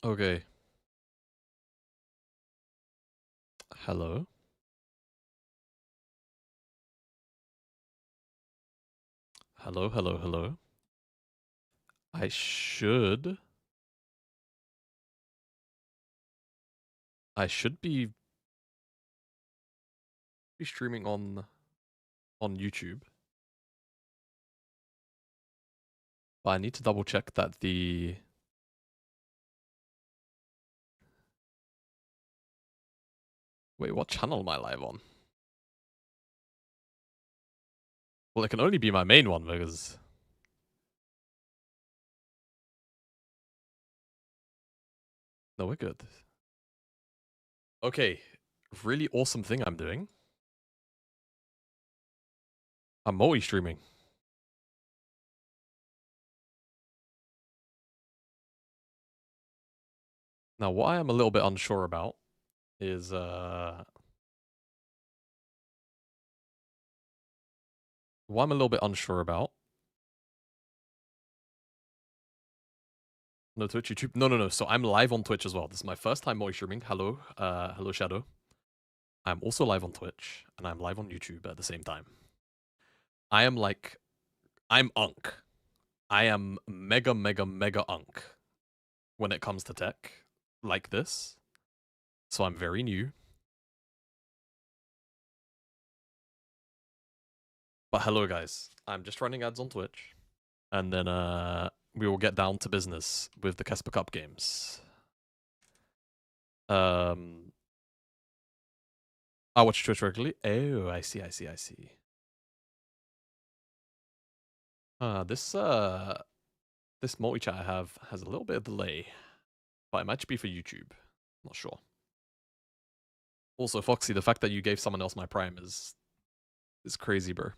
Okay. Hello. Hello, hello, hello. I should... I should be streaming on YouTube. But I need to double check that the... Wait, what channel am I live on? Well, it can only be my main one because... No, we're good. Okay. Really awesome thing I'm doing. I'm multi-streaming. Now, what I am a little bit unsure about is... What I'm a little bit unsure about... No, Twitch, YouTube... No. So I'm live on Twitch as well. This is my first time multi-streaming. Hello. Hello, Shadow. I'm also live on Twitch, and I'm live on YouTube at the same time. I am like... I'm unk. I am mega unk when it comes to tech like this. So I'm very new. But hello, guys. I'm just running ads on Twitch. And then we will get down to business with the KeSpa Cup games. I watch Twitch regularly. Oh, I see. This multi-chat I have has a little bit of delay. But it might just be for YouTube. Not sure. Also, Foxy, the fact that you gave someone else my Prime is crazy, bro.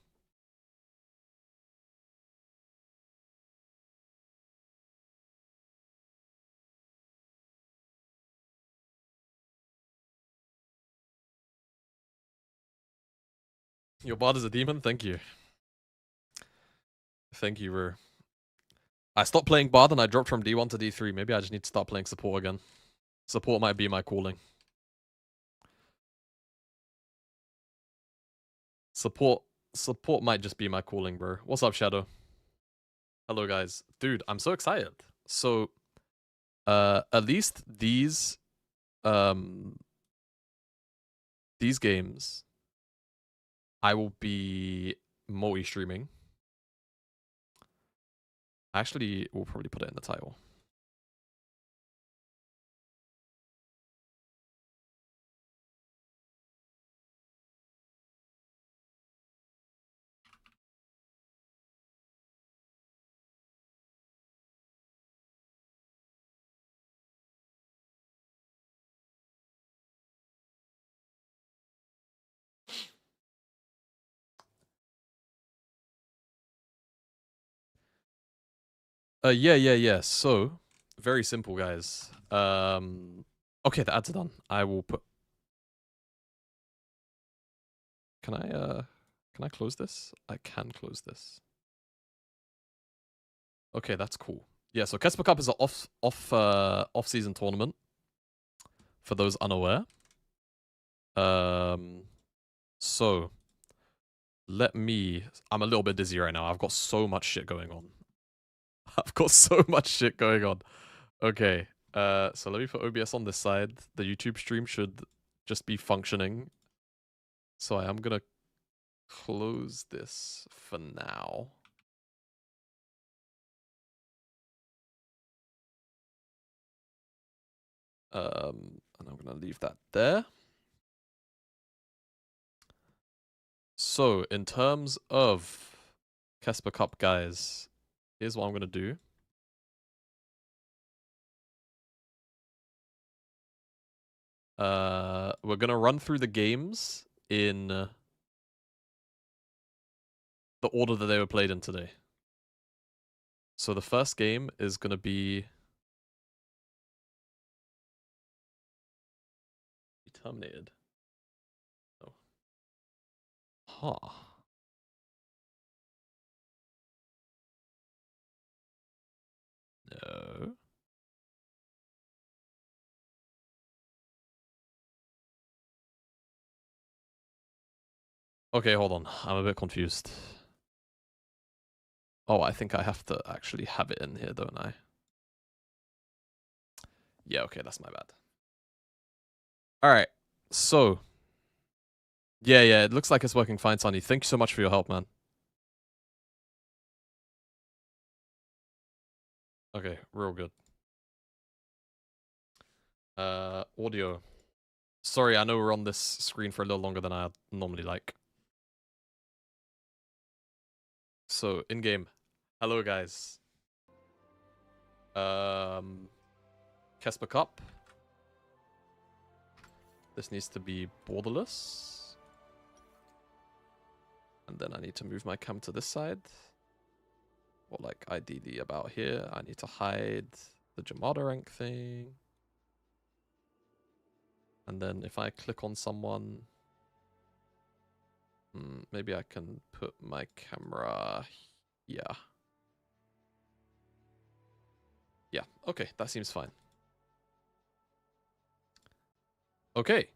Your bot is a demon? Thank you. Thank you, bro. I stopped playing bard and I dropped from D1 to D3. Maybe I just need to start playing support again. Support might be my calling. Support might just be my calling, bro. What's up, Shadow? Hello, guys. Dude, I'm so excited. So, at least these games, I will be multi-streaming. Actually, we'll probably put it in the title. Yeah. So, very simple, guys. Okay, the ads are done. I will put... Can I close this? I can close this. Okay, that's cool. Yeah, so KeSpa Cup is an off-season tournament. For those unaware. So let me... I'm a little bit dizzy right now. I've got so much shit going on. Okay. So let me put OBS on this side. The YouTube stream should just be functioning. So I am gonna close this for now. And I'm gonna leave that there. So in terms of KeSpa Cup, guys, here's what I'm gonna do. We're gonna run through the games in the order that they were played in today. So the first game is gonna be terminated. Oh. Huh. No. Okay, hold on. I'm a bit confused. Oh, I think I have to actually have it in here, don't I? Yeah, okay, that's my bad. Alright, so. Yeah, it looks like it's working fine, Sonny. Thank you so much for your help, man. Okay, real good. Audio. Sorry, I know we're on this screen for a little longer than I normally like. So, in-game. Hello, guys. KeSpa Cup. This needs to be borderless. And then I need to move my cam to this side. Or like ideally about here. I need to hide the Jamada rank thing. And then if I click on someone, maybe I can put my camera here. Yeah, okay, that seems fine. Okay.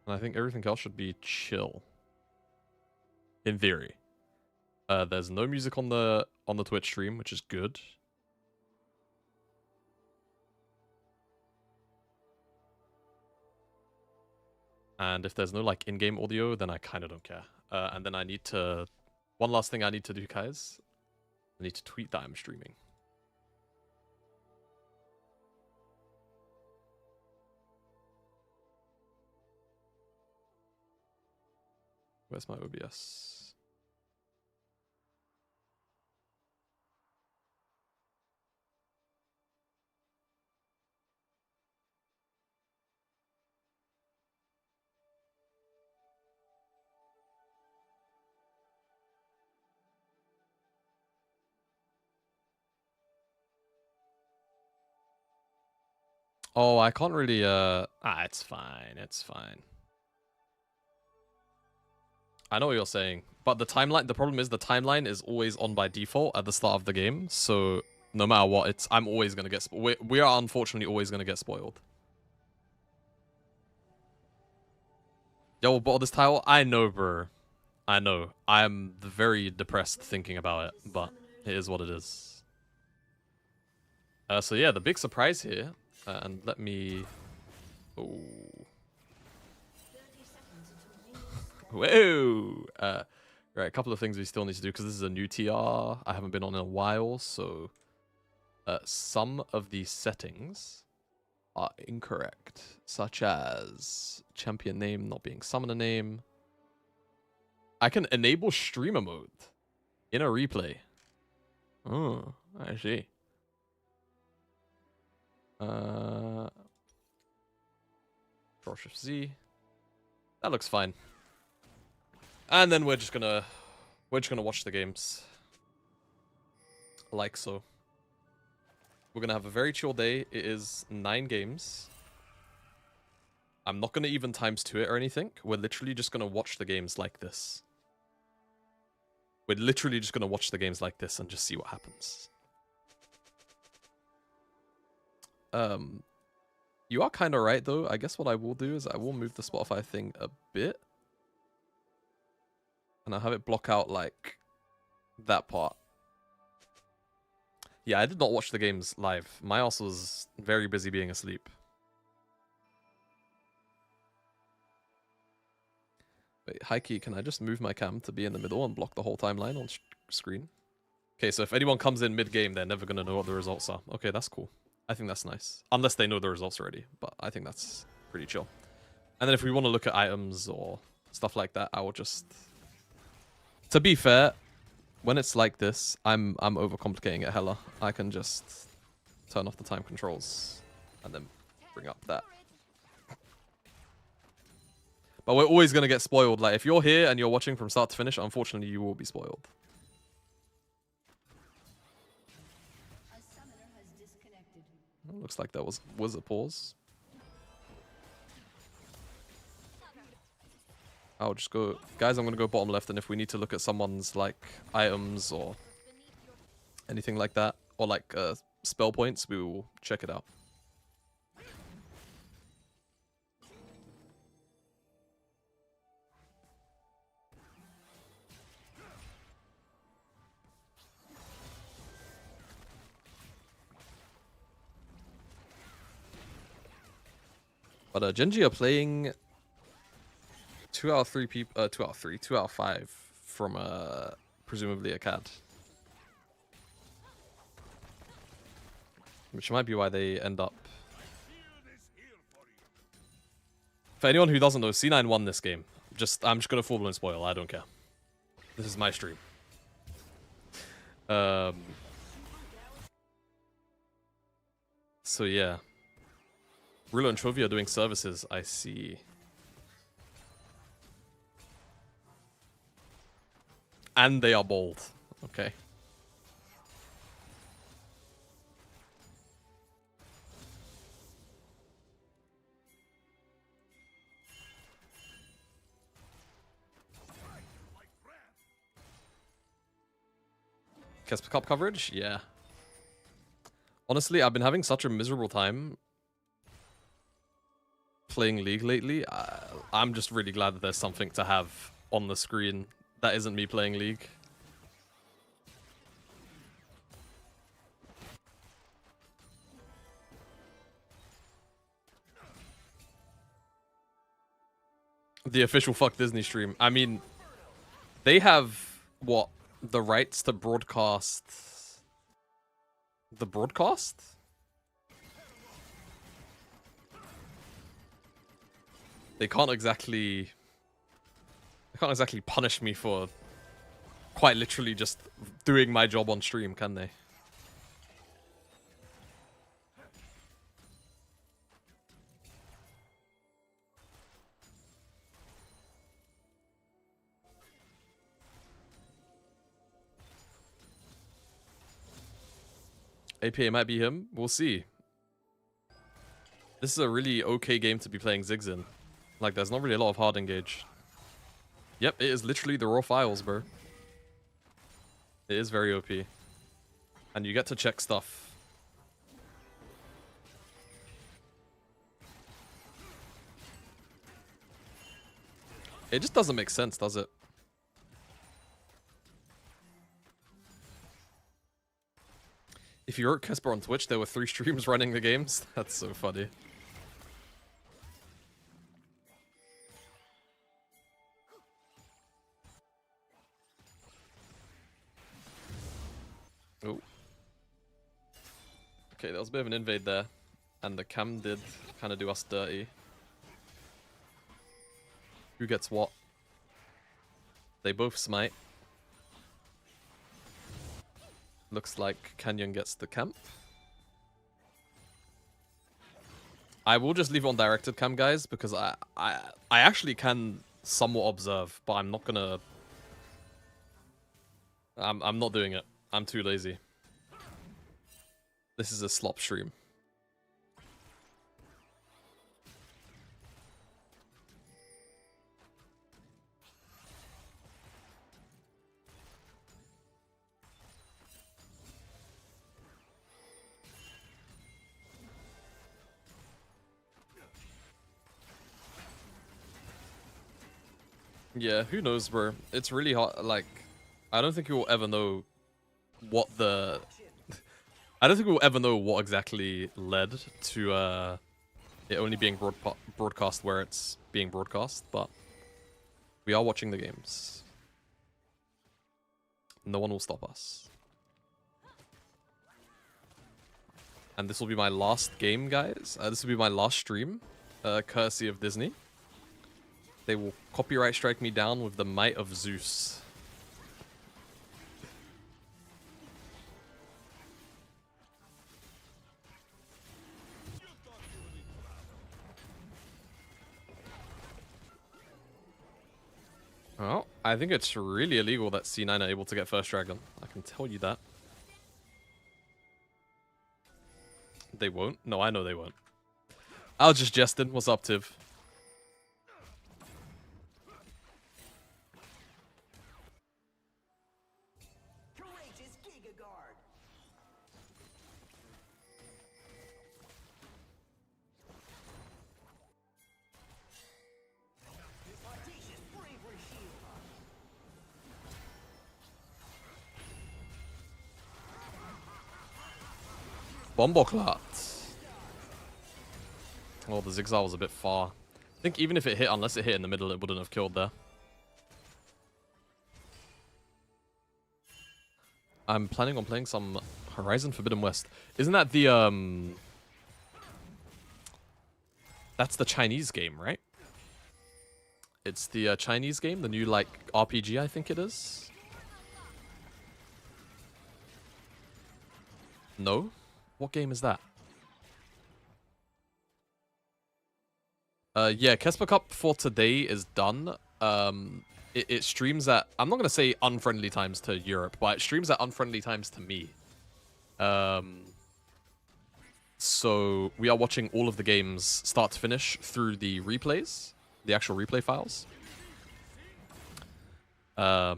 And I think everything else should be chill. In theory. There's no music on the Twitch stream, which is good. And if there's no like in-game audio, then I kind of don't care. And then I need to... One last thing I need to do, guys. I need to tweet that I'm streaming. Where's my OBS? Oh, I can't really, it's fine, it's fine. I know what you're saying, but the problem is the timeline is always on by default at the start of the game, so no matter what, I'm always gonna get, we are unfortunately always gonna get spoiled. Yo, we'll bottle this tile? I know, bro. I know. I'm very depressed thinking about it, but it is what it is. So yeah, the big surprise here, and let me... Oh. Whoa! Right, a couple of things we still need to do, because this is a new TR. I haven't been on in a while, so... some of these settings are incorrect, such as champion name not being summoner name. I can enable streamer mode in a replay. Oh, I see. Control Shift Z. That looks fine. And then we're just gonna watch the games. Like so. We're gonna have a very chill day. It is 9 games. I'm not gonna even ×2 it or anything. We're literally just gonna watch the games like this. We're literally just gonna watch the games like this and just see what happens. You are kind of right, though. I guess what I will do is I will move the Spotify thing a bit. And I'll have it block out, like, that part. Yeah, I did not watch the games live. My ass was very busy being asleep. Wait, Heike, can I just move my cam to be in the middle and block the whole timeline on screen? Okay, so if anyone comes in mid-game, they're never going to know what the results are. Okay, that's cool. I think that's nice. Unless they know the results already, but I think that's pretty chill. And then if we want to look at items or stuff like that, I will just... To be fair, when it's like this, I'm overcomplicating it hella. I can just turn off the time controls and then bring up that. But we're always going to get spoiled. Like, if you're here and you're watching from start to finish, unfortunately, you will be spoiled. Looks like that was a pause. I'll just go... Guys, I'm going to go bottom left, and if we need to look at someone's, like, items or anything like that, or, like, spell points, we will check it out. But GenG are playing 2 out of 3 people, 2 out of 3, 2 out of 5 from presumably a CAD. Which might be why they end up. For anyone who doesn't know, C9 won this game. I'm just gonna full-blown spoil, I don't care. This is my stream. So yeah. Rulo and Chovy are doing services, I see. And they are bold. Okay. KeSpa Cup coverage? Yeah. Honestly, I've been having such a miserable time playing League lately. I'm just really glad that there's something to have on the screen that isn't me playing League. The official Fuck Disney stream. I mean, they have, what, the rights to broadcast the broadcast? They can't exactly punish me for quite literally just doing my job on stream, can they? APA might be him. We'll see. This is a really okay game to be playing Ziggs in. Like, there's not really a lot of hard engage. Yep, it is literally the raw files, bro. It is very OP. And you get to check stuff. It just doesn't make sense, does it? If you wrote KeSpa on Twitch, there were 3 streams running the games. That's so funny. Oh. Okay, there was a bit of an invade there. And the cam did kind of do us dirty. Who gets what? They both smite. Looks like Canyon gets the camp. I will just leave it on directed cam, guys, because I actually can somewhat observe, but I'm not gonna... I'm not doing it. I'm too lazy. This is a slop stream. Yeah, who knows, bro? It's really hard. Like, I don't think we'll ever know what the... I don't think we'll ever know what exactly led to it only being broadcast where it's being broadcast, but we are watching the games. No one will stop us. And this will be my last game, guys. This will be my last stream, courtesy of Disney. They will copyright strike me down with the might of Zeus. Oh, I think it's really illegal that C9 are able to get first dragon. I can tell you that. They won't? No, I know they won't. I was just jesting. What's up, Tiv? Bomboclat. Oh, the zigzag was a bit far. I think even if it hit, unless it hit in the middle, it wouldn't have killed there. I'm planning on playing some Horizon Forbidden West. Isn't that the, that's the Chinese game, right? It's the Chinese game, the new, like, RPG, I think it is. No? What game is that? Yeah, KeSpa Cup for today is done. It streams at, I'm not going to say unfriendly times to Europe, but it streams at unfriendly times to me. So we are watching all of the games start to finish through the replays, the actual replay files. So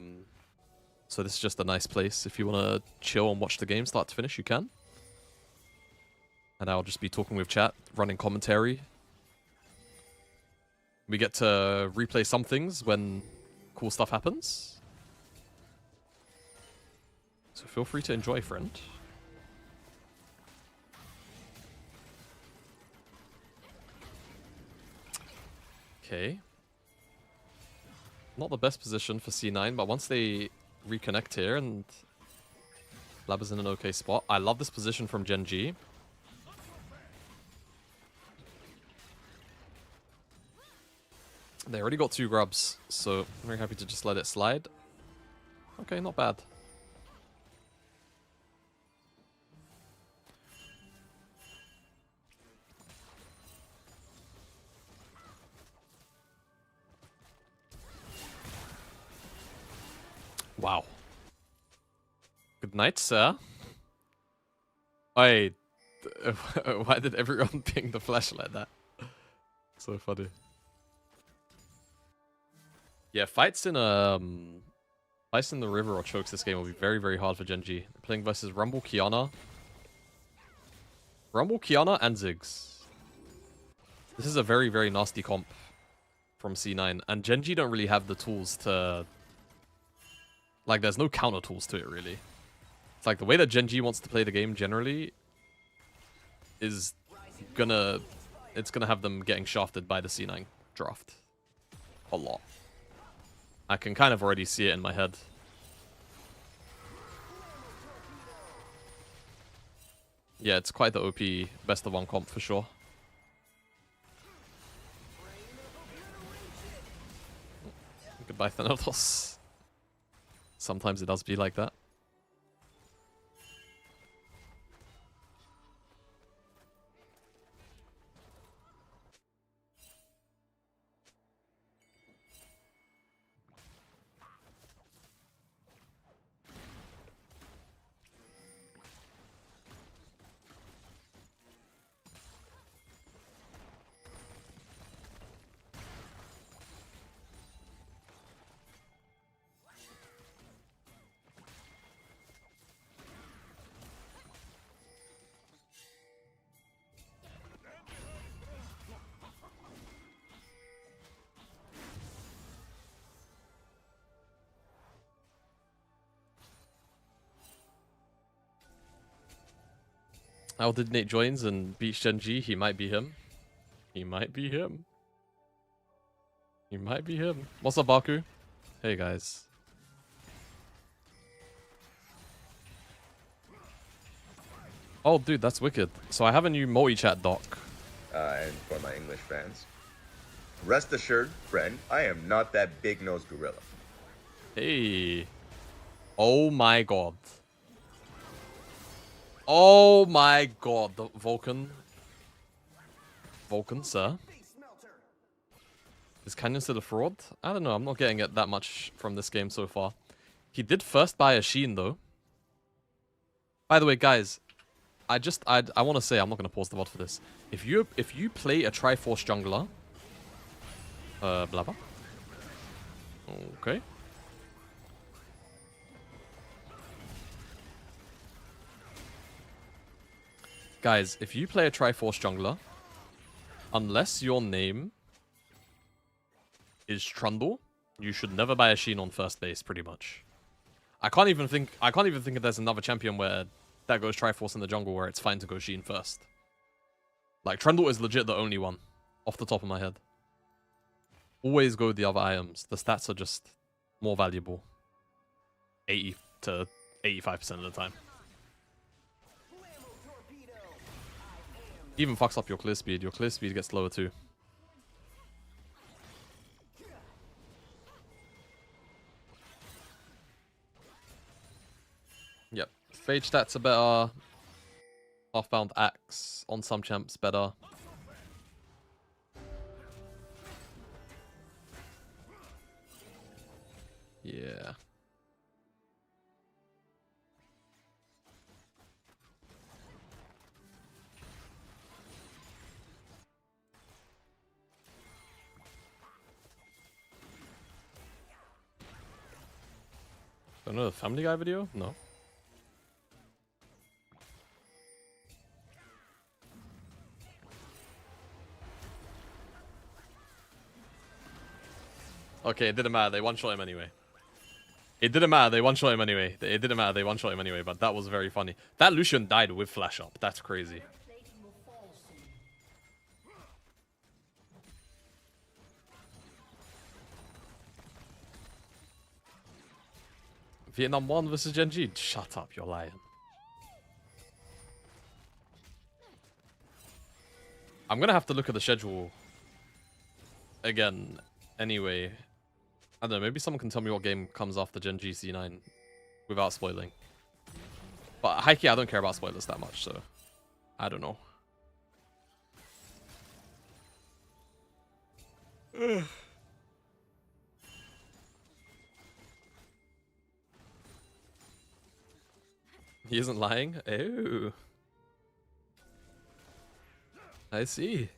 this is just a nice place. If you want to chill and watch the game start to finish, you can. And I'll just be talking with chat, running commentary. We get to replay some things when cool stuff happens. So feel free to enjoy, friend. Okay. Not the best position for C9, but once they reconnect here and Lab is in an okay spot. I love this position from GenG. They already got 2 grubs, so I'm very happy to just let it slide. Okay, not bad. Wow. Good night, sir. Wait, why did everyone ping the flash like that? So funny. Yeah, fights in the river or chokes this game will be very, very hard for GenG. Playing versus Rumble, Kiana. Rumble, Kiana, and Ziggs. This is a very, very nasty comp from C9. And GenG don't really have the tools to... Like, there's no counter tools to it, really. It's like the way that GenG wants to play the game generally is gonna... It's gonna have them getting shafted by the C9 draft. A lot. I can kind of already see it in my head. Yeah, it's quite the OP best of 1 comp for sure. Goodbye, Thanatos. Sometimes it does be like that. How did Nate joins and beats GenG? He might be him. He might be him. He might be him. What's up, Baku? Hey, guys. Oh, dude, that's wicked. So I have a new multi-chat doc. And for my English fans, rest assured, friend, I am not that big-nosed gorilla. Hey. Oh my god. Oh my god, the Vulcan. Vulcan, sir. Is Canyon still a fraud? I don't know, I'm not getting it that much from this game so far. He did first buy a Sheen though. By the way, guys, I want to say, I'm not going to pause the VOD for this. If you play a Triforce jungler, blabber. Okay. Guys, if you play a Triforce jungler, unless your name is Trundle, you should never buy a Sheen on first base, pretty much. I can't even think if there's another champion where that goes Triforce in the jungle where it's fine to go Sheen first. Like, Trundle is legit the only one, off the top of my head. Always go with the other items. The stats are just more valuable. 80 to 85% of the time. Even fucks up your clear speed. Your clear speed gets lower too. Yep. Phage stats are better. Half-bound axe on some champs better. Yeah. Another Family Guy video? No. Okay, it didn't matter. They one-shot him anyway. It didn't matter. They one-shot him anyway. It didn't matter. They one-shot him anyway, but that was very funny. That Lucian died with flash up. That's crazy. Vietnam 1 versus GenG. Shut up, you're lying. I'm gonna have to look at the schedule again anyway. I don't know, maybe someone can tell me what game comes after GenG C9 without spoiling. But Heike, I don't care about spoilers that much, so I don't know. He isn't lying? Oh. I see.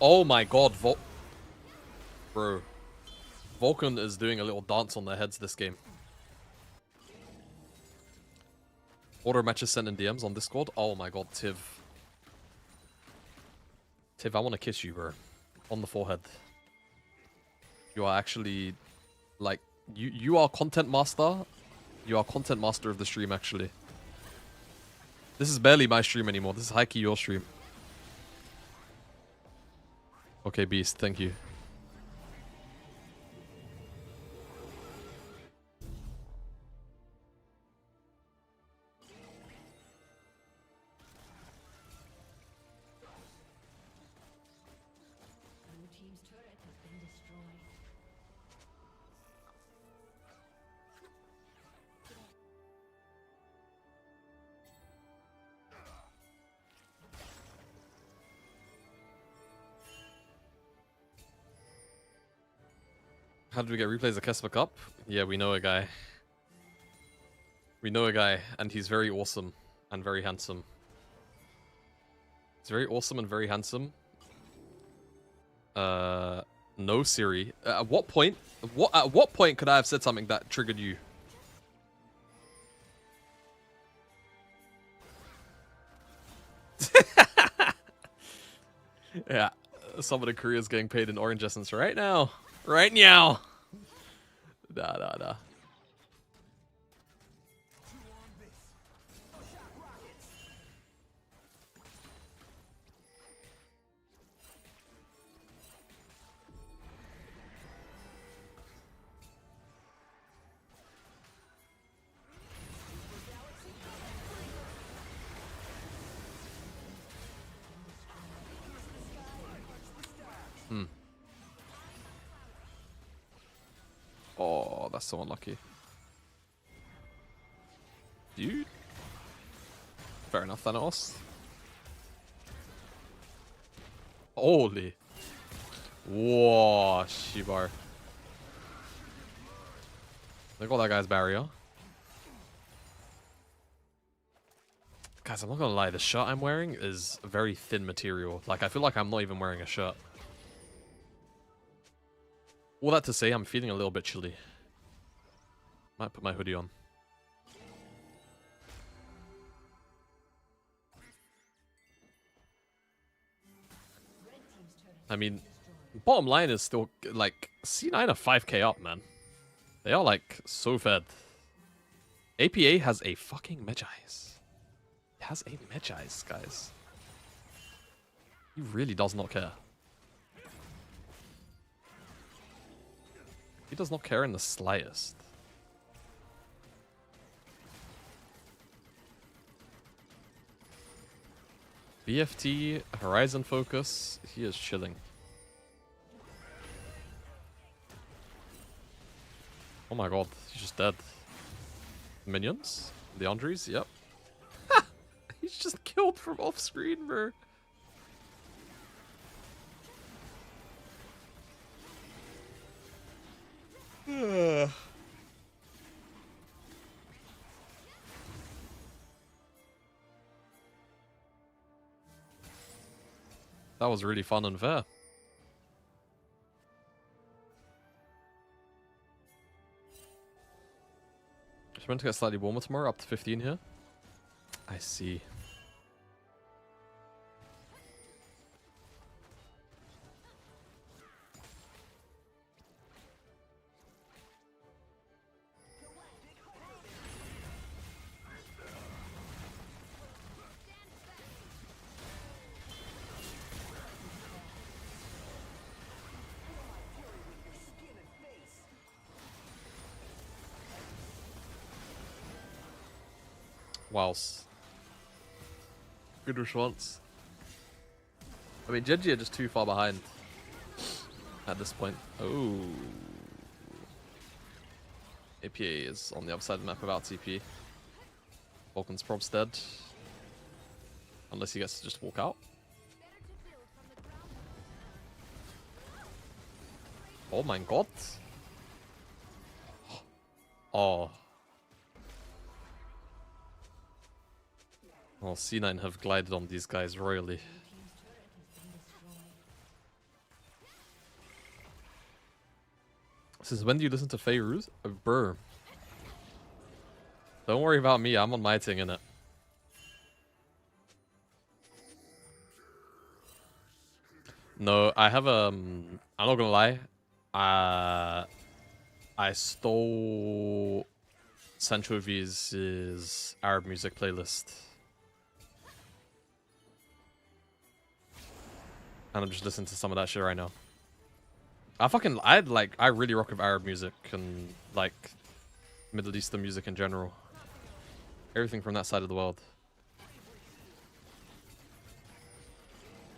Oh my god, Bro. Vulcan is doing a little dance on their heads this game. Order matches sent in DMs on Discord. Oh my god, Tiv. Tiv, I want to kiss you, bro. On the forehead. You are actually, like, you are content master. You are content master of the stream, actually. This is barely my stream anymore. This is Heike, your stream. Okay, Beast, thank you. How did we get replays of KeSpa Cup? Yeah, we know a guy. We know a guy, and he's very awesome and very handsome. He's very awesome and very handsome. No, Siri. At what point? At what point could I have said something that triggered you? Yeah, some of the careers getting paid in orange essence right now. Right now. Nah. Oh, that's so unlucky. Dude. Fair enough, Thanos. Holy. Whoa, Shibar. Look at that guy's barrier. Guys, I'm not gonna lie, the shirt I'm wearing is very thin material. Like, I feel like I'm not even wearing a shirt. All that to say, I'm feeling a little bit chilly. Might put my hoodie on. I mean, bottom line is still, like, C9 are 5k up, man. They are, like, so fed. APA has a fucking Magi's. He has a Magi's, guys. He really does not care. He does not care in the slightest. BFT, Horizon Focus, he is chilling. Oh my god, he's just dead. Minions? The Andres? Yep. He's just killed from off screen, bro. That was really fun and fair. Just meant to get slightly warmer tomorrow, up to 15 here. I see. Wow. Good response. I mean, GenG are just too far behind at this point. Oh. APA is on the other side of the map without TP. Vulcan's prob's dead. Unless he gets to just walk out. Oh my god. Oh. Well, C9 have glided on these guys royally. Since when do you listen to Fairuz? Brr. Don't worry about me, I'm on my thing, innit? No, I have I'm not gonna lie. I stole Sanchovi's Arab music playlist. And I'm just listening to some of that shit right now. I really rock with Arab music and, like, Middle Eastern music in general. Everything from that side of the world.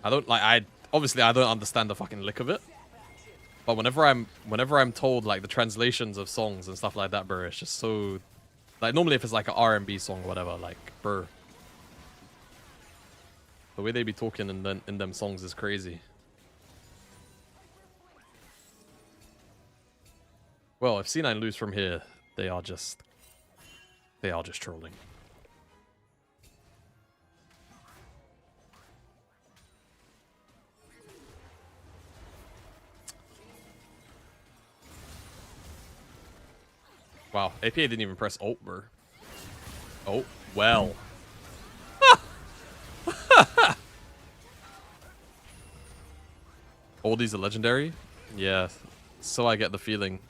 Obviously I don't understand the fucking lick of it. But whenever I'm told, like, the translations of songs and stuff like that, bro, it's just so, like, normally if it's like an R&B song or whatever, like, bro, the way they be talking in them songs is crazy. Well, if C9 lose from here, they are just trolling. Wow, APA didn't even press ult, bro. Oh, well. All these are legendary? Yeah, so I get the feeling.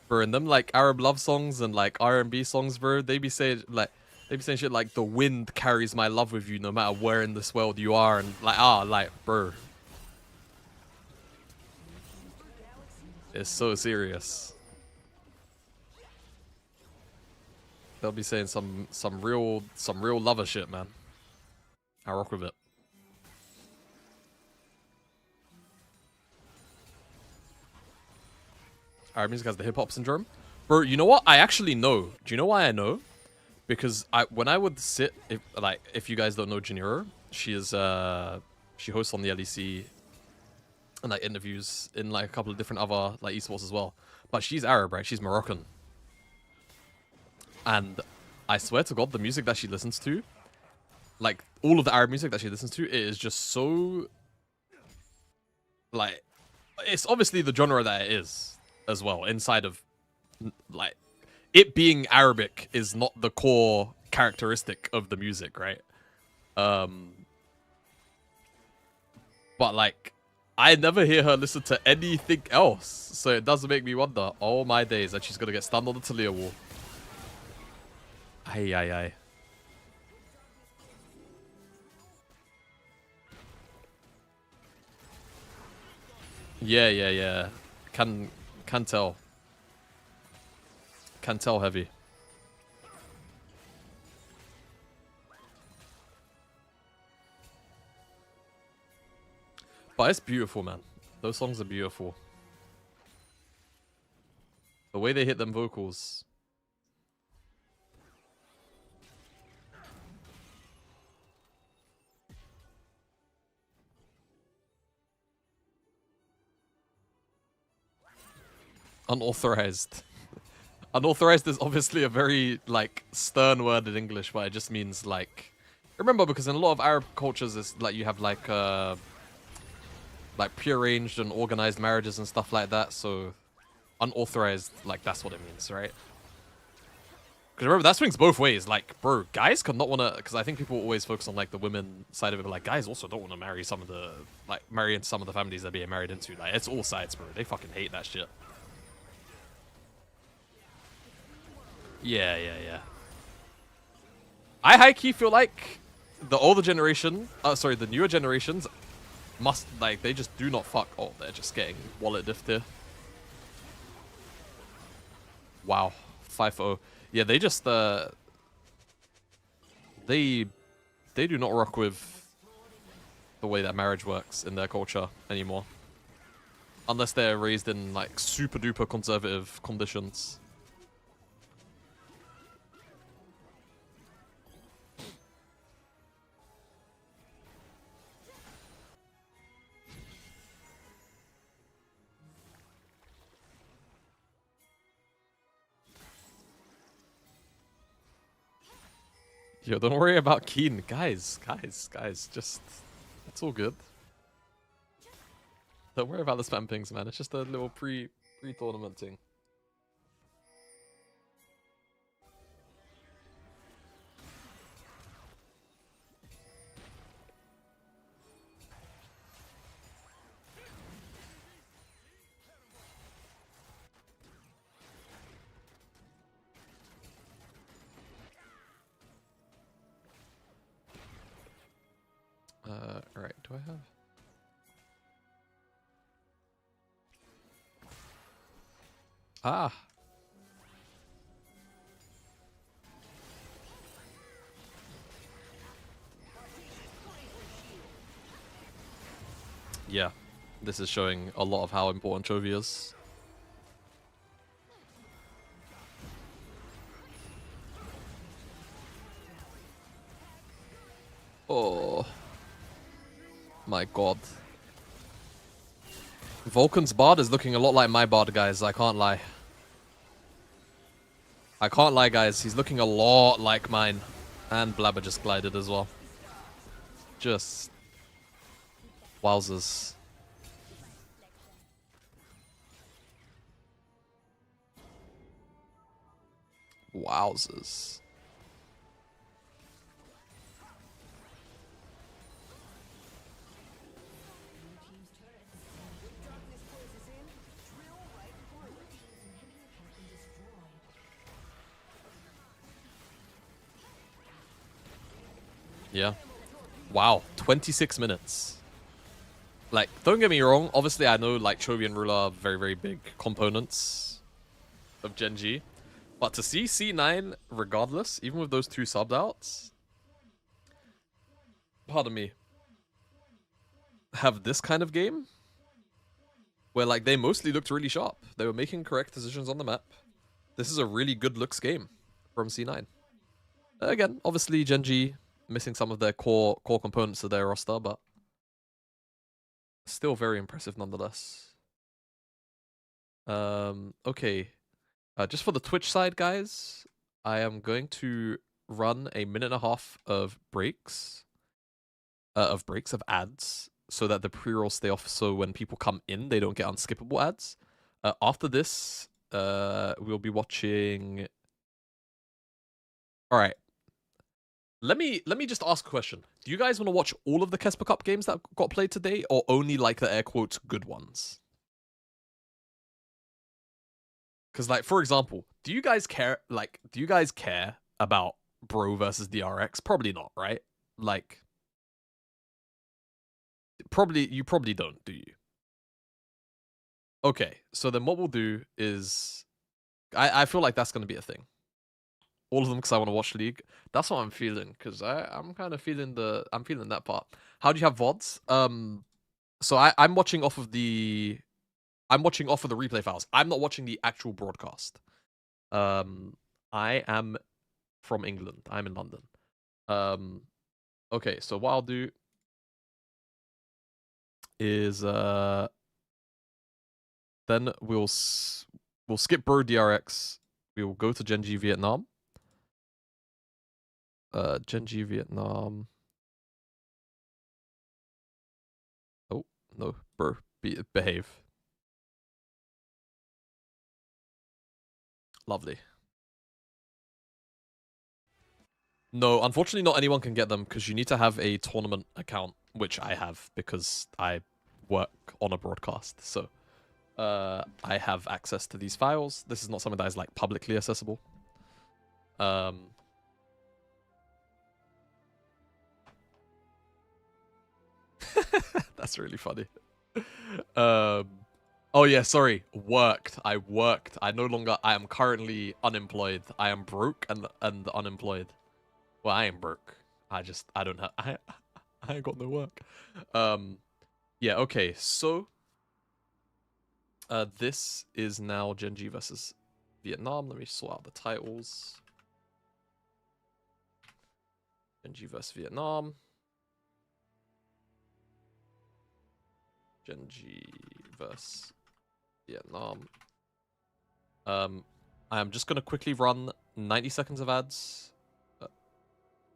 Bro, and them, like, Arab love songs and, like, R&B songs, bro, they be saying shit like, the wind carries my love with you no matter where in this world you are, and, like, bro. It's so serious. They'll be saying some real lover shit, man. I rock with it. Arab music has the hip hop syndrome. Bro, you know what? I actually know. Do you know why I know? Because when I would sit, if you guys don't know Janira, she hosts on the LEC and, like, interviews in, like, a couple of different other, like, esports as well. But she's Arab, right? She's Moroccan. And I swear to God, the music that she listens to, like all of the Arab music that she listens to, it is just so like it's obviously the genre that it is as well. Inside of like it being Arabic is not the core characteristic of the music, right? But like I never hear her listen to anything else, so it does make me wonder. Oh my days, that she's gonna get stunned on the Talia wall. Aye, aye, aye. Yeah, yeah, yeah. Can tell. Can tell heavy. But it's beautiful, man. Those songs are beautiful. The way they hit them vocals. Unauthorized. Unauthorized is obviously a very, like, stern word in English, but it just means, like... Remember, because in a lot of Arab cultures, it's like you have, like prearranged and organized marriages and stuff like that, so... Unauthorized, like, that's what it means, right? Because remember, that swings both ways. Like, bro, guys could not want to... Because I think people always focus on, like, the women side of it, but, like, guys also don't want to marry some of the... Like, marry into some of the families they're being married into. Like, it's all sides, bro. They fucking hate that shit. Yeah, yeah, yeah. I high-key feel like the older generation... sorry, the newer generations must... Like, they just do not fuck... Oh, they're just getting wallet diffed here. Wow. 5-0. Yeah, they just... They do not rock with the way that marriage works in their culture anymore. Unless they're raised in, like, super-duper conservative conditions. Yo, don't worry about Keen. Guys, just... It's all good. Don't worry about the spam pings, man. It's just a little pre-tournament thing. Alright, do I have... Ah! Yeah, this is showing a lot of how important Chovy is. Oh. My god. Vulcan's Bard is looking a lot like my Bard, guys. I can't lie. I can't lie, guys. He's looking a lot like mine. And Blabber just glided as well. Just... Wowzers. Wowzers. Yeah. Wow. 26 minutes. Like, don't get me wrong. Obviously, I know, like, Chovy and Rula are very, very big components of GenG. But to see C9, regardless, even with those two subbed outs, pardon me, have this kind of game where, like, they mostly looked really sharp. They were making correct decisions on the map. This is a really good looks game from C9. Again, obviously, GenG missing some of their core components of their roster, but still very impressive nonetheless. Okay. Just for the Twitch side, guys, I am going to run a minute and a half of breaks, of ads, so that the pre-rolls stay off. So when people come in, they don't get unskippable ads. After this, we'll be watching. All right. Let me just ask a question. Do you guys want to watch all of the KeSpa Cup games that got played today, or only like the air quotes good ones? Because, like, for example, do you guys care? Like, do you guys care about Bro versus DRX? Probably not, right? Like, you probably don't, do you? Okay, so then what we'll do is, I feel like that's gonna be a thing. All of them because I want to watch League. That's what I'm feeling because I'm kind of feeling I'm feeling that part. How do you have VODs? So I'm watching off of the replay files. I'm not watching the actual broadcast. I am from England. I'm in London. Okay, so what I'll do is then we'll skip Bro DRX. We will go to GenG Vietnam. GenG Vietnam. Oh no, Bro, behave. Lovely. No, unfortunately not anyone can get them because you need to have a tournament account, which I have because I work on a broadcast. So I have access to these files. This is not something that is like publicly accessible. That's really funny. Oh yeah, sorry. Worked. I worked. I am currently unemployed. I am broke and unemployed. Well, I am broke. I don't have I ain't got no work. Yeah, okay. So this is now GenG versus Vietnam. Let me sort out the titles. GenG versus Vietnam. GenG versus Vietnam. I am just gonna quickly run 90 seconds of ads,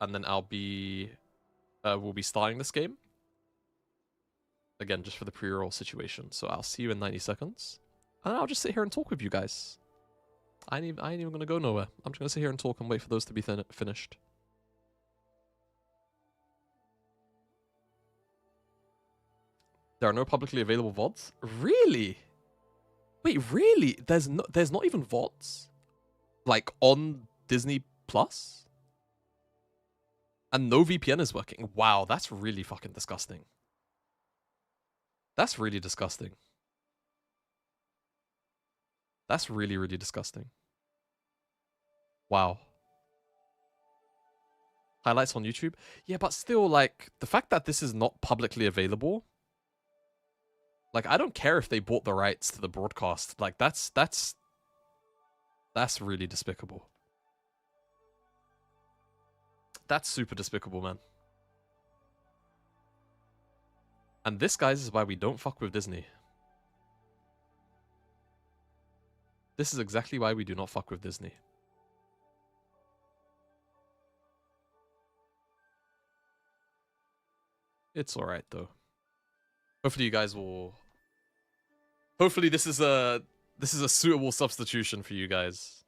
and then we'll be starting this game again just for the pre-roll situation. So I'll see you in 90 seconds, and I'll just sit here and talk with you guys. I ain't even gonna go nowhere. I'm just gonna sit here and talk and wait for those to be finished. There are no publicly available VODs? Really? Wait, really? There's not even VODs? Like on Disney Plus? And no VPN is working. Wow, that's really fucking disgusting. That's really disgusting. That's really, really disgusting. Wow. Highlights on YouTube? Yeah, but still, like, the fact that this is not publicly available, like, I don't care if they bought the rights to the broadcast. Like, that's really despicable. That's super despicable, man. And this, guys, is why we don't fuck with Disney. This is exactly why we do not fuck with Disney. It's alright, though. Hopefully you guys will... Hopefully this is a suitable substitution for you guys.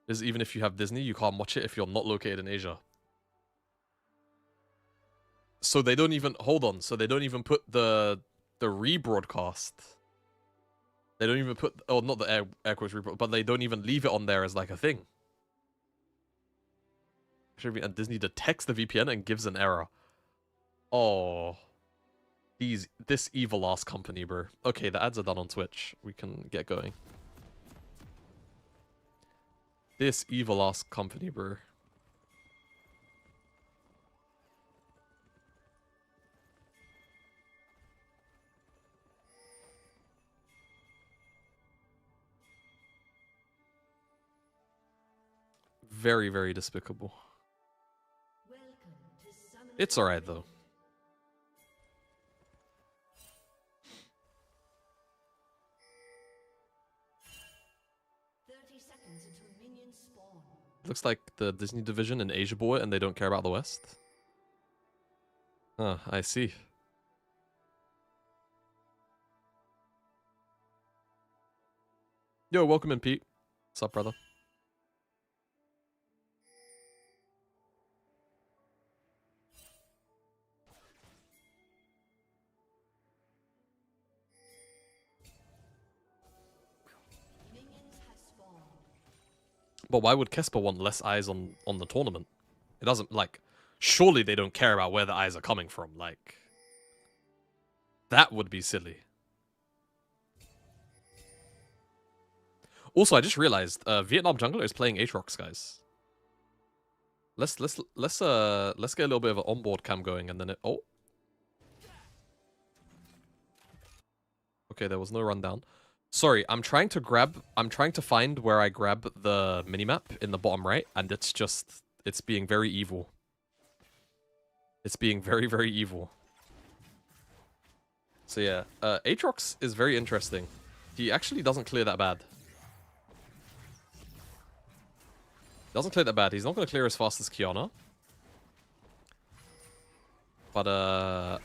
Because even if you have Disney, you can't watch it if you're not located in Asia. So they don't even... Hold on. So they don't even put the rebroadcast. They don't even put... Oh, not the air quotes rebroadcast, but they don't even leave it on there as like a thing. And Disney detects the VPN and gives an error. Oh... This evil ass company, bro. Okay, the ads are done on Twitch. We can get going. This evil ass company, bro. Very, very despicable. It's alright, though. Looks like the Disney division in Asia bought it and they don't care about the West. Huh, I see. Yo, welcome in, Pete. What's up, brother? But why would KeSpa want less eyes on the tournament? It doesn't, like, surely they don't care about where the eyes are coming from. Like, that would be silly. Also, I just realized Vietnam Jungler is playing Aatrox, guys. Let's get a little bit of an onboard cam going, and then it. Oh, okay, there was no rundown. Sorry, I'm trying to find where I grab the minimap in the bottom right, and it's being very evil. It's being very, very evil. So yeah, Aatrox is very interesting. He actually doesn't clear that bad. Doesn't clear that bad. He's not going to clear as fast as Kiana. But,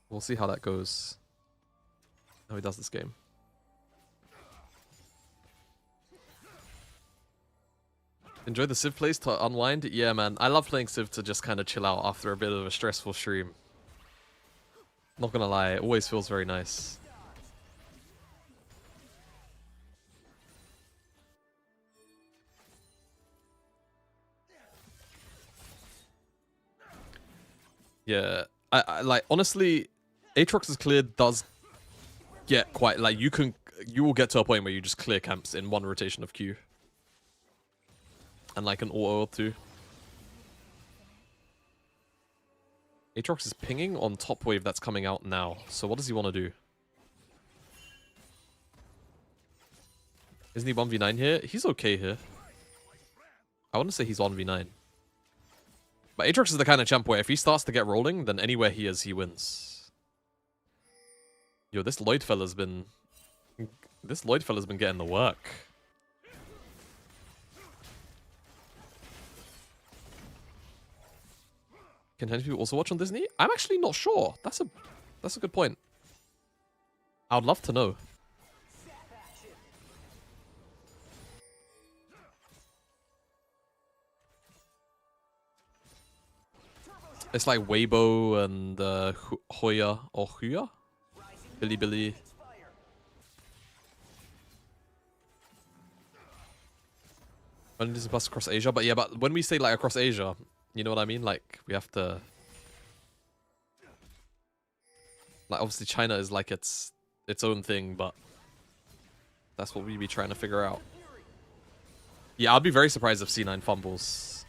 we'll see how that goes. How he does this game. Enjoy the Civ plays to unwind? Yeah, man. I love playing Civ to just kind of chill out after a bit of a stressful stream. Not gonna lie, it always feels very nice. Yeah, I like, honestly, Aatrox's clear does get quite, like, you will get to a point where you just clear camps in one rotation of Q. And like an auto or two. Aatrox is pinging on top wave that's coming out now. So what does he want to do? Isn't he 1v9 here? He's okay here. I want to say he's 1v9. But Aatrox is the kind of champ where if he starts to get rolling, then anywhere he is, he wins. Yo, this Lloyd fella's been getting the work. Can 10 people also watch on Disney? I'm actually not sure. That's a good point. I would love to know. It's like Weibo and Hoya or Huya? Billy. When does it bust across Asia? But yeah, but when we say like across Asia, you know what I mean? Like, we have to... Like, obviously China is like its own thing, but that's what we be trying to figure out. Yeah, I'd be very surprised if C9 fumbles.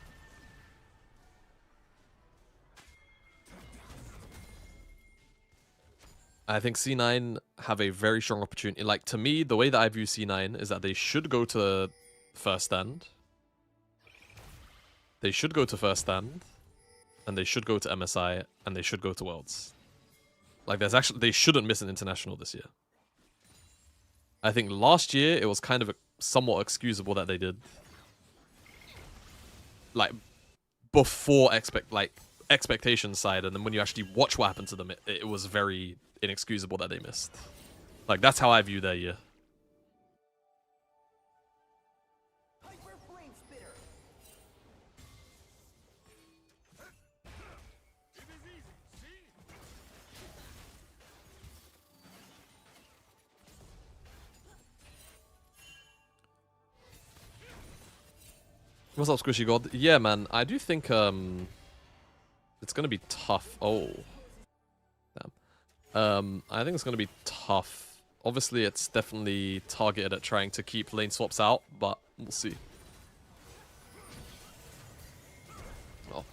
I think C9 have a very strong opportunity. Like, to me, the way that I view C9 is that they should go to first stand. They should go to first stand. And they should go to MSI. And they should go to Worlds. Like, they shouldn't miss an international this year. I think last year, it was kind of somewhat excusable that they did. Like, before expectation side. And then when you actually watch what happened to them, it was very inexcusable that they missed. Like, that's how I view their year. What's up, Squishy God? Yeah, man, I do think it's gonna be tough. Oh, damn. I think it's gonna be tough. Obviously, it's definitely targeted at trying to keep lane swaps out, but we'll see. Oh,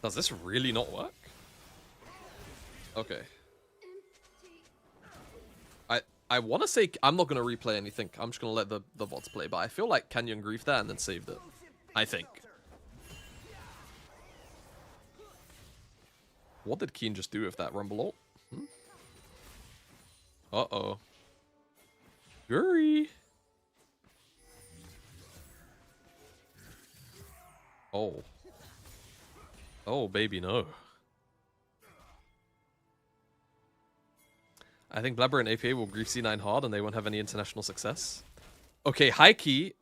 does this really not work? Okay. I want to say I'm not going to replay anything. I'm just going to let the VODs play. But I feel like Canyon griefed that and then saved it. I think. What did Keen just do with that Rumble ult? Uh-oh. Fury. Oh. Oh, baby, no. I think Blabber and APA will grief C9 hard and they won't have any international success. Okay, high key.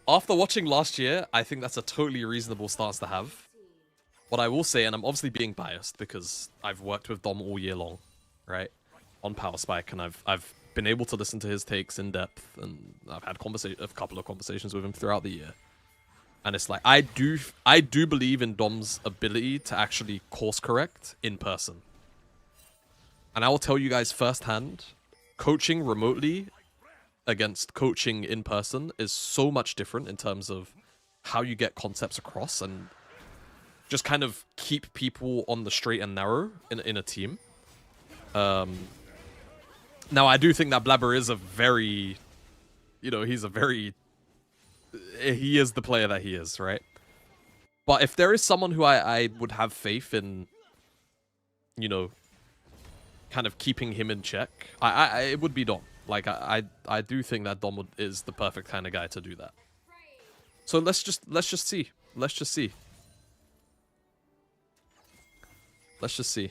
After watching last year, I think that's a totally reasonable stance to have. What I will say, and I'm obviously being biased because I've worked with Dom all year long, right? On Power Spike, and I've been able to listen to his takes in depth, and I've had a couple of conversations with him throughout the year. And it's like I do believe in Dom's ability to actually course correct in person. And I will tell you guys firsthand, coaching remotely against coaching in person is so much different in terms of how you get concepts across and just kind of keep people on the straight and narrow in a team. Now, I do think that Blabber is a very, he is the player that he is, right? But if there is someone who I would have faith in, kind of keeping him in check, it would be Dom. Like, I do think that Dom is the perfect kind of guy to do that. So let's just see. Let's just see. Let's just see.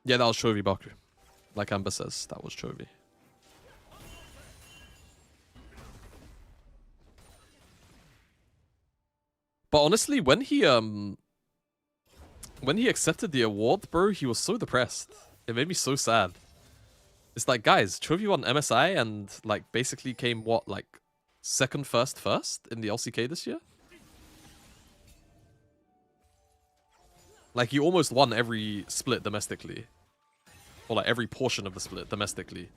Yeah, that was Chovy Baku. Like Amber says, that was Chovy. But honestly, when he accepted the award, bro, he was so depressed. It made me so sad. It's like, guys, Chovy won MSI and like basically came what, like second, first in the LCK this year? Like, he almost won every split domestically. Or like every portion of the split domestically.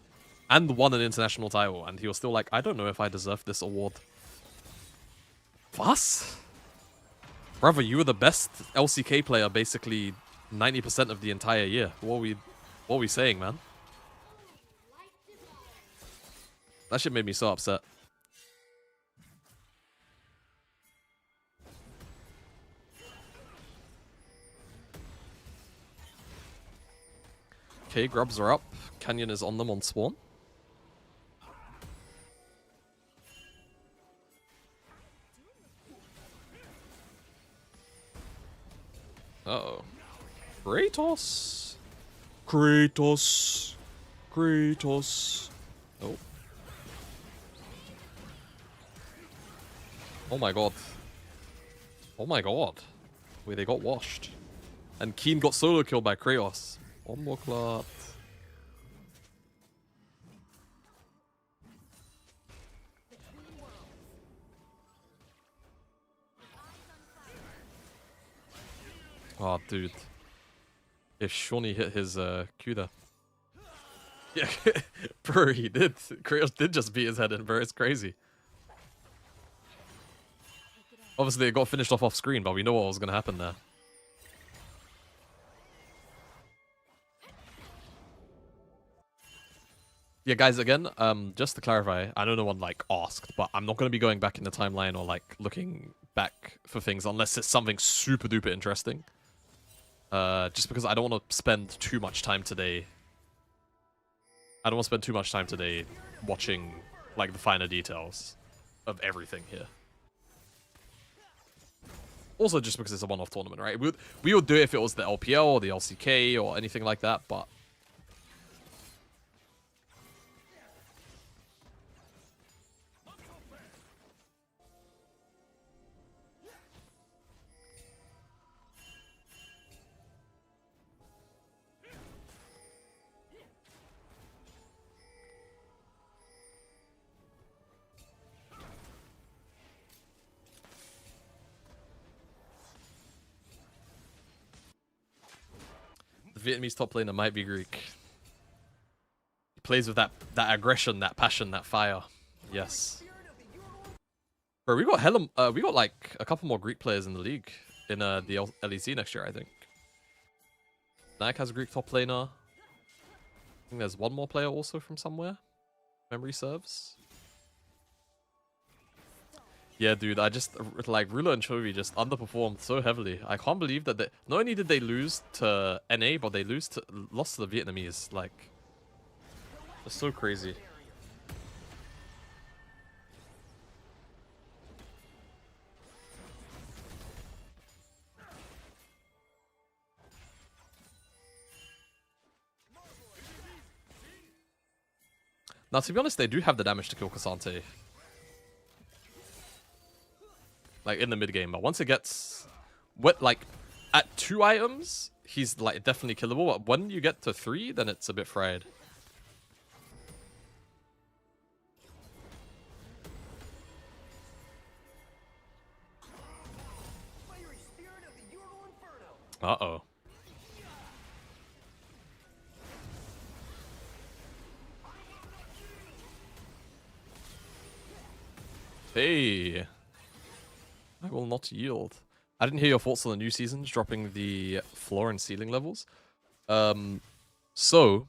And won an international title. And he was still like, I don't know if I deserve this award. Was? Brother, you were the best LCK player basically 90% of the entire year. What are we saying, man? That shit made me so upset. Okay, grubs are up. Canyon is on them on spawn. Uh-oh. Kratos. Kratos. Kratos. Oh. Oh my god. Oh my god. Wait, they got washed. And Keen got solo killed by Kratos. One more clot. Oh, dude. If Shawnee hit his Q there. Yeah, bro, he did. Kratos did just beat his head in, bro. It's crazy. Obviously, it got finished off screen, but we know what was going to happen there. Yeah, guys, again, just to clarify, I know no one, like, asked, but I'm not going to be going back in the timeline or, like, looking back for things unless it's something super duper interesting. Just because I don't want to spend too much time today. I don't want to spend too much time today watching, like, the finer details of everything here. Also, just because it's a one-off tournament, right? We would do it if it was the LPL or the LCK or anything like that, but... Vietnamese top laner might be Greek. He plays with that aggression, that passion, that fire. Yes. Bro, we got like a couple more Greek players in the league in the LEC next year, I think. Nike has a Greek top laner. I think there's one more player also from somewhere. Memory serves. Yeah, dude, I just, like, Ruler and Chovy just underperformed so heavily. I can't believe that they, not only did they lose to NA, but they lost to the Vietnamese. Like, it's so crazy. Now, to be honest, they do have the damage to kill Cassante. Like, in the mid-game, but once it gets... like, at 2 items, he's, like, definitely killable, but when you get to 3, then it's a bit fried. Uh-oh. Hey. I will not yield. I didn't hear your thoughts on the new seasons dropping the floor and ceiling levels. So,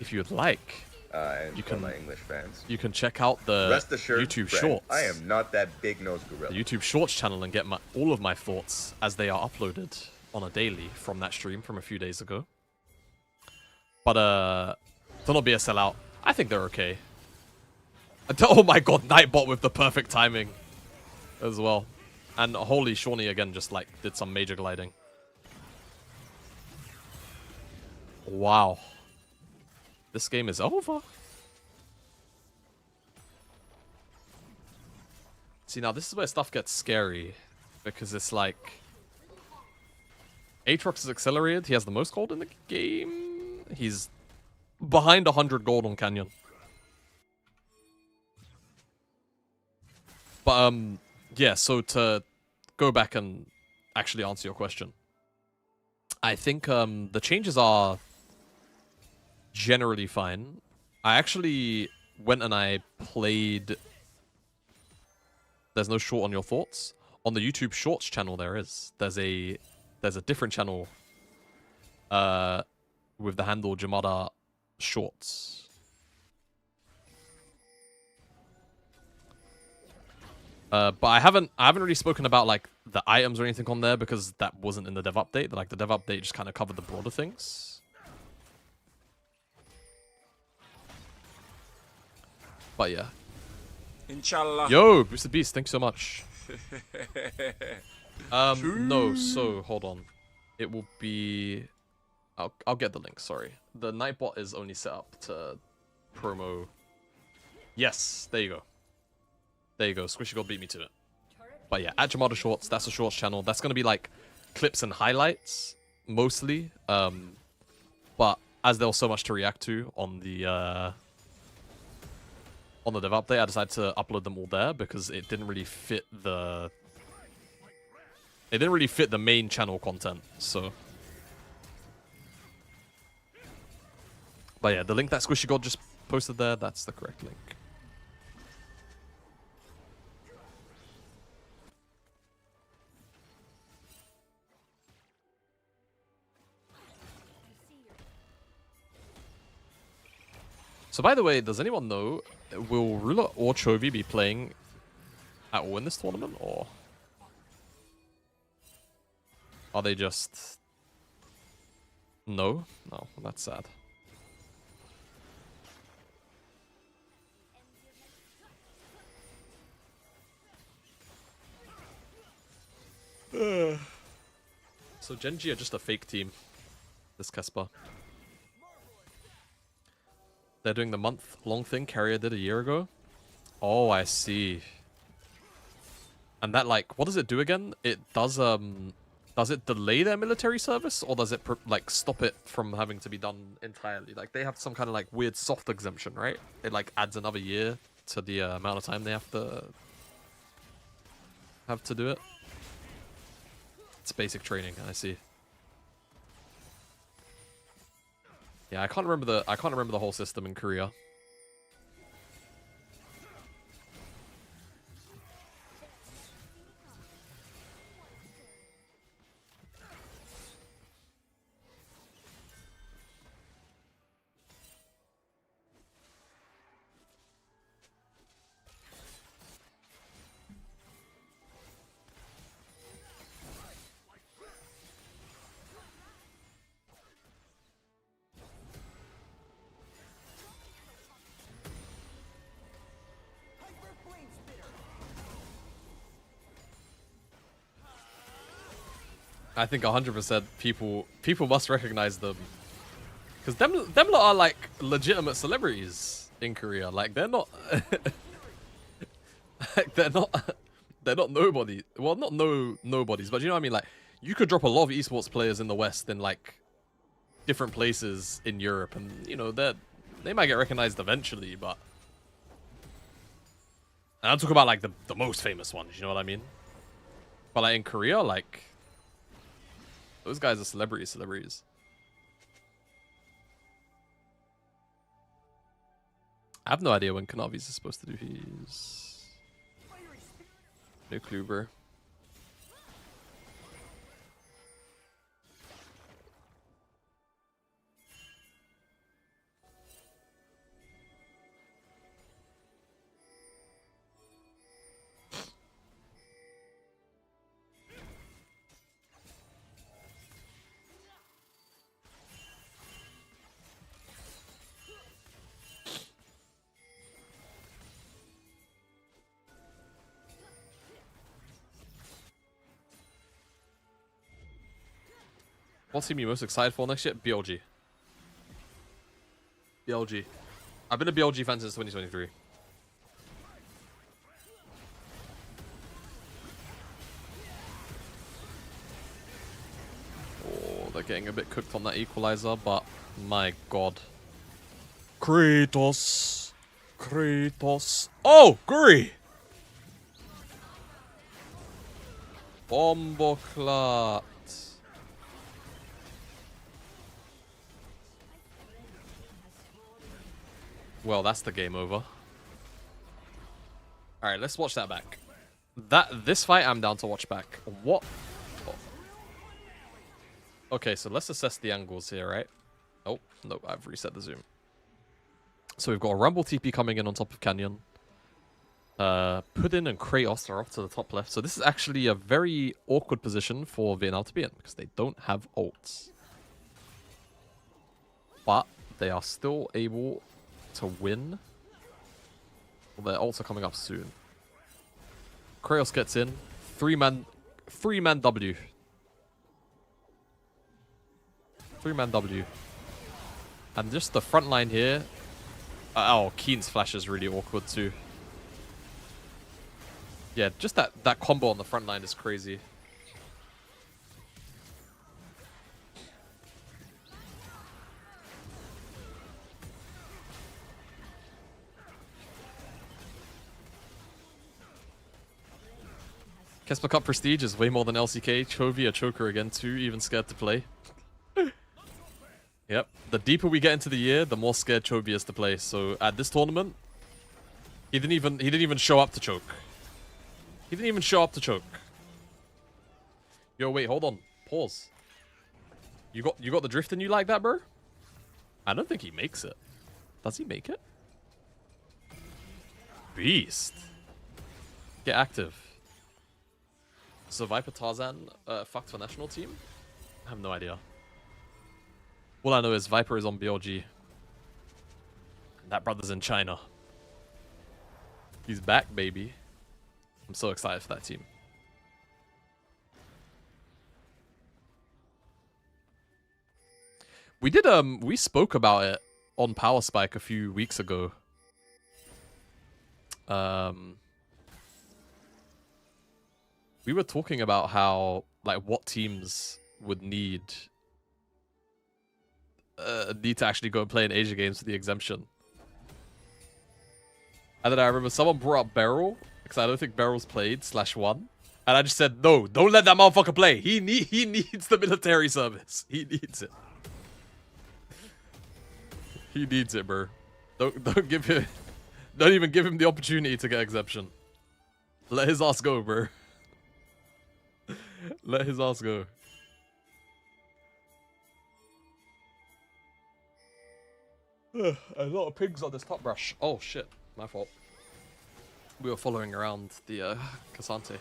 if you would like, And for my English fans, you can check out the rest assured, YouTube friend, Shorts. I am not that big-nosed gorilla. The YouTube Shorts channel and get all of my thoughts as they are uploaded on a daily from that stream from a few days ago. But, do not be a sellout. I think they're okay. Oh my god, Nightbot with the perfect timing as well. And holy, Shawnee again just like did some major gliding. Wow. This game is over. See, now this is where stuff gets scary. Because it's like... Aatrox is accelerated. He has the most gold in the game. He's behind 100 gold on Canyon. But, yeah, so to go back and actually answer your question. I think the changes are generally fine. I actually went and I played... There's no short on your thoughts. On the YouTube Shorts channel there is. There's a different channel with the handle Jamada Shorts. But I haven't really spoken about like the items or anything on there because that wasn't in the dev update. Like the dev update just kind of covered the broader things. But yeah. Inshallah. Yo, Boosted Beast, thanks so much. No, so hold on. It will be I'll get the link, sorry. The Nightbot is only set up to promo. Yes, there you go. There you go. Squishy God beat me to it. But yeah, at Jamada Shorts, that's a Shorts channel. That's going to be like clips and highlights, mostly. But as there was so much to react to on the dev update, I decided to upload them all there because it didn't really fit the... It didn't really fit the main channel content, so... But yeah, the link that Squishy God just posted there, that's the correct link. So by the way, does anyone know, will Ruler or Chovy be playing at all in this tournament, or are they just... No? No, that's sad. So GenG are just a fake team, this KeSpa. They're doing the month-long thing Carrier did a year ago. Oh, I see. And that, like, what does it do again? It does it delay their military service? Or does it, like, stop it from having to be done entirely? Like, they have some kind of, like, weird soft exemption, right? It, like, adds another year to the amount of time they have to do it. It's basic training, I see. Yeah, I can't remember the whole system in Korea. I think 100% people must recognize them. Because them lot are like legitimate celebrities in Korea. Like they're not like, they're not nobody. Well, not nobodies, but you know what I mean? Like you could drop a lot of esports players in the West in like different places in Europe, and you know they might get recognized eventually, but and I'm talking about like the most famous ones, you know what I mean? But like in Korea, like those guys are celebrities. I have no idea when Kanavis is supposed to do his. No clue, bro. What team are you most excited for next year? BLG. BLG. I've been a BLG fan since 2023. Oh, they're getting a bit cooked on that equalizer, but my god. Kratos. Oh, Guri! Bomboclat. Well, that's the game over. Alright, let's watch that back. This fight I'm down to watch back. What? Oh. Okay, so let's assess the angles here, right? Oh, no, I've reset the zoom. So we've got a Rumble TP coming in on top of Canyon. Puddin and Kratos are off to the top left. So this is actually a very awkward position for Vietnam to be in because they don't have ults. But they are still able to win. Well, their ults are coming up soon. Kratos gets in. Three-man W. Three-man W. And just the front line here. Oh, Keen's flash is really awkward too. Yeah, just that combo on the front line is crazy. KeSpa Cup Prestige is way more than LCK. Chovy a choker again too, even scared to play. Yep. The deeper we get into the year, the more scared Chovy is to play. So at this tournament, he didn't even show up to choke. He didn't even show up to choke. Yo, wait, hold on. Pause. You got the drift in you like that, bro? I don't think he makes it. Does he make it? Beast. Get active. So Viper Tarzan fucked for national team? I have no idea. All I know is Viper is on BLG. And that brother's in China. He's back, baby. I'm so excited for that team. We spoke about it on Power Spike a few weeks ago. We were talking about how, like, what teams would need to actually go and play in Asia games for the exemption. And then I remember someone brought up Beryl, because I don't think Beryl's played /1. And I just said, no, don't let that motherfucker play. He needs the military service. He needs it. He needs it, bro. Don't give him... Don't even give him the opportunity to get exemption. Let his ass go, bro. Let his ass go. A lot of pigs on this top brush. Oh, shit. My fault. We were following around the Cassante.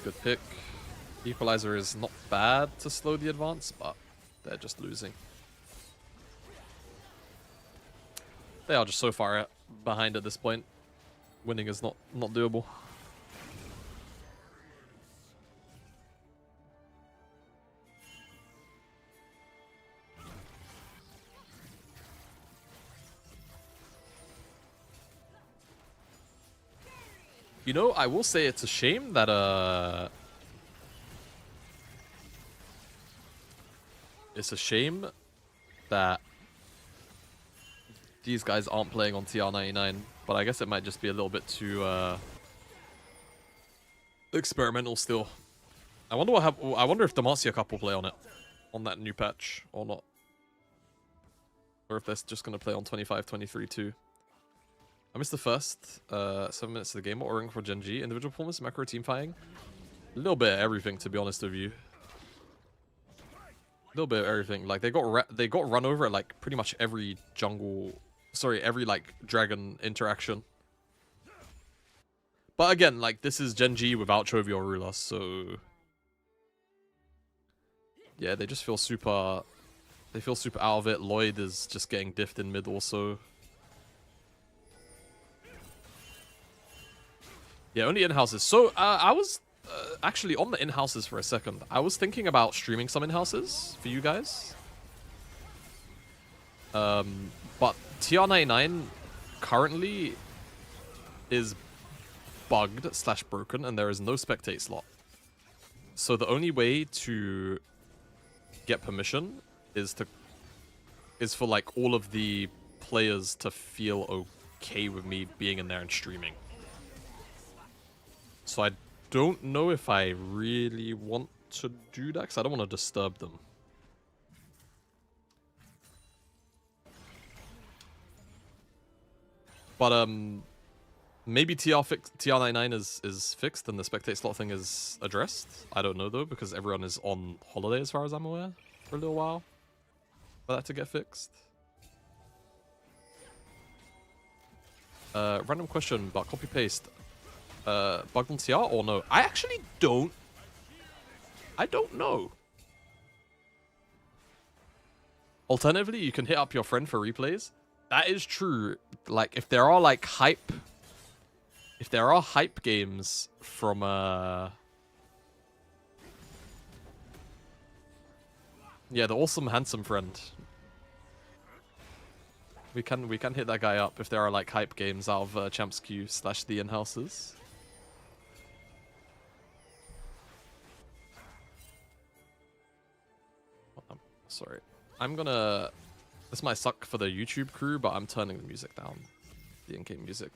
Good pick. Equalizer is not bad to slow the advance, but they're just losing. They are just so far behind at this point. Winning is not doable. You know, I will say it's a shame that it's a shame that these guys aren't playing on TR99, but I guess it might just be a little bit too experimental still. I wonder I wonder if Demacia Cup will play on it, on that new patch or not, or if they're just gonna play on 25-23 too. I missed the first 7 minutes of the game. What ordering for GenG? Individual performance, macro, team fighting? A little bit of everything, to be honest with you. A little bit of everything. Like they got run over at like pretty much every jungle, sorry, every like dragon interaction. But again, like this is GenG without Chovy or Rula, so yeah, they just feel super. They feel super out of it. Lloyd is just getting diffed in mid also. Yeah, only in-houses. So, I was actually on the in-houses for a second. I was thinking about streaming some in-houses for you guys. But TR99 currently is bugged / broken, and there is no spectate slot. So the only way to get permission is for like all of the players to feel okay with me being in there and streaming. So I don't know if I really want to do that, because I don't want to disturb them. But maybe TR99 is fixed and the spectate slot thing is addressed. I don't know though, because everyone is on holiday as far as I'm aware for a little while for that to get fixed. Random question, but copy paste. Bugged on TR or no? I actually don't. I don't know. Alternatively, you can hit up your friend for replays. That is true. Like, if there are like hype games from yeah, the awesome handsome friend. We can hit that guy up if there are like hype games out of Champs Q / the in-houses. Sorry. I'm gonna... This might suck for the YouTube crew, but I'm turning the music down. The in-game music.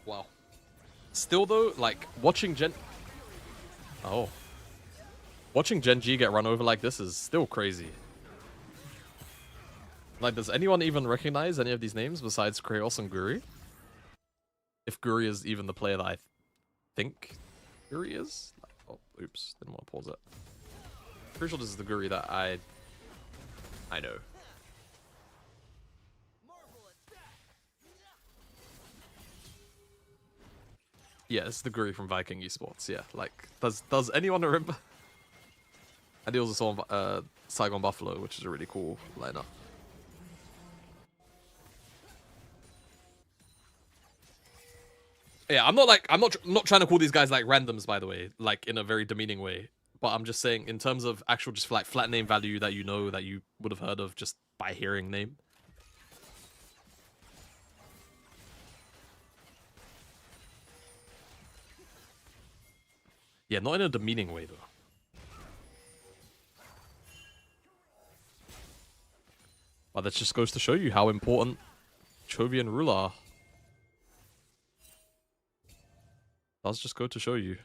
Wow. Still though, like, watching watching GenG get run over like this is still crazy. Like, does anyone even recognize any of these names besides Kraos and Guri? If Guri is even the player that I think Guri is? Oh, oops. Didn't want to pause it. Pretty sure this is the Guri that I know. Yeah, it's the Guri from Viking Esports. Yeah, like, does anyone remember? And he also saw Saigon Buffalo, which is a really cool lineup. Yeah, I'm not trying to call these guys like randoms, by the way, like in a very demeaning way. But I'm just saying, in terms of actual just like flat name value that you know that you would have heard of just by hearing name. Yeah, not in a demeaning way, though. But that just goes to show you how important Chovy and Rula are. Does just go to show you.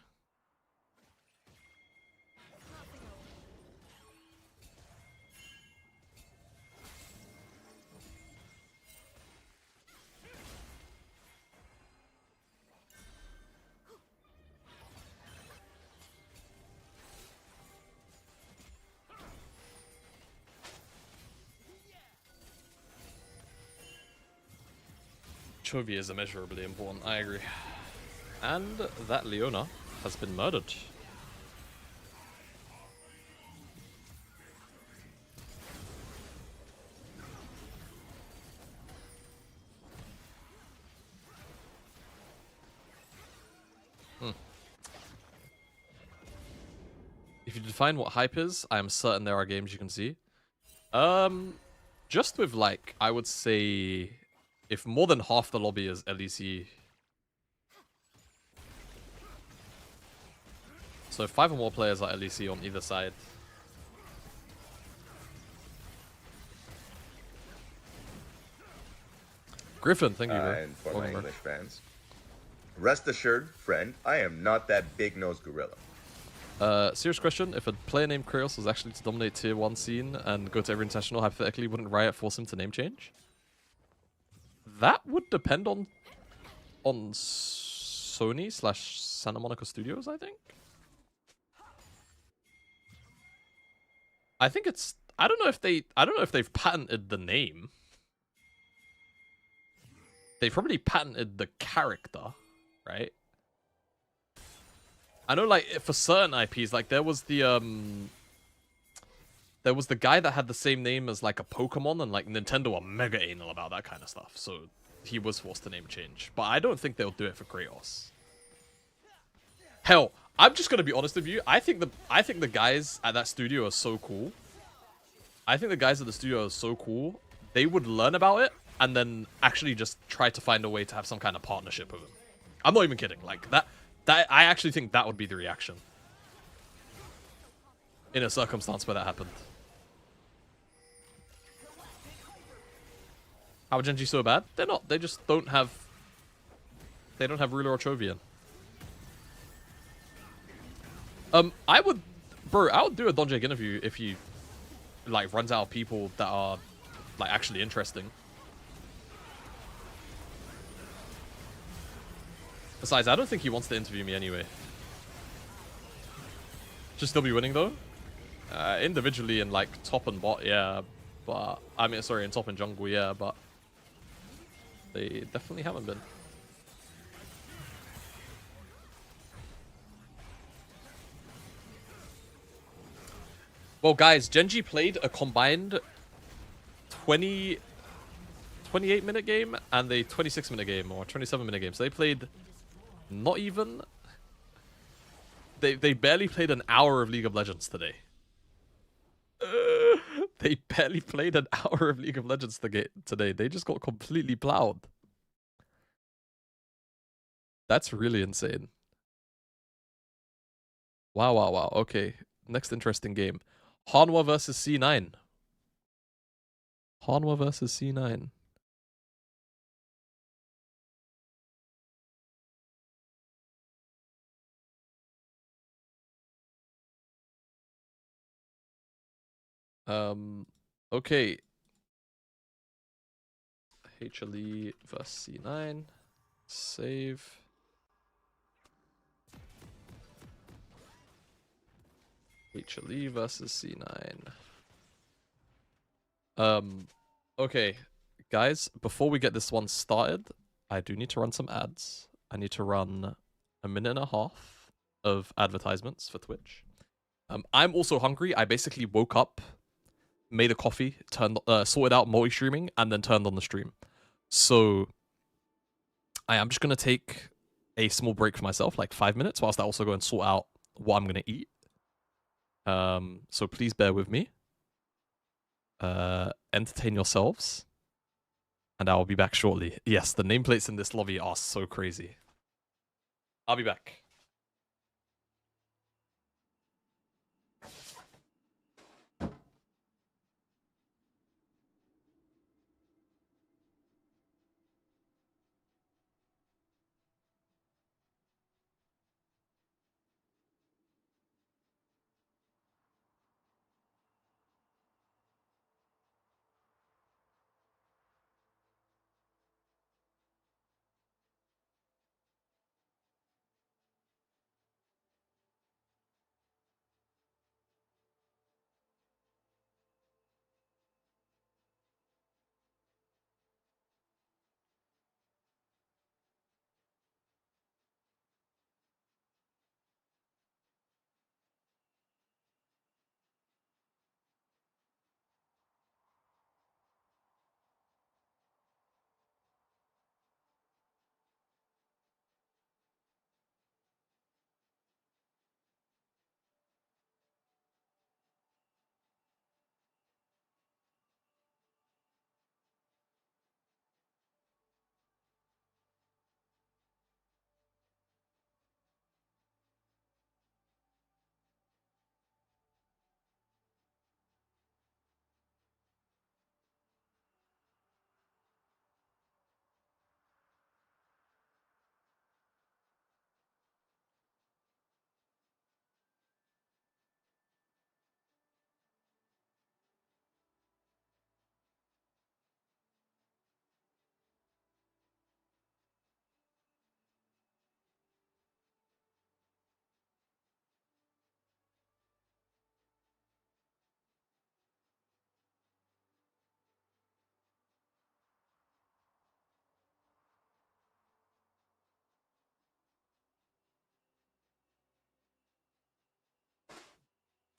Chovy is immeasurably important, I agree. And that Leona has been murdered. If you define what hype is, I am certain there are games you can see. Just with like, I would say, if more than half the lobby is LEC, so if 5 or more players are LEC on either side. Griffin, thank you, bro. And for my Welcome, bro. English fans, rest assured, friend, I am not that big-nosed gorilla. Serious question, if a player named Kratos was actually to dominate tier 1 scene and go to every international, hypothetically, wouldn't Riot force him to name change? That would depend on Sony / Santa Monica Studios, I think. I think it's, I don't know if they've patented the name. They probably patented the character, right? I know, like, for certain IPs, like, there was the guy that had the same name as, like, a Pokemon, and, like, Nintendo are mega anal about that kind of stuff, so he was forced to name change. But I don't think they'll do it for Kratos. Hell, I'm just gonna be honest with you, I think the guys at that studio are so cool. I think the guys at the studio are so cool, they would learn about it, and then actually just try to find a way to have some kind of partnership with him. I'm not even kidding. Like, that I actually think that would be the reaction in a circumstance where that happened. How are GenG so bad? They're not. They just don't have... They don't have Ruler or Chovian. I would do a Don Jake interview if he, like, runs out of people that are, like, actually interesting. Besides, I don't think he wants to interview me anyway. Should still be winning, though. Individually in, like, top and bot, yeah. But, I mean, sorry, in top and jungle, yeah, but they definitely haven't been. Well, guys, GenG played a combined 28-minute game and a 26-minute game, or 27-minute game. So they played not even... They barely played an hour of League of Legends today. They barely played an hour of League of Legends today. They just got completely plowed. That's really insane. Wow, wow, wow. Okay, next interesting game. Hanwha versus C9. Hanwha versus C9. Okay. HLE versus C9. Save. HLE versus C9. Okay. Guys, before we get this one started, I do need to run some ads. I need to run a minute and a half of advertisements for Twitch. I'm also hungry. I basically woke up, made a coffee, sorted out multi-streaming, and then turned on the stream. So I am just going to take a small break for myself, like 5 minutes, whilst I also go and sort out what I'm going to eat. So please bear with me. Entertain yourselves. And I will be back shortly. Yes, the nameplates in this lobby are so crazy. I'll be back.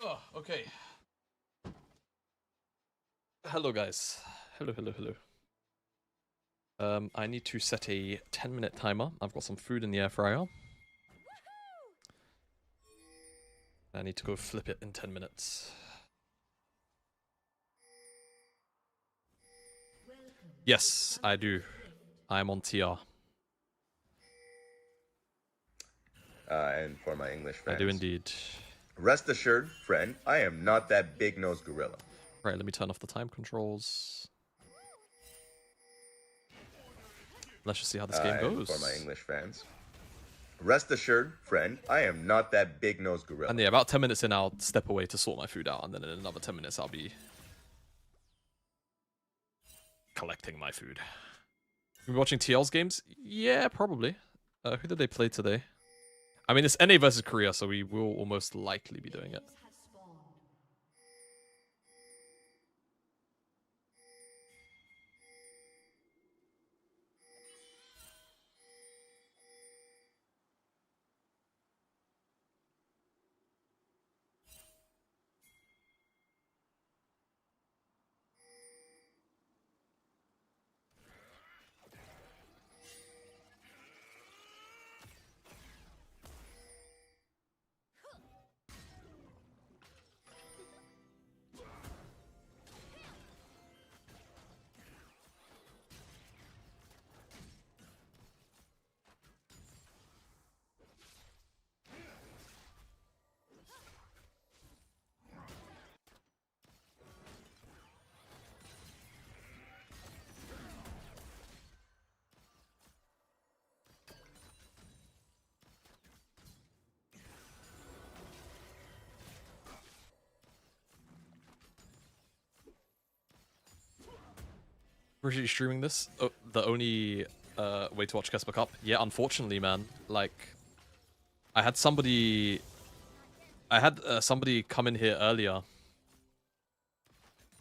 Oh, okay. Hello, guys. Hello. I need to set a 10-minute timer. I've got some food in the air fryer. I need to go flip it in 10 minutes. Yes, I do. I'm on TR. And for my English fans. I do indeed. Rest assured, friend, I am not that big-nosed gorilla. Right, let me turn off the time controls. Let's just see how this game goes. And for my English fans. Rest assured, friend, I am not that big-nosed gorilla. And yeah, about 10 minutes in, I'll step away to sort my food out, and then in another 10 minutes, I'll be collecting my food. You been watching TL's games? Yeah, probably. Who did they play today? I mean, it's NA versus Korea, so we will almost likely be doing it. Appreciate you streaming this. Oh, the only way to watch KeSpa Cup. Yeah, unfortunately, man. Like, I had somebody come in here earlier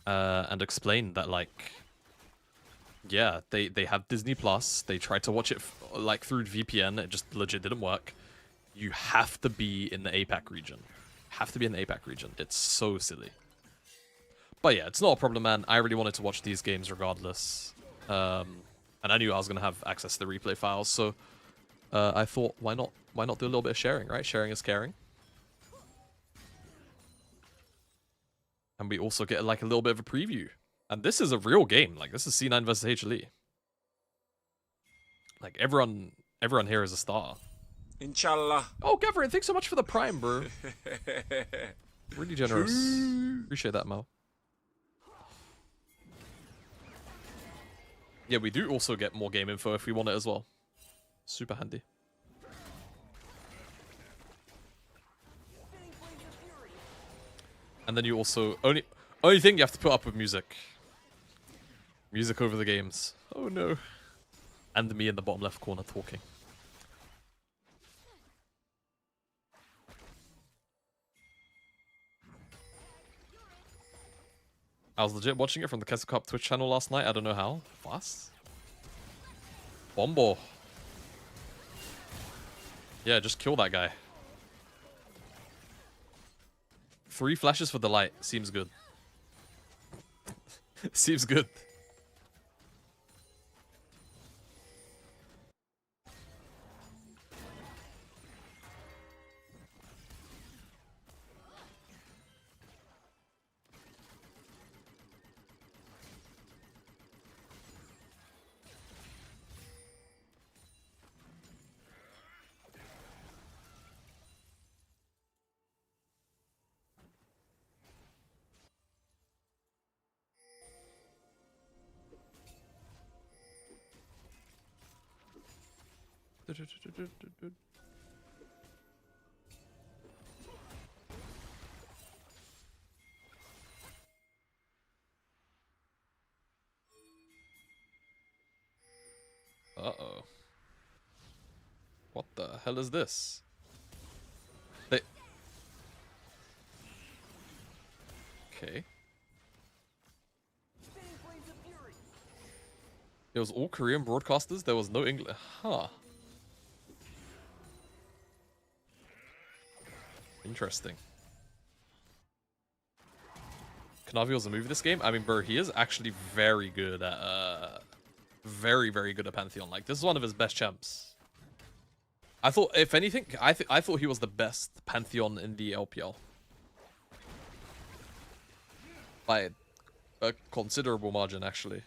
and explain that, like, yeah, they have Disney Plus. They tried to watch it like through VPN. It just legit didn't work. You have to be in the APAC region. Have to be in the APAC region. It's so silly. But yeah, it's not a problem, man. I really wanted to watch these games regardless. And I knew I was going to have access to the replay files, so I thought, why not do a little bit of sharing, right? Sharing is caring. And we also get like a little bit of a preview. And this is a real game. Like, this is C9 versus HLE. Like, everyone here is a star. Inshallah. Oh, Gavin, thanks so much for the prime, bro. Really generous. Appreciate that, Mo. Yeah, we do also get more game info if we want it as well. Super handy. And then you also only thing you have to put up with music. Music over the games. Oh no. And me in the bottom left corner talking. I was legit watching it from the KeSpa Cup Twitch channel last night. I don't know how. Fast. Bombo. Yeah, just kill that guy. 3 flashes for the light. Seems good. Seems good. Uh-oh. What the hell is this? Okay. It was all Korean broadcasters. There was no English. Huh. Interesting. Navi was a movie this game. I mean, bro, he is actually very good at very good at Pantheon. Like, this is one of his best champs. I thought, if anything, I thought he was the best Pantheon in the LPL by a considerable margin, actually.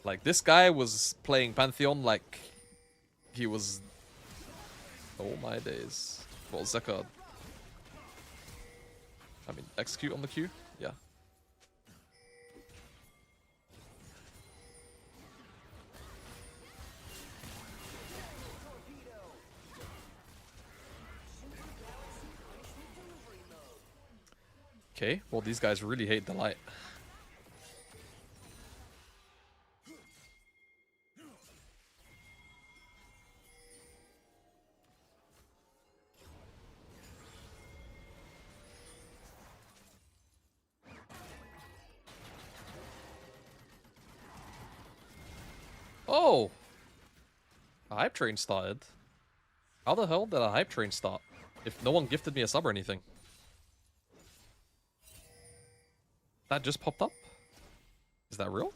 Like, this guy was playing Pantheon like he was... Oh my days. Well, Zeka... I mean, execute on the Q? Yeah. Okay, well, these guys really hate the light. Oh! A hype train started. How the hell did a hype train start? If no one gifted me a sub or anything. That just popped up? Is that real?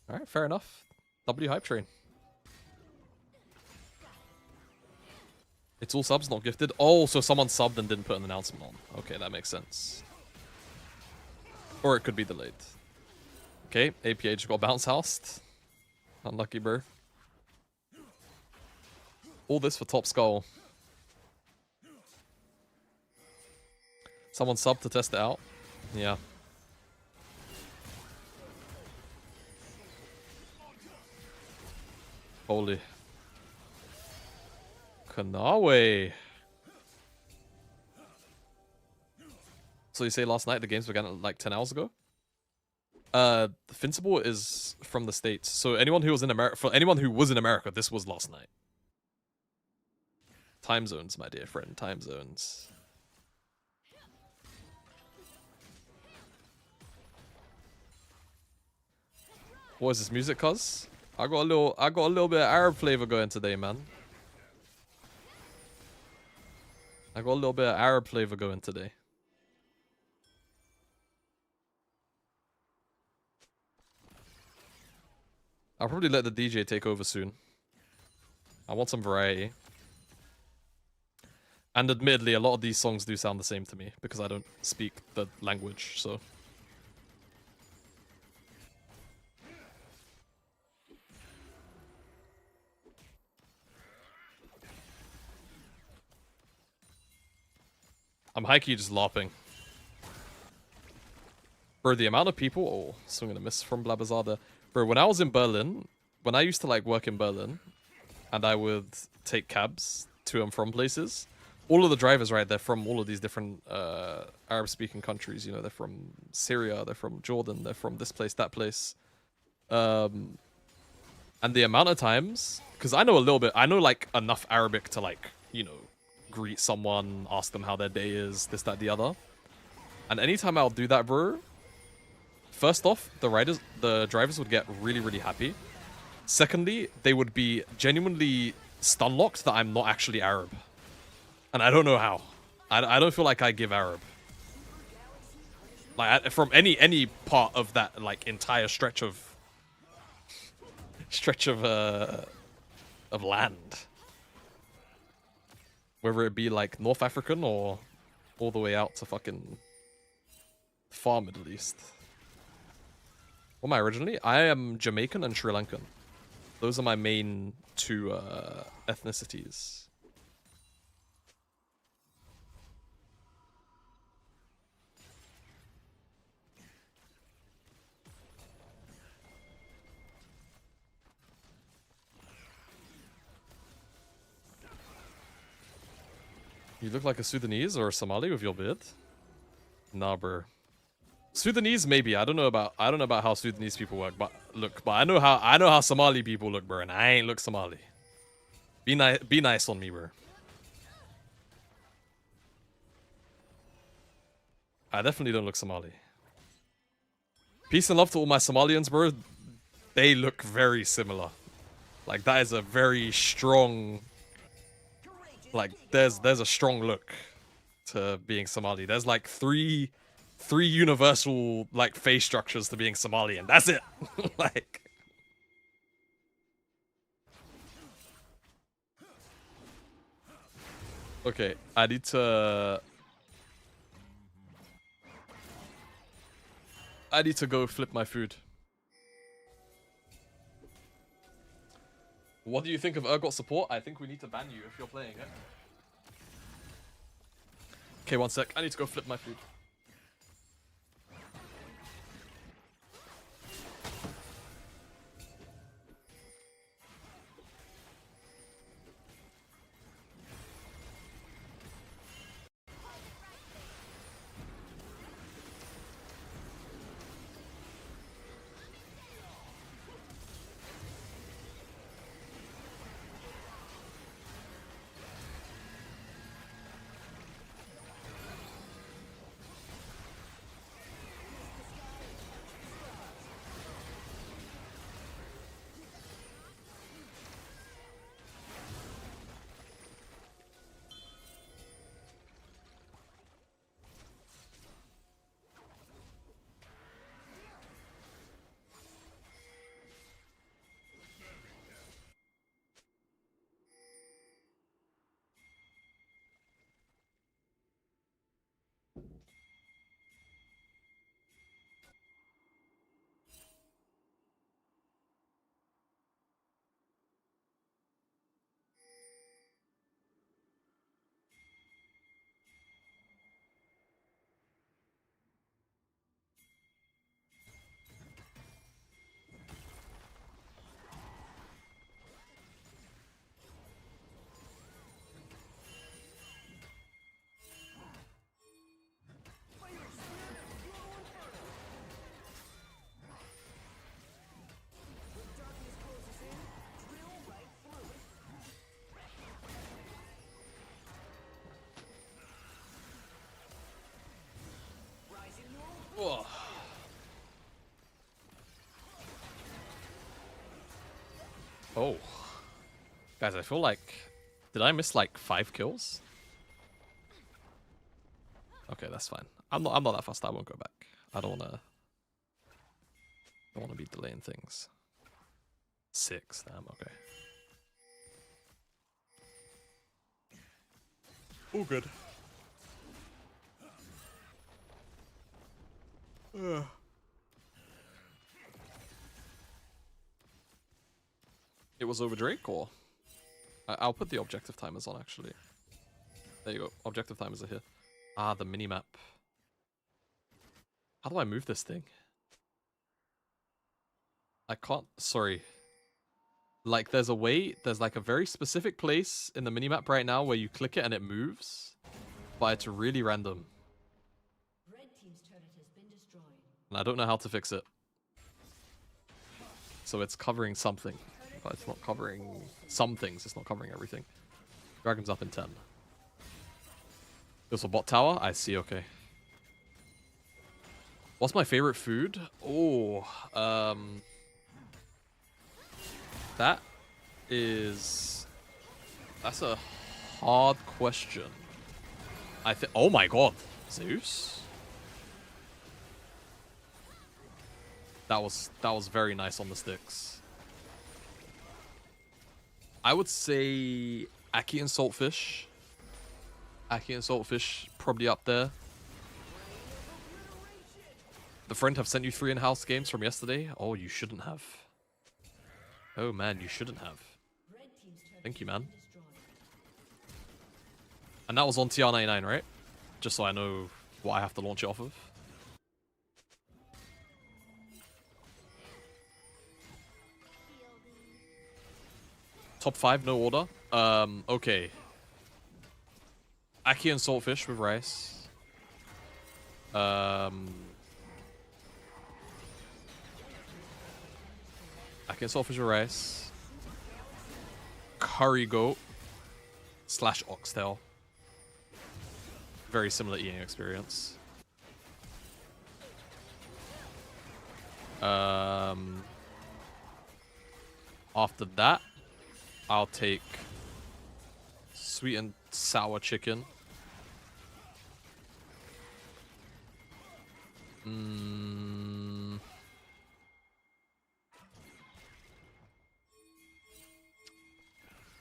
Alright, fair enough. W hype train. It's all subs, not gifted. Oh, so someone subbed and didn't put an announcement on. Okay, that makes sense. Or it could be delayed. Okay, APA just got bounce housed. Unlucky, bro. All this for top skull. Someone subbed to test it out. Yeah. Holy. Kanawe. So you say last night the games began like 10 hours ago? Fincible is from the States. So anyone who was in America, for anyone who was in America, this was last night. Time zones, my dear friend, time zones. What is this music, cuz? I got a little bit of Arab flavor going today, man. I got a little bit of Arab flavor going today. I'll probably let the DJ take over soon. I want some variety. And admittedly, a lot of these songs do sound the same to me because I don't speak the language, so... I'm high-key just LARPing. Bro, the amount of people... Oh, swing and a miss from Blabazada. Bro, when I was in Berlin, when I used to like work in Berlin, and I would take cabs to and from places, all of the drivers, right, they're from all of these different Arab-speaking countries. You know, they're from Syria, they're from Jordan, they're from this place, that place. And the amount of times... Because I know a little bit, I know like enough Arabic to like, you know, greet someone, ask them how their day is, this, that, the other. And anytime I'll do that, bro, first off, the drivers would get really, really happy. Secondly, they would be genuinely stun locked that I'm not actually Arab. And I don't know how. I don't feel like I give Arab. Like, from any part of that, like, entire stretch of land. Whether it be like North African or all the way out to fucking far Middle East. What am I originally? I am Jamaican and Sri Lankan. Those are my main two ethnicities. You look like a Sudanese or a Somali with your beard. Nah, bro. Sudanese, maybe. I don't know about how Sudanese people work, but I know how Somali people look, bro, and I ain't look Somali. Be nice on me, bro. I definitely don't look Somali. Peace and love to all my Somalians, bro. They look very similar. Like, that is a very strong... Like, there's a strong look to being Somali. There's like three universal like face structures to being Somali, and that's it. Like. Okay, I need to go flip my food. What do you think of Urgot support? I think we need to ban you if you're playing it. Okay, one sec. I need to go flip my food. Whoa. Oh. Guys, I feel like... Did I miss like 5 kills? Okay, that's fine. I'm not that fast, I won't go back. I don't wanna be delaying things. 6, damn, okay. Oh good. It was over Drake, or? I'll put the objective timers on, actually. There you go. Objective timers are here. Ah, the minimap. How do I move this thing? I can't... Sorry. Like, there's a way... There's, like, a very specific place in the minimap right now where you click it and it moves. But it's really random. Red team's turret has been destroyed. And I don't know how to fix it. So it's covering something. But it's not covering some things. It's not covering everything. Dragon's up in 10. There's a bot tower? I see, okay. What's my favorite food? Oh, that is... That's a hard question. I think... Oh my god. Zeus? That was very nice on the sticks. I would say Aki and Saltfish. Aki and Saltfish probably up there. The friend have sent you 3 in-house games from yesterday? Oh, you shouldn't have. Oh man, you shouldn't have. Thank you, man. And that was on TR99, right? Just so I know what I have to launch it off of. Top 5, no order. Okay. Aki and Saltfish with rice. Aki and Saltfish with rice. Curry goat / oxtail. Very similar eating experience. After that, I'll take sweet and sour chicken Mm.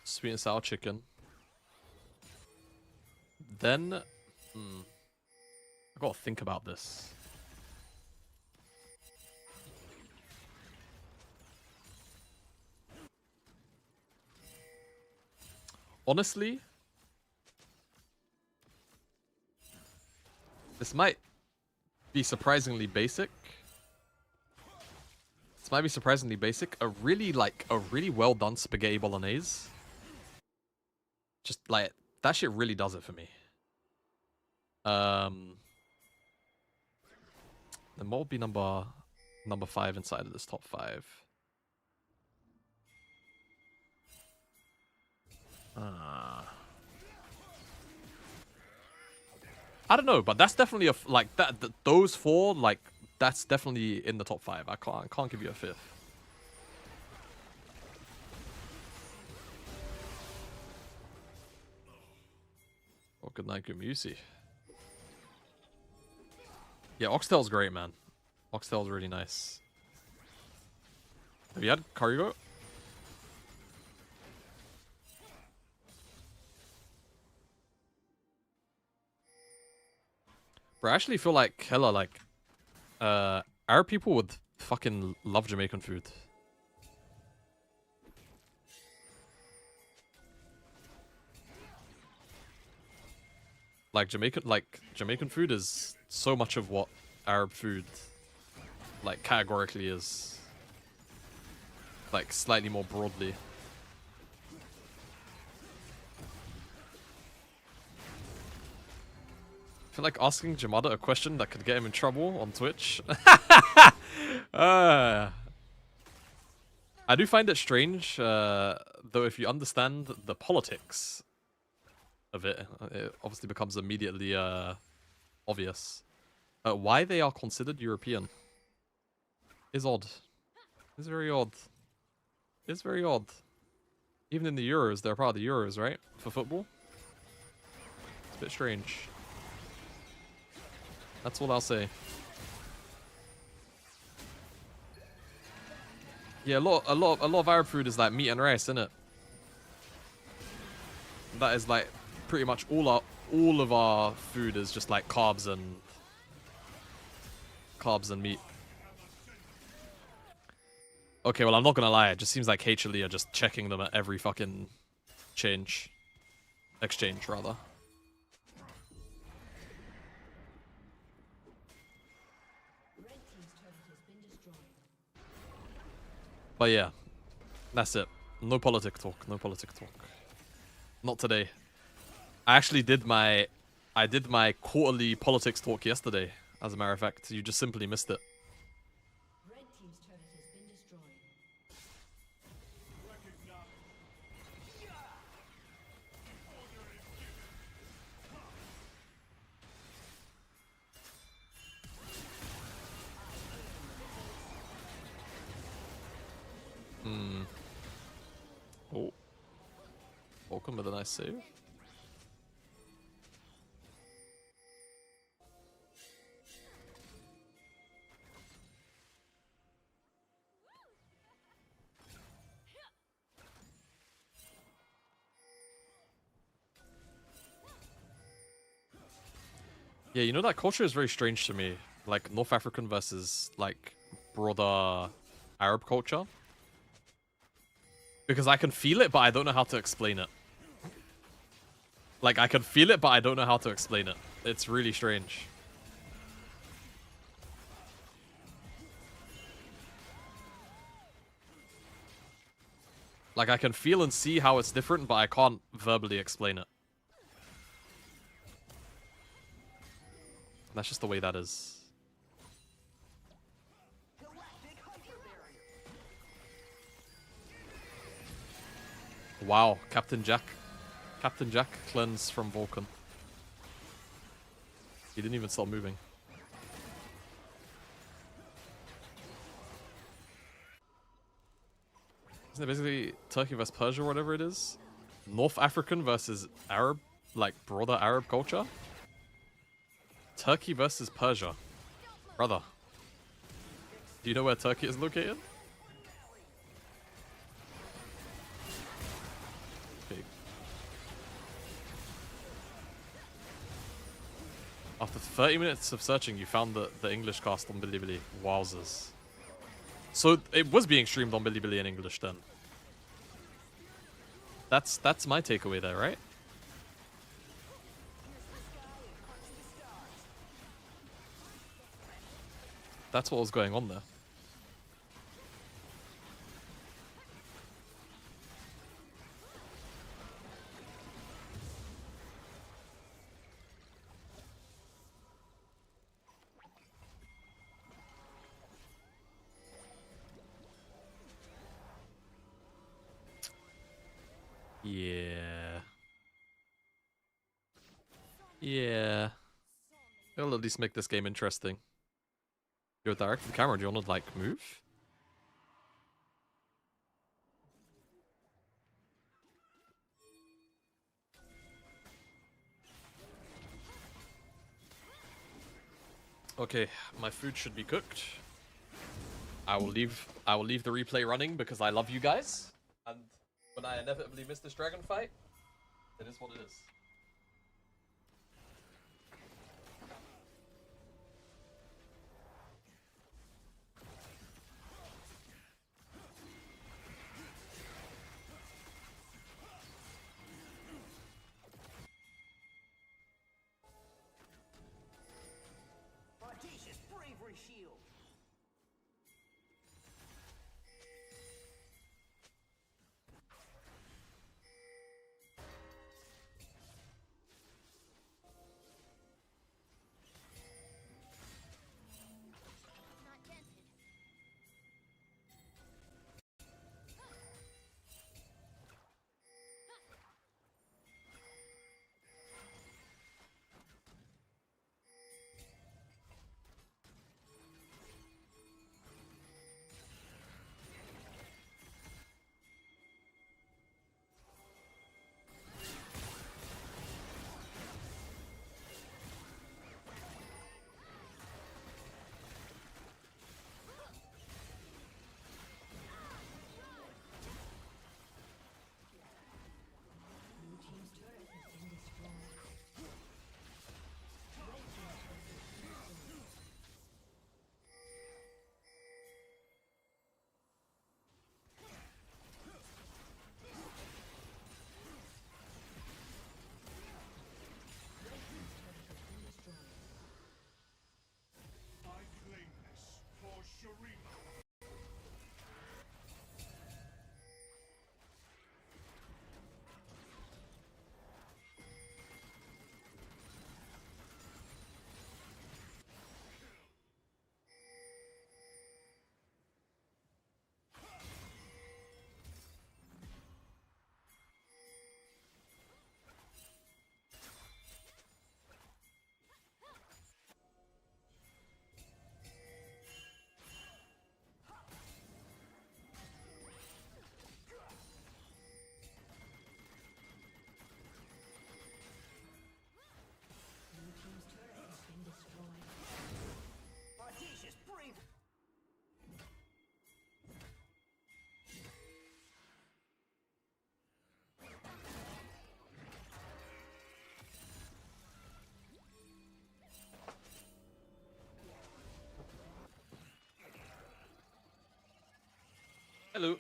Sweet and sour chicken. Then, I gotta think about this. Honestly, this might be surprisingly basic. This might be surprisingly basic. A really well done spaghetti bolognese. Just like that shit really does it for me. Then what would be number 5 inside of this top 5? I don't know, but that's definitely like that. Those 4, like that's definitely in the top 5. I can't give you a 5th. Oh, good night, Gumusi. Yeah, oxtail's great, man. Oxtail's really nice. Have you had Karigo? Bro, I actually feel like hella like Arab people would fucking love Jamaican food. Like Jamaican food is so much of what Arab food like categorically is. Like slightly more broadly. I feel like asking Jamada a question that could get him in trouble on Twitch. I do find it strange, though if you understand the politics of it, it obviously becomes immediately obvious. Why they are considered European is odd. It's very odd. It's very odd. Even in the Euros, they're part of the Euros, right? For football. It's a bit strange. That's all I'll say. Yeah, a lot of Arab food is like meat and rice, isn't it? That is like pretty much all of our food is just like carbs and meat. Okay, well I'm not gonna lie, it just seems like HLE are just checking them at every fucking exchange rather. But yeah, that's it. No politic talk. No politic talk. Not today. I actually did my quarterly politics talk yesterday. As a matter of fact, you just simply missed it. Red team's turret has been destroyed. Oh. Welcome with a nice save. Yeah, you know that culture is very strange to me. Like North African versus like broader Arab culture. Because I can feel it, but I don't know how to explain it. Like, I can feel it, but I don't know how to explain it. It's really strange. Like, I can feel and see how it's different, but I can't verbally explain it. That's just the way that is. Wow, Captain Jack cleansed from Vulcan. He didn't even stop moving. Isn't it basically Turkey versus Persia or whatever it is? North African versus Arab, like broader Arab culture? Turkey versus Persia. Brother, do you know where Turkey is located? Okay. After 30 minutes of searching, you found the English cast on Bilibili. Wowzers. So it was being streamed on Bilibili in English then. That's my takeaway there, right? That's what was going on there. Yeah. Yeah. It'll at least make this game interesting. You're direct to the camera. Do you want to, like, move? Okay, my food should be cooked. I will leave the replay running because I love you guys. And when I inevitably miss this dragon fight, it is what it is. Audacious bravery shield. Not dented. Blue team's turret has been destroyed. Red team's turret has been destroyed. Red team's turret has been destroyed. I claim this for Shurima. Blue team's turret has been destroyed. Audacious bravery. Hello.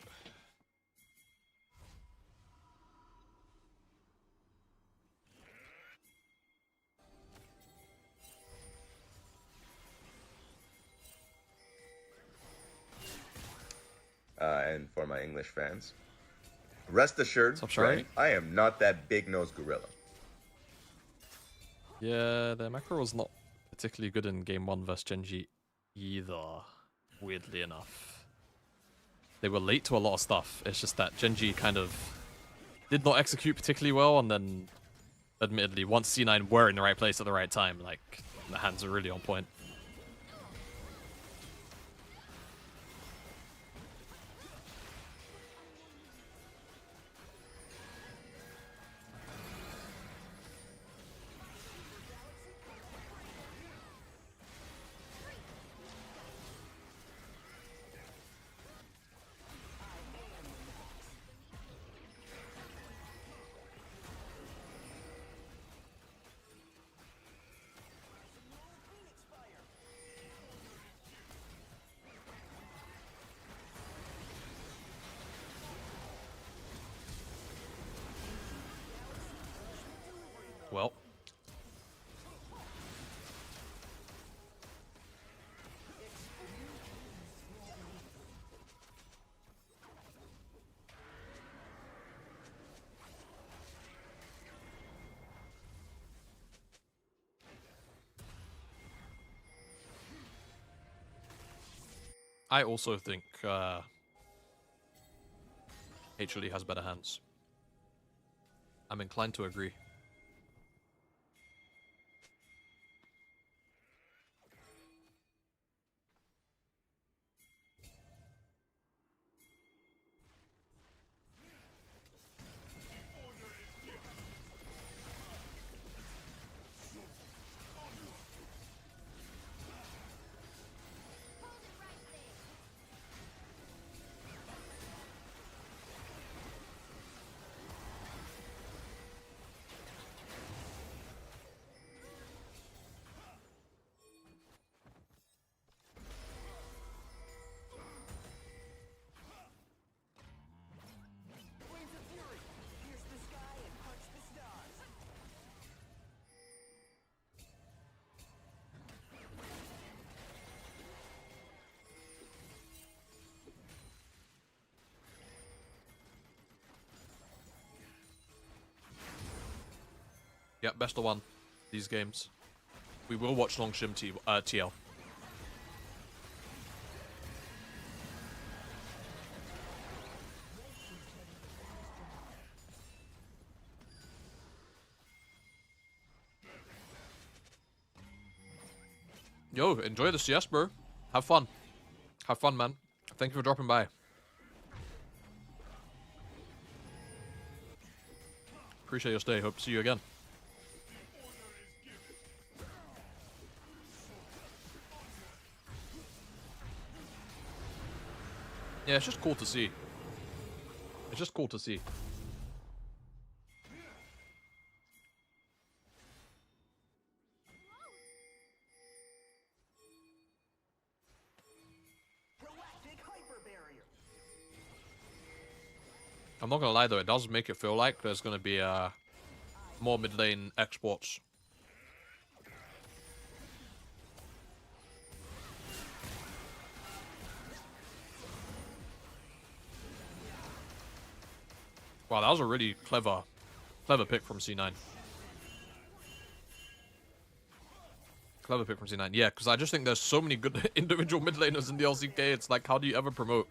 And for my English fans, rest assured, What's up, Shari? friend, I am not that big-nosed gorilla. Yeah, the macro was not particularly good in game 1 versus GenG either, weirdly enough. They were late to a lot of stuff. It's just that GenG kind of did not execute particularly well, and then, admittedly, once C9 were in the right place at the right time, like, the hands are really on point. I also think HLE has better hands. I'm inclined to agree. Flames of fury! Pierce the sky and punch the stars! Yeah, best of one. These games. We will watch Longshim TL. Yo, enjoy the CS, bro. Have fun. Have fun, man. Thank you for dropping by. Appreciate your stay. Hope to see you again. Yeah, it's just cool to see. It's just cool to see. Galactic hyper barrier! I'm not gonna lie though, it does make it feel like there's gonna be more mid lane exports. Wow, that was a really clever pick from C9. Clever pick from C9. Yeah, because I just think there's so many good individual mid laners in the LCK. It's like, how do you ever promote?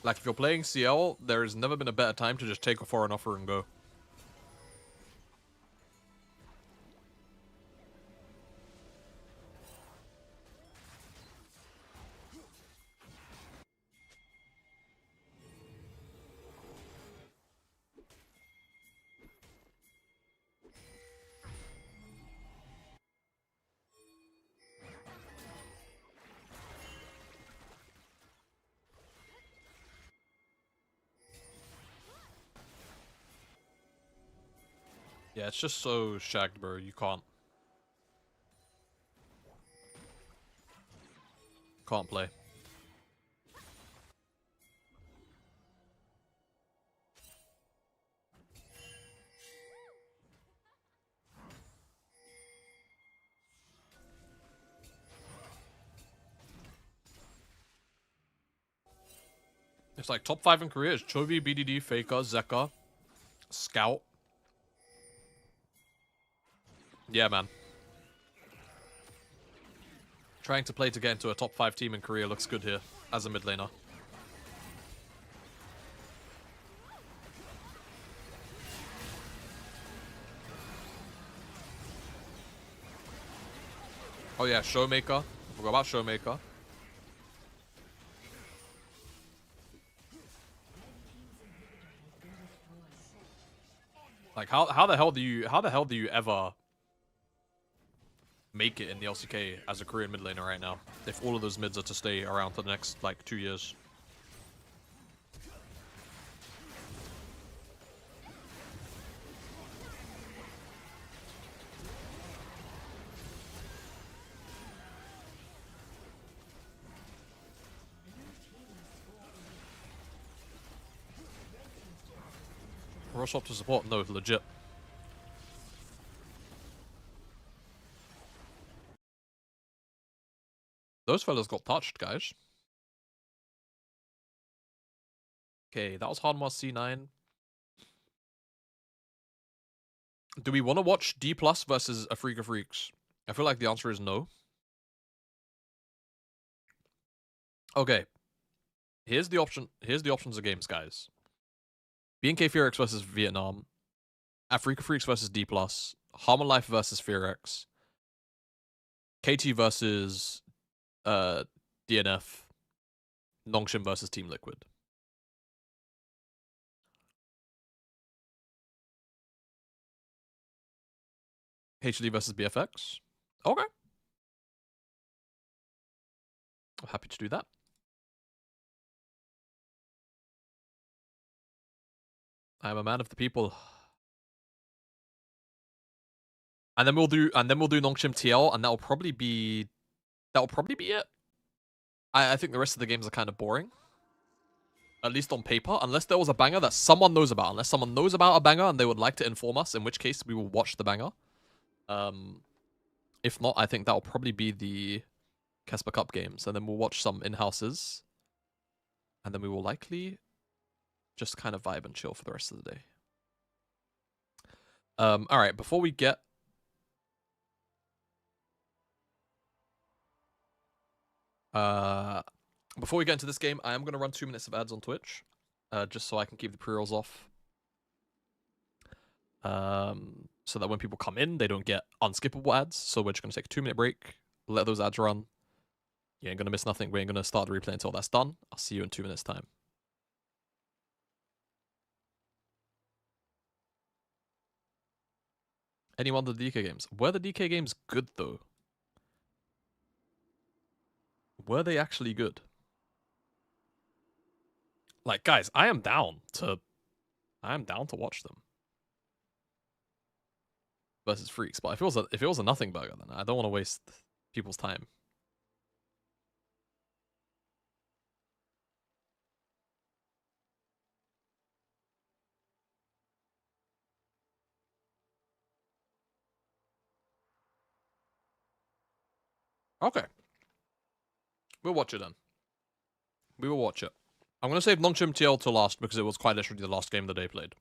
Like, if you're playing CL, there's never been a better time to just take a foreign offer and go. Yeah, it's just so shagged, bro. You can't play. It's like top 5 in Korea is Chovy, BDD, Faker, Zeka, Scout. Yeah, man. Trying to play to get into a top 5 team in Korea looks good here as a mid laner. Oh yeah, Showmaker. I forgot about Showmaker. Like how the hell do you ever make it in the LCK as a Korean mid laner right now if all of those mids are to stay around for the next like 2 years? Rush up to support? No, legit. Those fellas got touched, guys. Okay, that was Hanwha C9. Do we want to watch D plus versus a Freak of Freaks? I feel like the answer is no. Okay. Here's the option. Here's the options of games, guys. BNK Fearx versus Vietnam. Africa Freaks versus D+. Harmon Life versus Fearx. KT versus DNF. Nongshim versus Team Liquid. HLE versus BFX. Okay. I'm happy to do that. I am a man of the people. And then we'll do Nongshim TL, and that'll probably be it. I think the rest of the games are kind of boring. At least on paper, unless there was a banger that someone knows about. Unless someone knows about a banger and they would like to inform us, in which case we will watch the banger. If not, I think that'll probably be the KeSpa Cup games, and then we'll watch some in-houses. And then we will likely just kind of vibe and chill for the rest of the day. Alright, before we get... Before we get into this game, I am going to run 2 minutes of ads on Twitch. Just so I can keep the pre-rolls off. So that when people come in, they don't get unskippable ads. So we're just going to take a 2-minute break, let those ads run. You ain't going to miss nothing. We ain't going to start the replay until that's done. I'll see you in 2 minutes' time. Anyone of the DK games? Were the DK games good, though? Were they actually good? Like, guys, I am down to watch them. Versus Freaks, but if it was a nothing burger, then I don't want to waste people's time. Okay. We'll watch it then. We will watch it. I'm going to save Nongshim TL to last because it was quite literally the last game the day played.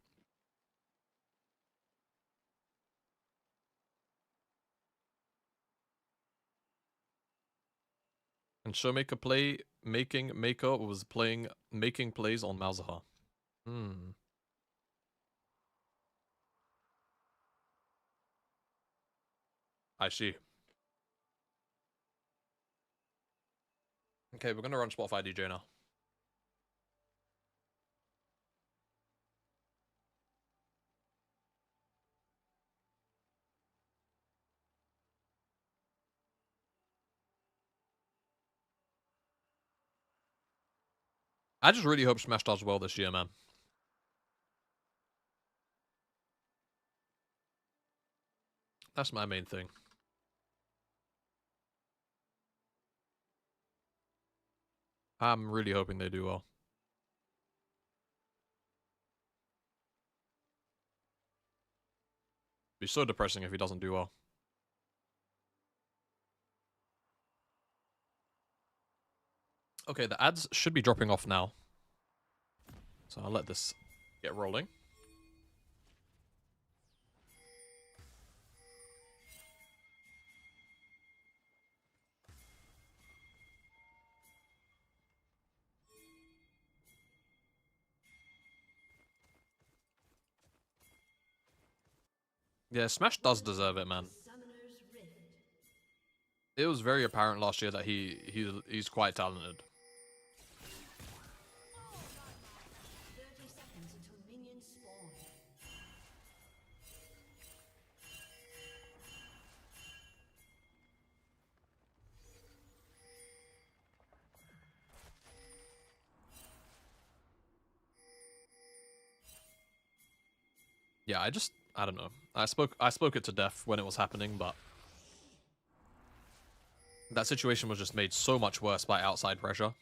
And Showmaker Maker was making plays on Malzahar. I see. Okay, we're gonna run Spotify DJ now. I just really hope Smash does well this year, man. That's my main thing. I'm really hoping they do well. Be so depressing if he doesn't do well. Okay, the ads should be dropping off now. So I'll let this get rolling. Yeah, Smash does deserve it, man. It was very apparent last year that he's quite talented. Yeah, I don't know. I spoke it to death when it was happening, but that situation was just made so much worse by outside pressure.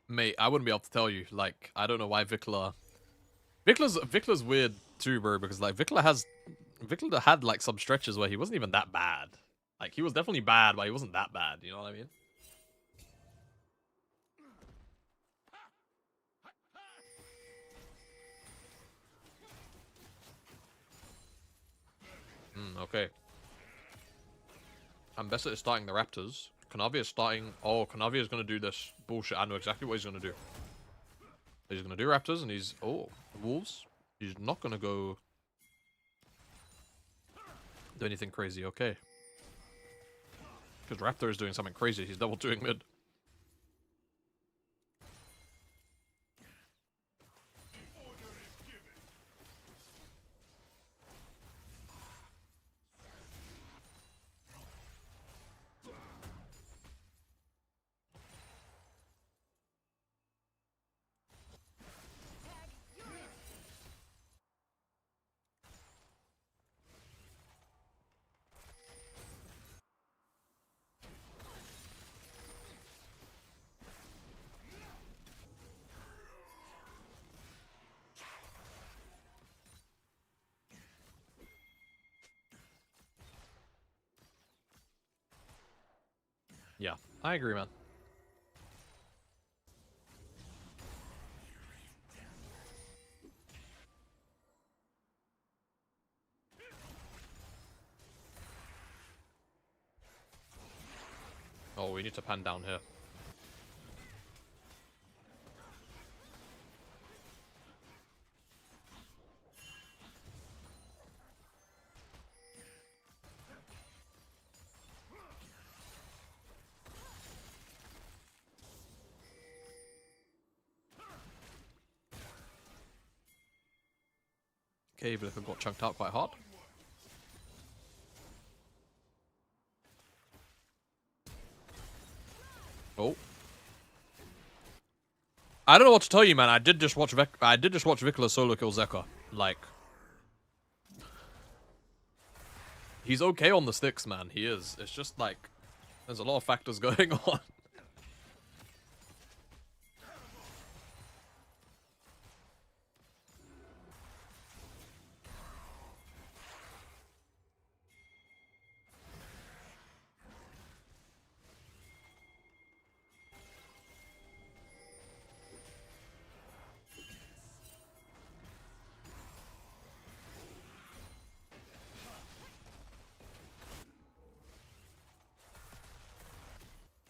Mate, I wouldn't be able to tell you. Like, I don't know why Vikla's weird too, bro, because like Vikla had like some stretches where he wasn't even that bad. Like, he was definitely bad, but he wasn't that bad, you know what I mean? Okay. Ambessa is starting the Raptors. Kanavi is starting... Oh, Kanavi is going to do this bullshit. I know exactly what he's going to do. He's going to do Raptors, and he's... Oh, Wolves. He's not going to go... do anything crazy. Okay. Because Raptor is doing something crazy. He's double doing mid. Yeah, I agree, man. Oh, we need to pan down here. Okay, even if it got chunked out quite hard. Oh. I don't know what to tell you, man. I did just watch Vikula solo kill Zeka. Like, he's okay on the sticks, man. He is. It's just like there's a lot of factors going on.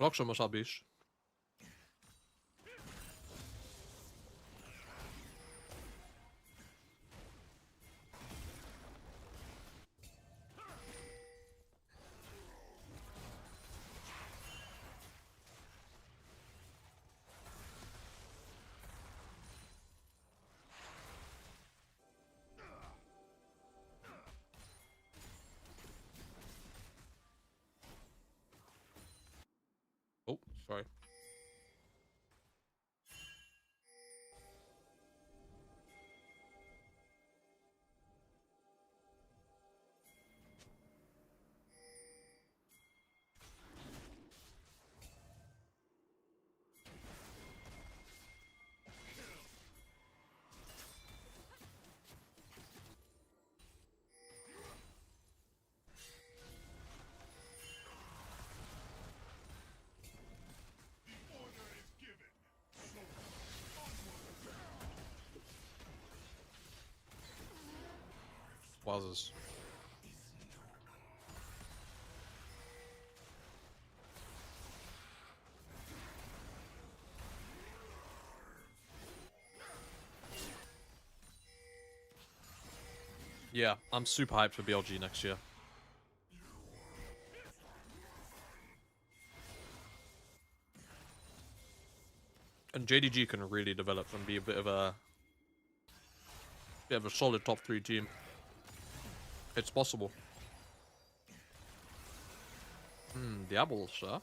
Akşam abiş. Oh, sorry. Wowzers. Yeah, I'm super hyped for BLG next year. And JDG can really develop and be a bit of a solid top 3 team. It's possible. Diablo, sir.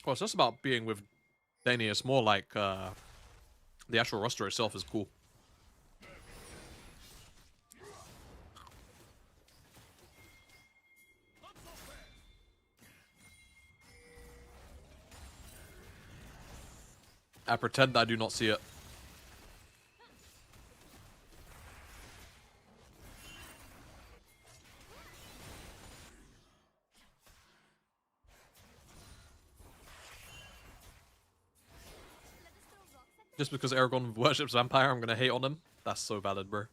Well, it's just about being with Danny. It's more like the actual roster itself is cool. I pretend I do not see it. Just because Aragorn worships vampire, I'm gonna hate on him. That's so valid, bro.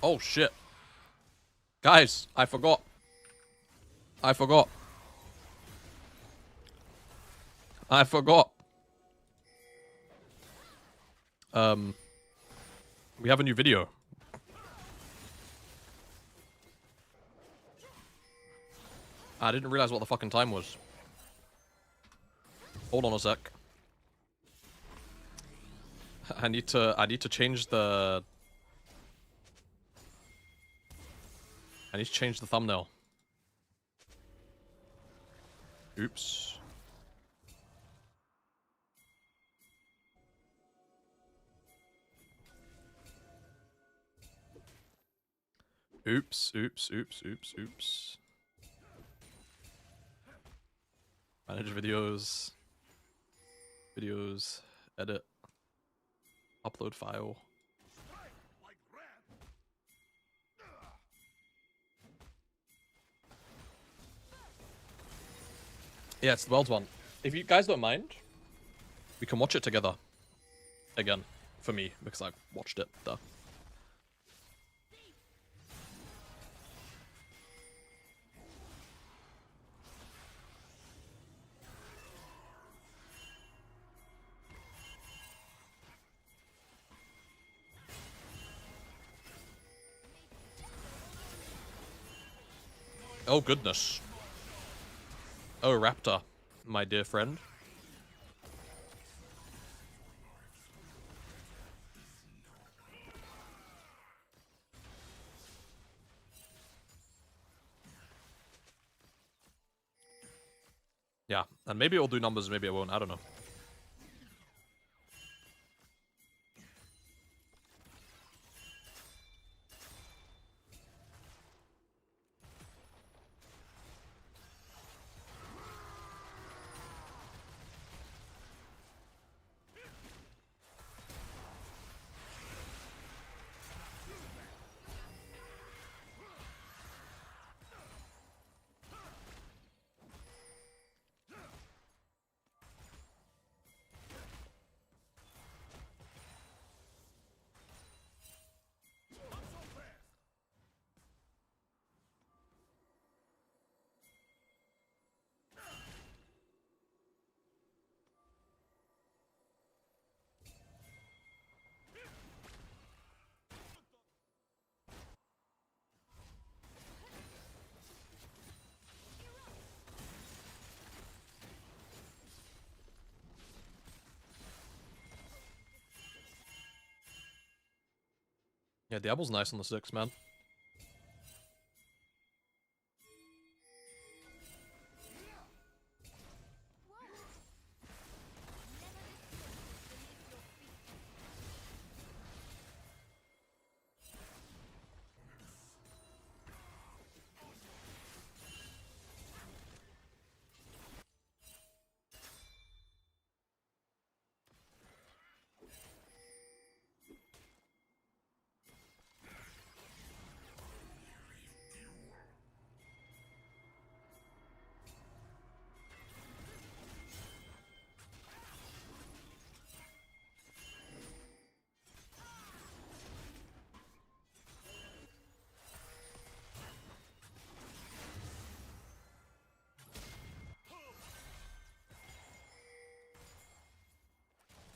Oh shit. Guys, I forgot. I forgot. I forgot. We have a new video. I didn't realize what the fucking time was. Hold on a sec. I need to change the thumbnail. Oops. Oops, oops, oops, oops, oops. Manage videos. Videos. Edit. Upload file. Yeah, it's the world one. If you guys don't mind, we can watch it together. Again. For me, because I watched it. Duh. Oh goodness. Oh Raptor, my dear friend. Yeah, and maybe it'll do numbers, maybe it won't, I don't know. Yeah, Diablo's nice on the 6, man.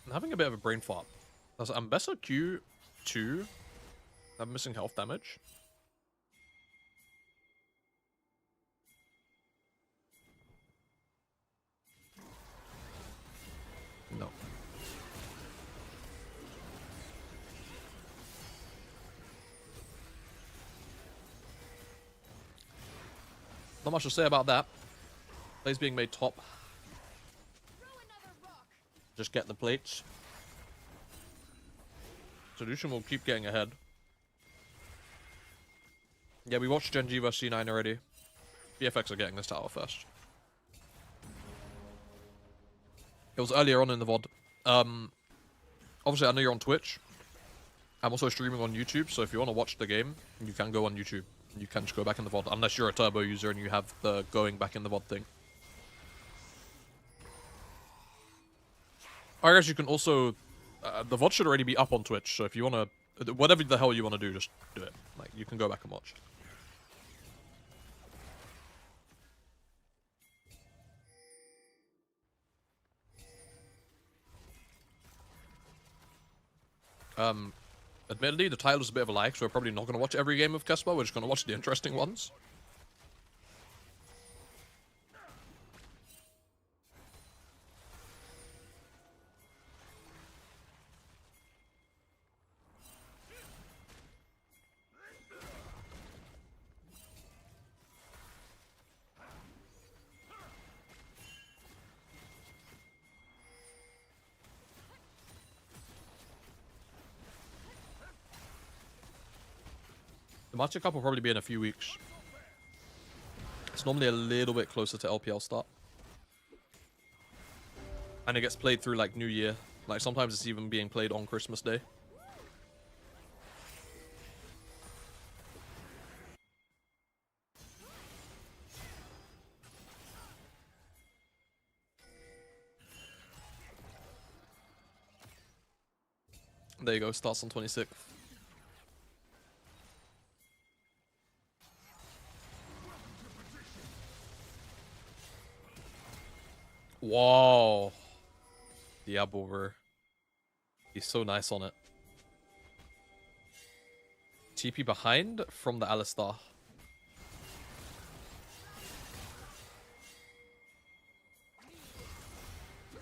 I'm having a bit of a brain fart. I'm best at Q2. I'm missing health damage. No. Not much to say about that. Plays being made top. Just get the plates. Solution will keep getting ahead. Yeah, we watched GenG vs C9 already. VFX are getting this tower first. It was earlier on in the VOD. Obviously, I know you're on Twitch. I'm also streaming on YouTube, so if you want to watch the game, you can go on YouTube. You can just go back in the VOD, unless you're a turbo user and you have the going back in the VOD thing. I guess you can also... the VOD should already be up on Twitch, so if you want to... Whatever the hell you want to do, just do it. Like, you can go back and watch. Admittedly, the title is a bit of a lag, so we're probably not going to watch every game of KeSpa. We're just going to watch the interesting ones. The Matcha Cup will probably be in a few weeks. It's normally a little bit closer to LPL start. And it gets played through, like, New Year. Like, sometimes it's even being played on Christmas Day. There you go, starts on 26th. Whoa. Diablo. He's so nice on it. TP behind from the Alistar.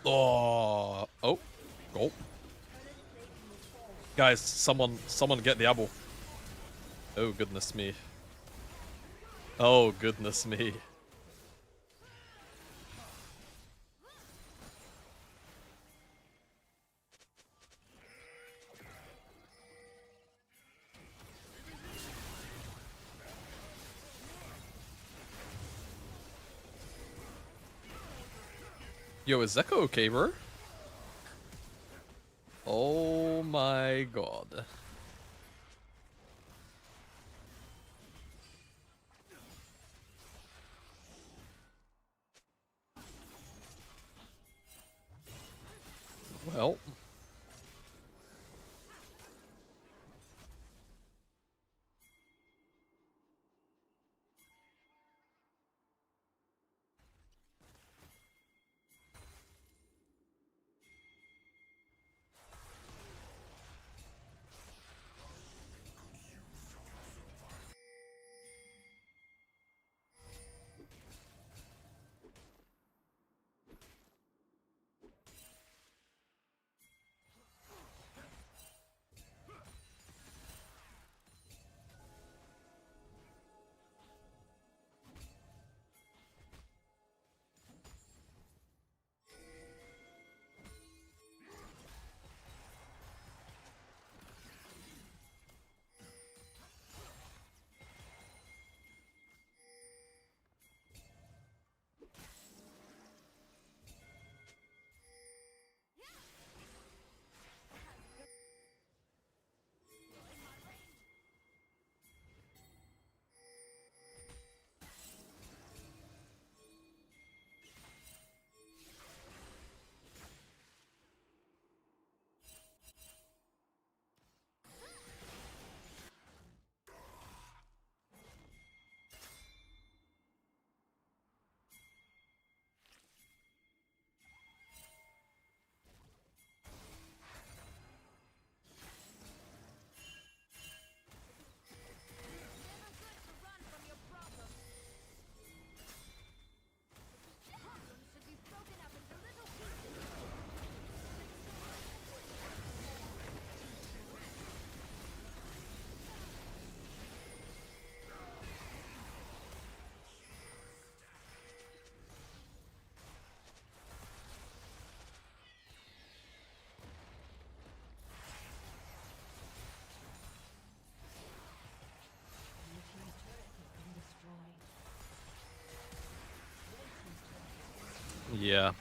Oh. Oh. Go. Guys, someone get the apple. Oh, goodness me. Oh, goodness me. Yo, is Zeko okay, bro? Oh my god. Well. Yeah.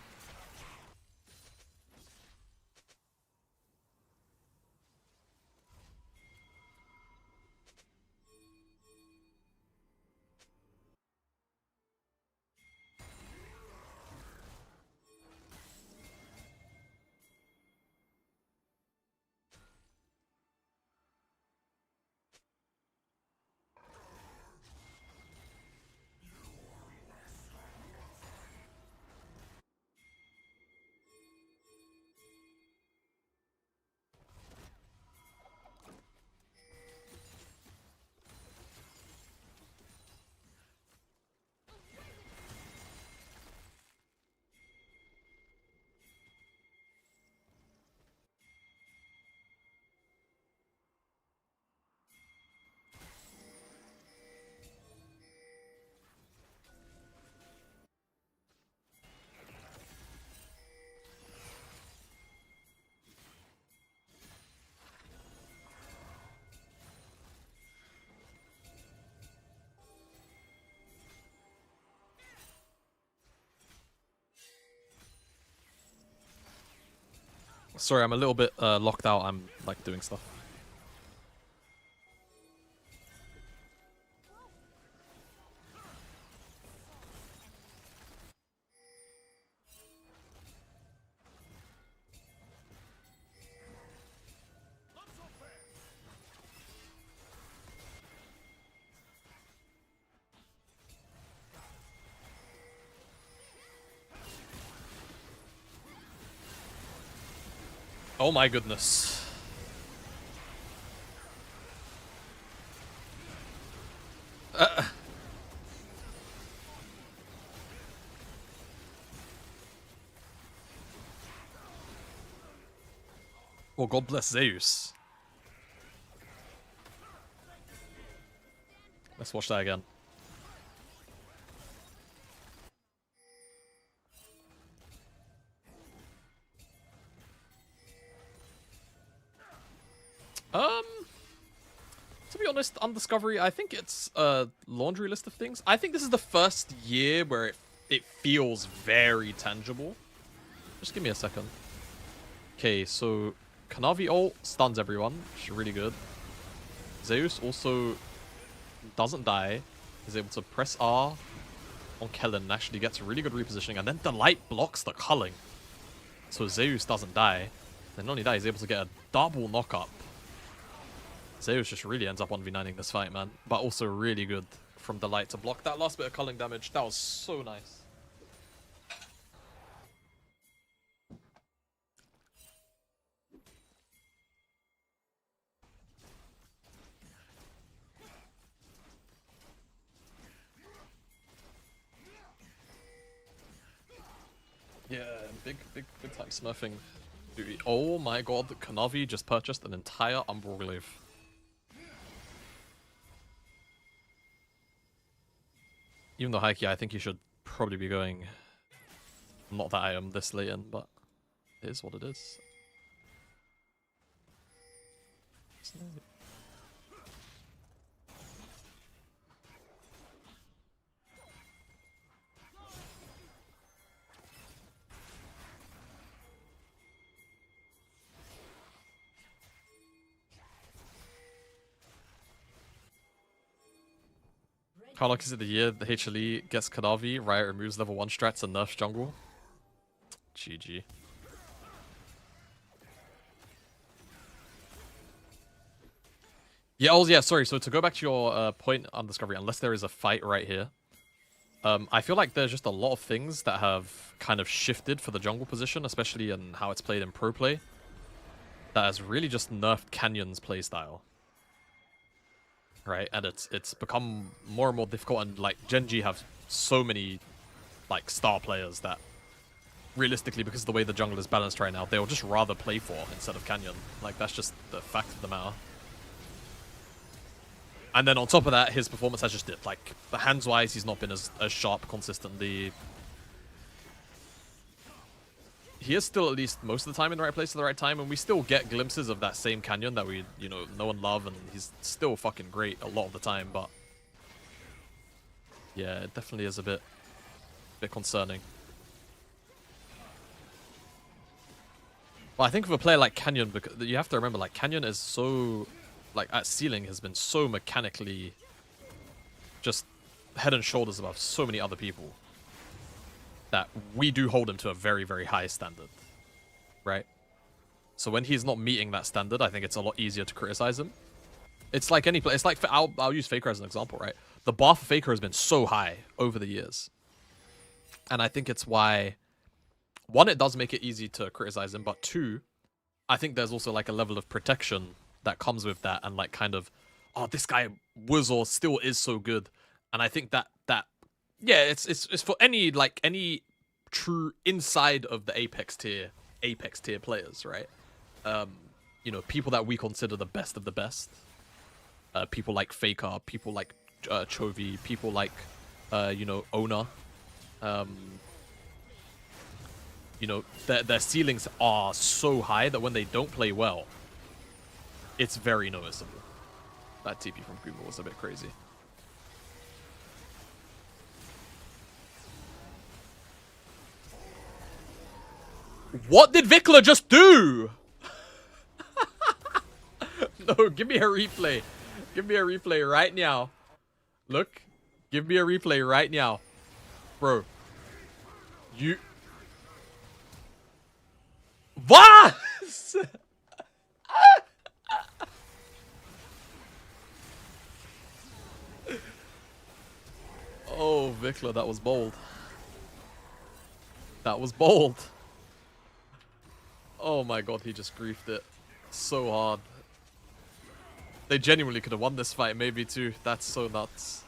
Sorry, I'm a little bit locked out. I'm like doing stuff. Oh my goodness. Well, God bless Zeus. Let's watch that again. To be honest, on Discovery, I think it's a laundry list of things. I think this is the first year where it feels very tangible. Just give me a second. Okay, so Kanavi ult stuns everyone, which is really good. Zeus also doesn't die. He's able to press R on Kellen and actually gets really good repositioning. And then the light blocks the culling. So Zeus doesn't die. Then not only that, he's able to get a double knockup. Zeus just really ends up 1v9ing this fight, man. But also really good from the light to block that last bit of culling damage. That was so nice. Yeah, big time smurfing. Dude, oh my god, Kanavi just purchased an entire Umbral Glaive. Even though Heike, I think you should probably be going... Not that I am this late in, but it is what it is. How lucky is it the year the HLE gets Kadavi, Riot removes level 1 strats and nerfs jungle? GG. Yeah, oh yeah, sorry. So to go back to your point on Discovery, unless there is a fight right here, I feel like there's just a lot of things that have kind of shifted for the jungle position, especially in how it's played in pro play, that has really just nerfed Canyon's playstyle. Right, and it's become more and more difficult, and like GenG have so many like star players that realistically, because of the way the jungle is balanced right now, they'll just rather play for instead of Canyon. Like that's just the fact of the matter. And then on top of that, his performance has just dipped. Like the hands wise, he's not been as sharp consistently. He is still at least most of the time in the right place at the right time, and we still get glimpses of that same Canyon that we, you know and love, and he's still fucking great a lot of the time, but yeah, it definitely is a bit concerning. Well, I think of a player like Canyon, because you have to remember, like, Canyon is so, like, at ceiling has been so mechanically just head and shoulders above so many other people that we do hold him to a very, very high standard, right? So when he's not meeting that standard, I think it's a lot easier to criticize him. It's like any player. It's like, I'll use Faker as an example, right? The bar for Faker has been so high over the years. And I think it's why, one, it does make it easy to criticize him, but two, I think there's also like a level of protection that comes with that, and like kind of, oh, this guy was or still is so good. And I think that yeah, it's for any true inside of the Apex tier players, right? You know, people that we consider the best of the best. People like Faker, people like Chovy, people like you know, Ona. You know, their ceilings are so high that when they don't play well, it's very noticeable. That TP from Kuma was a bit crazy. What did Vikla just do? No, give me a replay. Give me a replay right now. Look. Give me a replay right now. Bro. You... What? Oh, Vikla, that was bold. That was bold. Oh my god, he just griefed it so hard. They genuinely could have won this fight, maybe too. That's so nuts.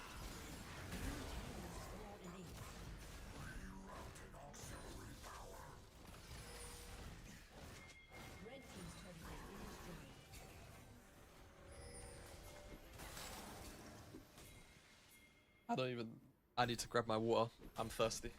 I don't even... I need to grab my water. I'm thirsty.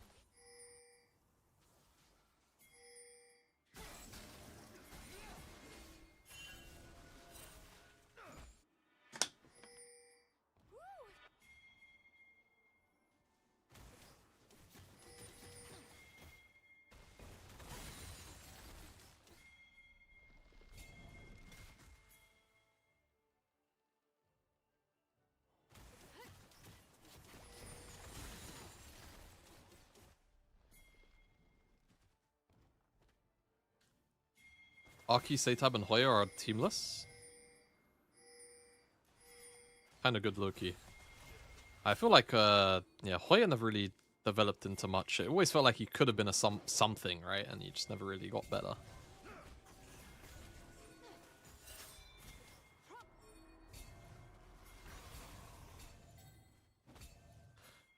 Aki, Seitab, and Hoya are teamless. Kinda good low-key. I feel like, yeah, Hoya never really developed into much. It always felt like he could have been a something, right? And he just never really got better.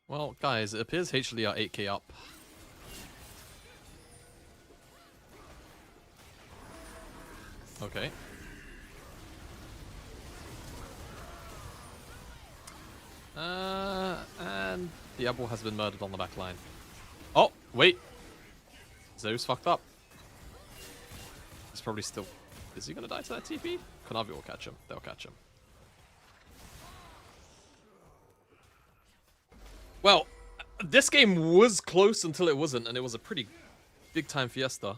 Well, guys, it appears HLE are 8k up. Okay. And Diablo has been murdered on the back line. Oh, wait. Zeus fucked up. He's probably still... Is he gonna die to that TP? Konavi will catch him. They'll catch him. Well, this game was close until it wasn't, and it was a pretty big-time fiesta.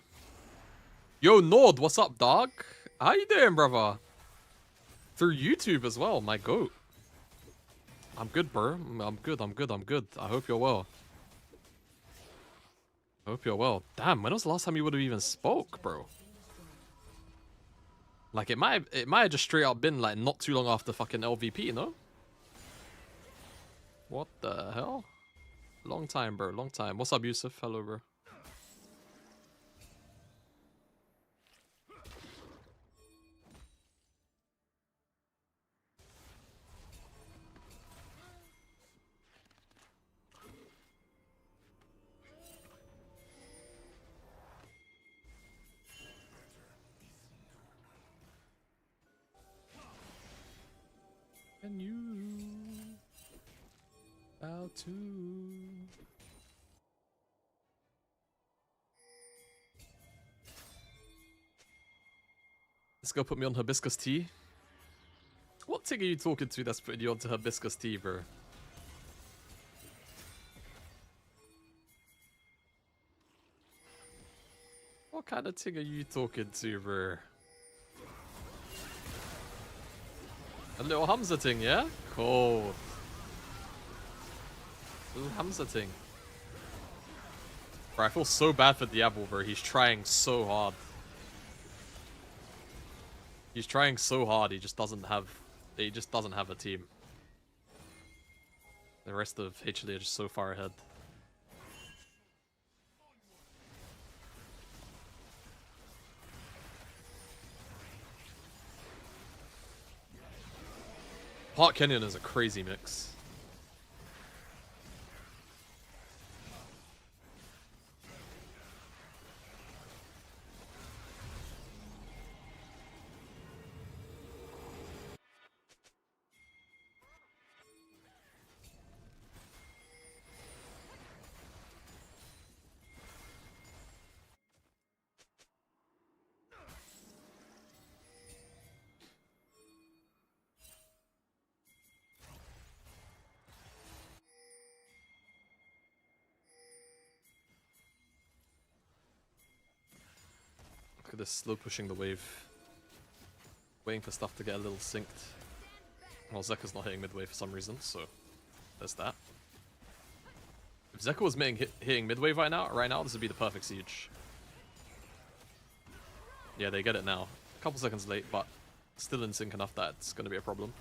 Yo, Nord, what's up, dog? How you doing, brother? Through YouTube as well, my goat. I'm good, bro. I'm good, I'm good, I'm good. I hope you're well. I hope you're well. Damn, when was the last time you would have even spoke, bro? Like, it might have just straight up been, like, not too long after fucking LVP, no? What the hell? Long time, bro. Long time. What's up, Yusuf? Hello, bro. And you bow to... This girl put me on hibiscus tea. What thing are you talking to that's putting you onto hibiscus tea, bro? What kind of thing are you talking to, bro? A little Hamza thing, yeah? Cool. Little Hamza thing. Bro, I feel so bad for Diablo, bro. He's trying so hard. He's trying so hard. He just doesn't have a team. The rest of HLE are just so far ahead. Park Kenyon is a crazy mix. at this slow pushing the wave. Waiting for stuff to get a little synced. Well, Zekka's not hitting midway for some reason, so there's that. If Zekka was hitting midway right now, this would be the perfect siege. Yeah, they get it now. A couple seconds late, but still in sync enough that it's going to be a problem.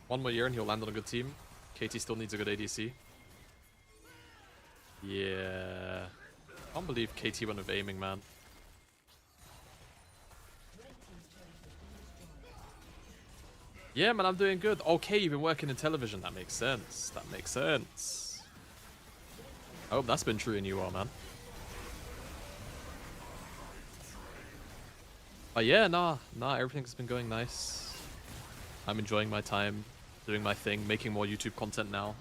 One more year and he'll land on a good team. KT still needs a good ADC. Yeah. I can't believe KT went with aiming, man. Yeah, man, I'm doing good. Okay, you've been working in television. That makes sense. That makes sense. I hope that's been true in you all, man. But yeah, nah, everything's been going nice. I'm enjoying my time, doing my thing, making more YouTube content now.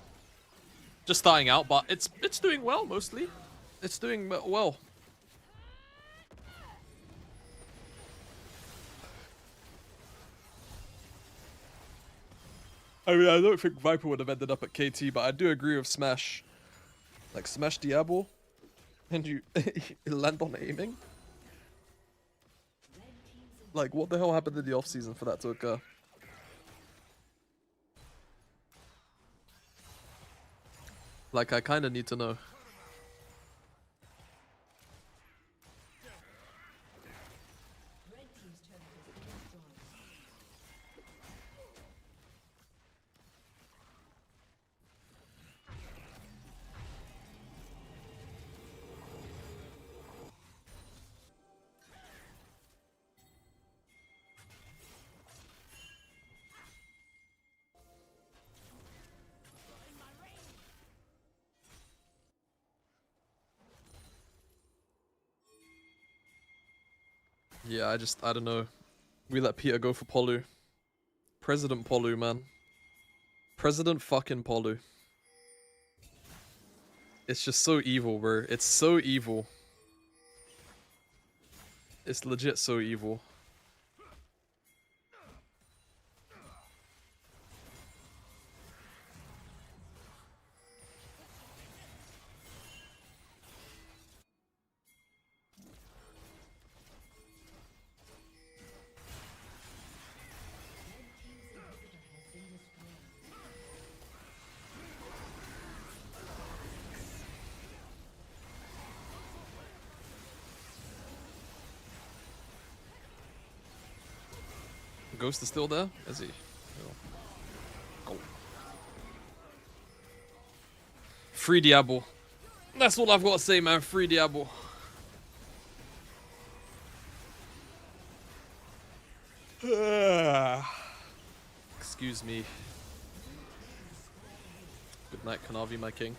Just starting out, but it's doing well, mostly. It's doing well. I mean, I don't think Viper would have ended up at KT, but I do agree with Smash. Like, Smash Diablo, and you land on aiming? Like, what the hell happened in the off-season for that to occur? Like, I kind of need to know. Yeah, I don't know. We let Peter go for Polu. President Polu, man. President fucking Polu. It's just so evil, bro. It's so evil. It's legit so evil. Ghost is still there? Is he? Go. Free Diablo. That's all I've got to say, man. Free Diablo. Excuse me. Good night, Kanavi, my king.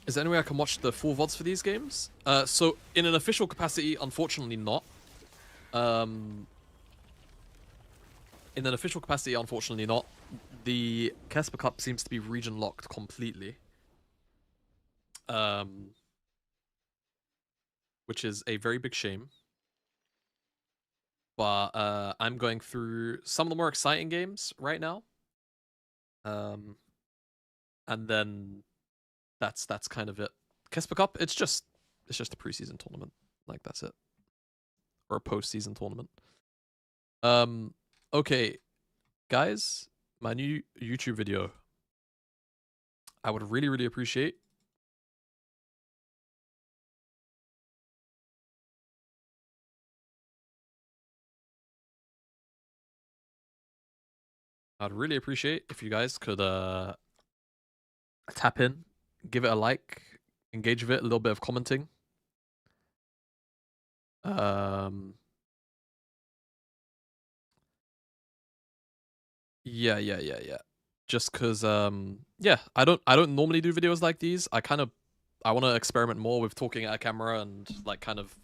Is there any way I can watch the full VODs for these games? So, in an official capacity, unfortunately not. In an official capacity, unfortunately not. The KeSpa Cup seems to be region locked completely. Which is a very big shame. But I'm going through some of the more exciting games right now. And then that's kind of it. KeSpa Cup, it's just a preseason tournament. Like, that's it. Or a postseason tournament. Okay, guys, my new YouTube video. I would really, really appreciate if you guys could tap in, give it a like, engage with it, a little bit of commenting. Yeah. Just cause yeah, I don't normally do videos like these. I want to experiment more with talking at a camera and like kind of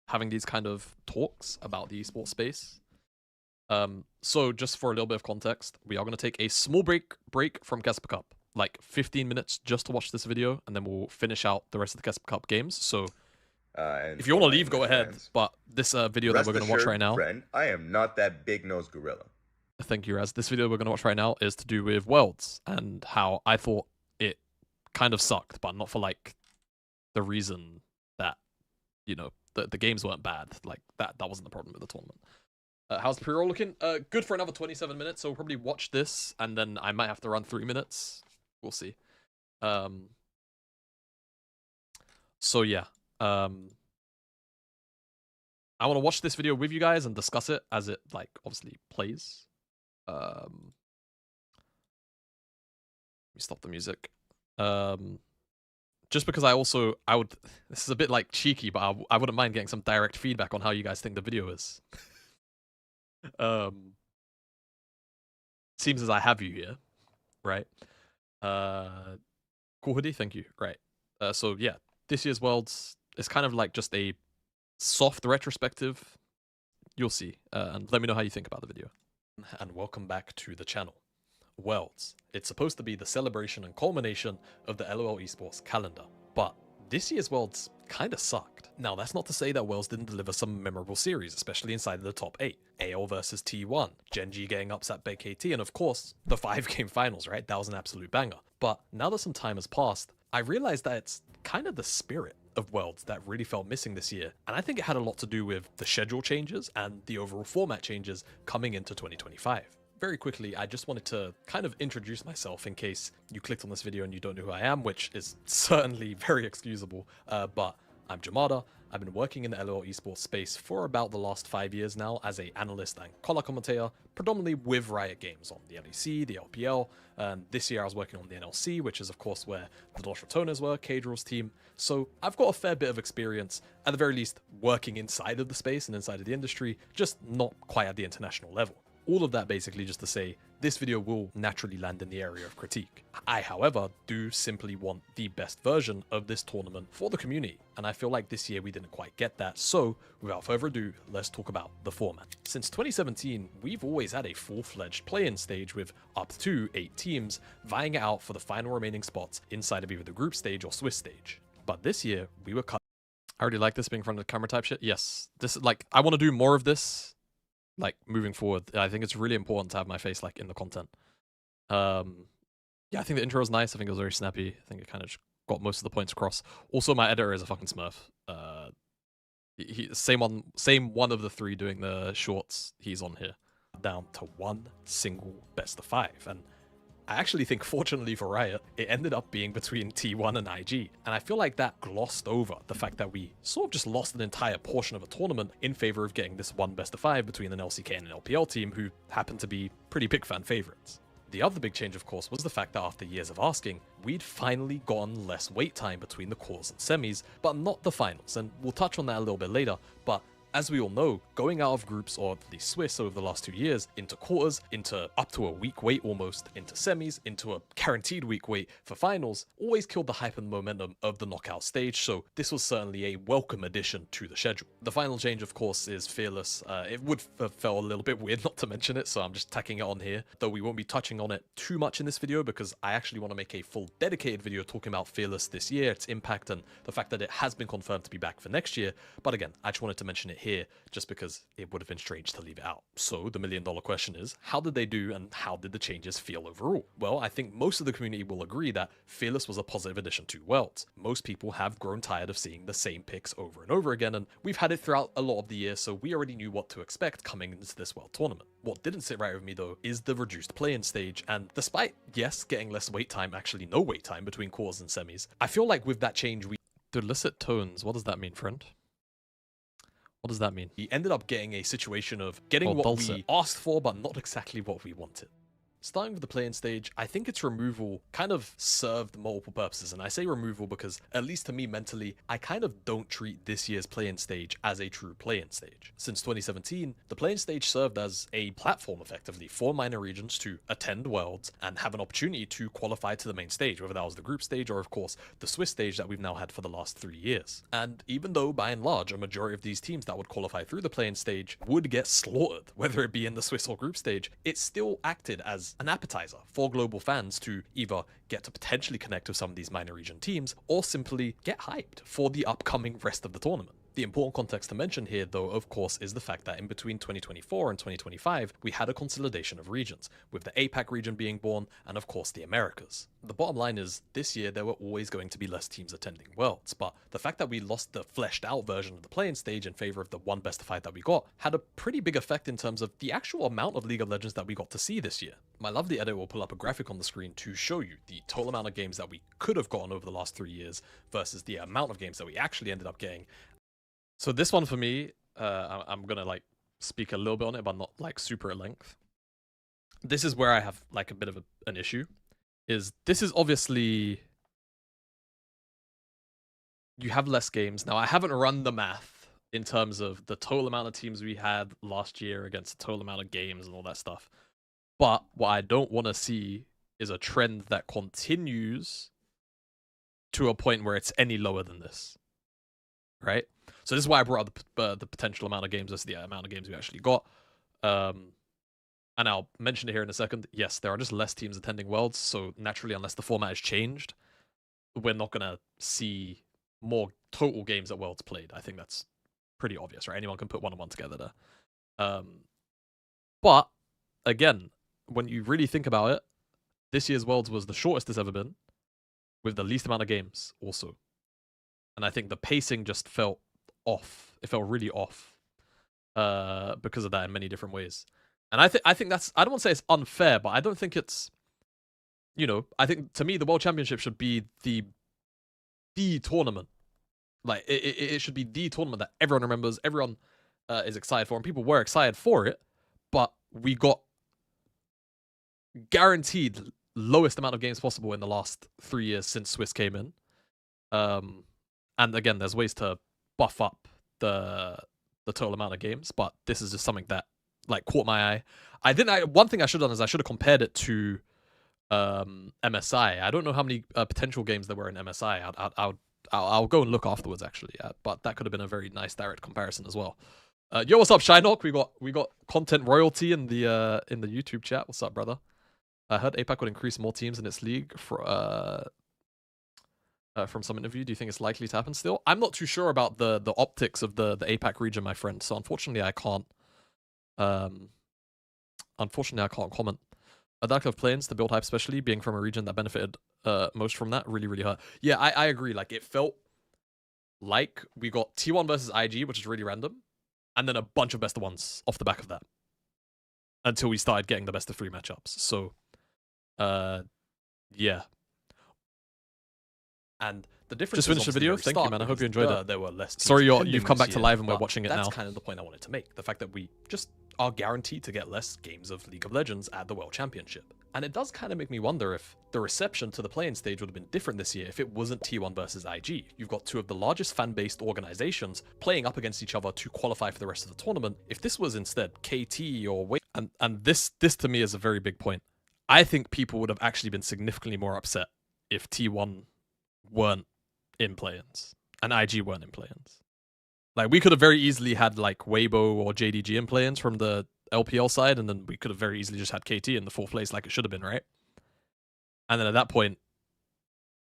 having these kind of talks about the esports space. So just for a little bit of context, we are going to take a small break from KeSpa Cup. like 15 minutes just to watch this video, and then we'll finish out the rest of the KeSpa Cup games. So And if you for want my to leave, go English ahead. fans, But this video that rest we're going to watch assured, right now, friend, I am not that big-nosed gorilla. thank you, Raz. This video we're going to watch right now is to do with Worlds and how I thought it kind of sucked, but not for like the reason that, you know, the games weren't bad. Like that wasn't the problem with the tournament. How's the pre-roll looking? Good for another 27 minutes, so we'll probably watch this, and then I might have to run 3 minutes. We'll see. So yeah. I want to watch this video with you guys and discuss it as it, like, obviously plays. Let me stop the music. Just because I would, this is a bit like cheeky, but I wouldn't mind getting some direct feedback on how you guys think the video is. Seems as I have you here, right? Cool hoodie, thank you. Right. So yeah, this year's Worlds is kind of like just a soft retrospective. You'll see, and let me know how you think about the video. And welcome back to the channel. Worlds. It's supposed to be the celebration and culmination of the LOL esports calendar, but this year's Worlds kinda sucked. Now, that's not to say that Worlds didn't deliver some memorable series, especially inside of the top 8. AL versus T1, GenG getting upset by KT, and of course, the 5-game finals, right? That was an absolute banger. But now that some time has passed, I realized that it's kind of the spirit of Worlds that really felt missing this year, and I think it had a lot to do with the schedule changes and the overall format changes coming into 2025. Very quickly, I just wanted to kind of introduce myself in case you clicked on this video and you don't know who I am, which is certainly very excusable, but I'm Jamada. I've been working in the LOL esports space for about the last 5 years now as an analyst and color commentator, predominantly with Riot Games on the LEC, the LPL, and this year I was working on the NLC, which is of course where the Lost Ratonas were, Kadrill's team. So I've got a fair bit of experience, at the very least, working inside of the space and inside of the industry, just not quite at the international level. All of that basically just to say, this video will naturally land in the area of critique. I, however, do simply want the best version of this tournament for the community, and I feel like this year we didn't quite get that, so without further ado, let's talk about the format. Since 2017, we've always had a full-fledged play-in stage with up to 8 teams vying it out for the final remaining spots inside of either the group stage or Swiss stage. But this year, we were cut. I already like this being in front of the camera type shit. Yes, this is like, I want to do more of this. Like moving forward, I think it's really important to have my face like in the content. Yeah, I think the intro was nice. I think it was very snappy. I think it kind of got most of the points across. Also, my editor is a fucking smurf. Same one of the 3 doing the shorts. He's on here. Down to 1 single best of 5, and I actually think, fortunately for Riot, it ended up being between T1 and IG, and I feel like that glossed over the fact that we sort of just lost an entire portion of a tournament in favor of getting this 1 best of 5 between an LCK and an LPL team who happen to be pretty big fan favorites. The other big change, of course, was the fact that after years of asking, we'd finally gotten less wait time between the cores and semis, but not the finals, and we'll touch on that a little bit later, but as we all know, going out of groups or the Swiss over the last 2 years, into quarters, into up to a week wait almost, into semis, into a guaranteed week wait for finals, always killed the hype and momentum of the knockout stage, so this was certainly a welcome addition to the schedule. The final change, of course, is Fearless. It would have felt a little bit weird not to mention it, so I'm just tacking it on here, though we won't be touching on it too much in this video because I actually want to make a full dedicated video talking about Fearless this year, its impact, and the fact that it has been confirmed to be back for next year, but again, I just wanted to mention it here just because it would have been strange to leave it out. So the $1 million question is, how did they do and how did the changes feel overall? Well, I think most of the community will agree that Fearless was a positive addition to Worlds. Most people have grown tired of seeing the same picks over and over again, and we've had it throughout a lot of the year, so we already knew what to expect coming into this World tournament. What didn't sit right with me though is the reduced play-in stage, and despite, yes, getting less wait time, actually no wait time between quarters and semis, I feel like with that change we... Illicit tones, what does that mean, friend? What does that mean? He ended up getting a situation of getting what we asked for, but not exactly what we wanted. Starting with the play-in stage, I think its removal kind of served multiple purposes, and I say removal because, at least to me mentally, I kind of don't treat this year's play-in stage as a true play-in stage. Since 2017, the play-in stage served as a platform, effectively, for minor regions to attend Worlds and have an opportunity to qualify to the main stage, whether that was the group stage or, of course, the Swiss stage that we've now had for the last 3 years. And even though, by and large, a majority of these teams that would qualify through the play-in stage would get slaughtered, whether it be in the Swiss or group stage, it still acted as it's an appetizer for global fans to either get to potentially connect with some of these minor region teams or simply get hyped for the upcoming rest of the tournament. The important context to mention here, though, of course, is the fact that in between 2024 and 2025, we had a consolidation of regions, with the APAC region being born, and of course the Americas. The bottom line is, this year there were always going to be less teams attending Worlds, but the fact that we lost the fleshed out version of the playing stage in favor of the one best of 5 that we got had a pretty big effect in terms of the actual amount of League of Legends that we got to see this year. My lovely editor will pull up a graphic on the screen to show you the total amount of games that we could have gotten over the last 3 years versus the amount of games that we actually ended up getting. So this one for me, I'm gonna like speak a little bit on it, but not like super at length. This is where I have like a bit of an issue. This is obviously, you have less games. Now I haven't run the math in terms of the total amount of teams we had last year against the total amount of games and all that stuff. But what I don't want to see is a trend that continues to a point where it's any lower than this. Right? So this is why I brought up the potential amount of games versus the amount of games we actually got. And I'll mention it here in a second. Yes, there are just less teams attending Worlds, so naturally, unless the format has changed, we're not going to see more total games at Worlds played. I think that's pretty obvious, right? Anyone can put one and one together there. But, again, when you really think about it, this year's Worlds was the shortest it's ever been, with the least amount of games also. And I think the pacing just felt off. It felt really off because of that in many different ways. And I think that's, I don't want to say it's unfair, but I don't think it's, you know, I think to me the World Championship should be the tournament. Like it should be the tournament that everyone remembers, everyone is excited for, and people were excited for it, but we got guaranteed lowest amount of games possible in the last 3 years since Swiss came in. And again, there's ways to buff up the total amount of games, but this is just something that like caught my eye. One thing I should have done is I should have compared it to MSI. I don't know how many potential games there were in MSI. I'll go and look afterwards actually. But that could have been a very nice direct comparison as well. Yo, what's up, Shynock? We got content royalty in the YouTube chat. What's up, brother? I heard APAC would increase more teams in its league from some interview. Do you think it's likely to happen still? I'm not too sure about the optics of the APAC region, my friend. So unfortunately, I can't. Unfortunately, I can't comment. A lack of planes to build hype, especially being from a region that benefited most from that, really, really hurt. Yeah, I agree. Like it felt like we got T1 versus IG, which is really random, and then a bunch of best of ones off the back of that, until we started getting the best of 3 matchups. So, yeah. And the difference. Just finished the video. Thank you, man. I hope you enjoyed that. There were less. Sorry, you've come back to live and we're watching it now. That's kind of the point I wanted to make. The fact that we just are guaranteed to get less games of League of Legends at the World Championship. And it does kind of make me wonder if the reception to the playing stage would have been different this year if it wasn't T1 versus IG. You've got 2 of the largest fan-based organizations playing up against each other to qualify for the rest of the tournament. If this was instead KT or Wait, and this to me is a very big point. I think people would have actually been significantly more upset if T1 weren't in play-ins and IG weren't in play-ins. Like we could have very easily had like Weibo or JDG in play-ins from the LPL side, and then we could have very easily just had KT in the 4th place like it should have been, right? And then at that point,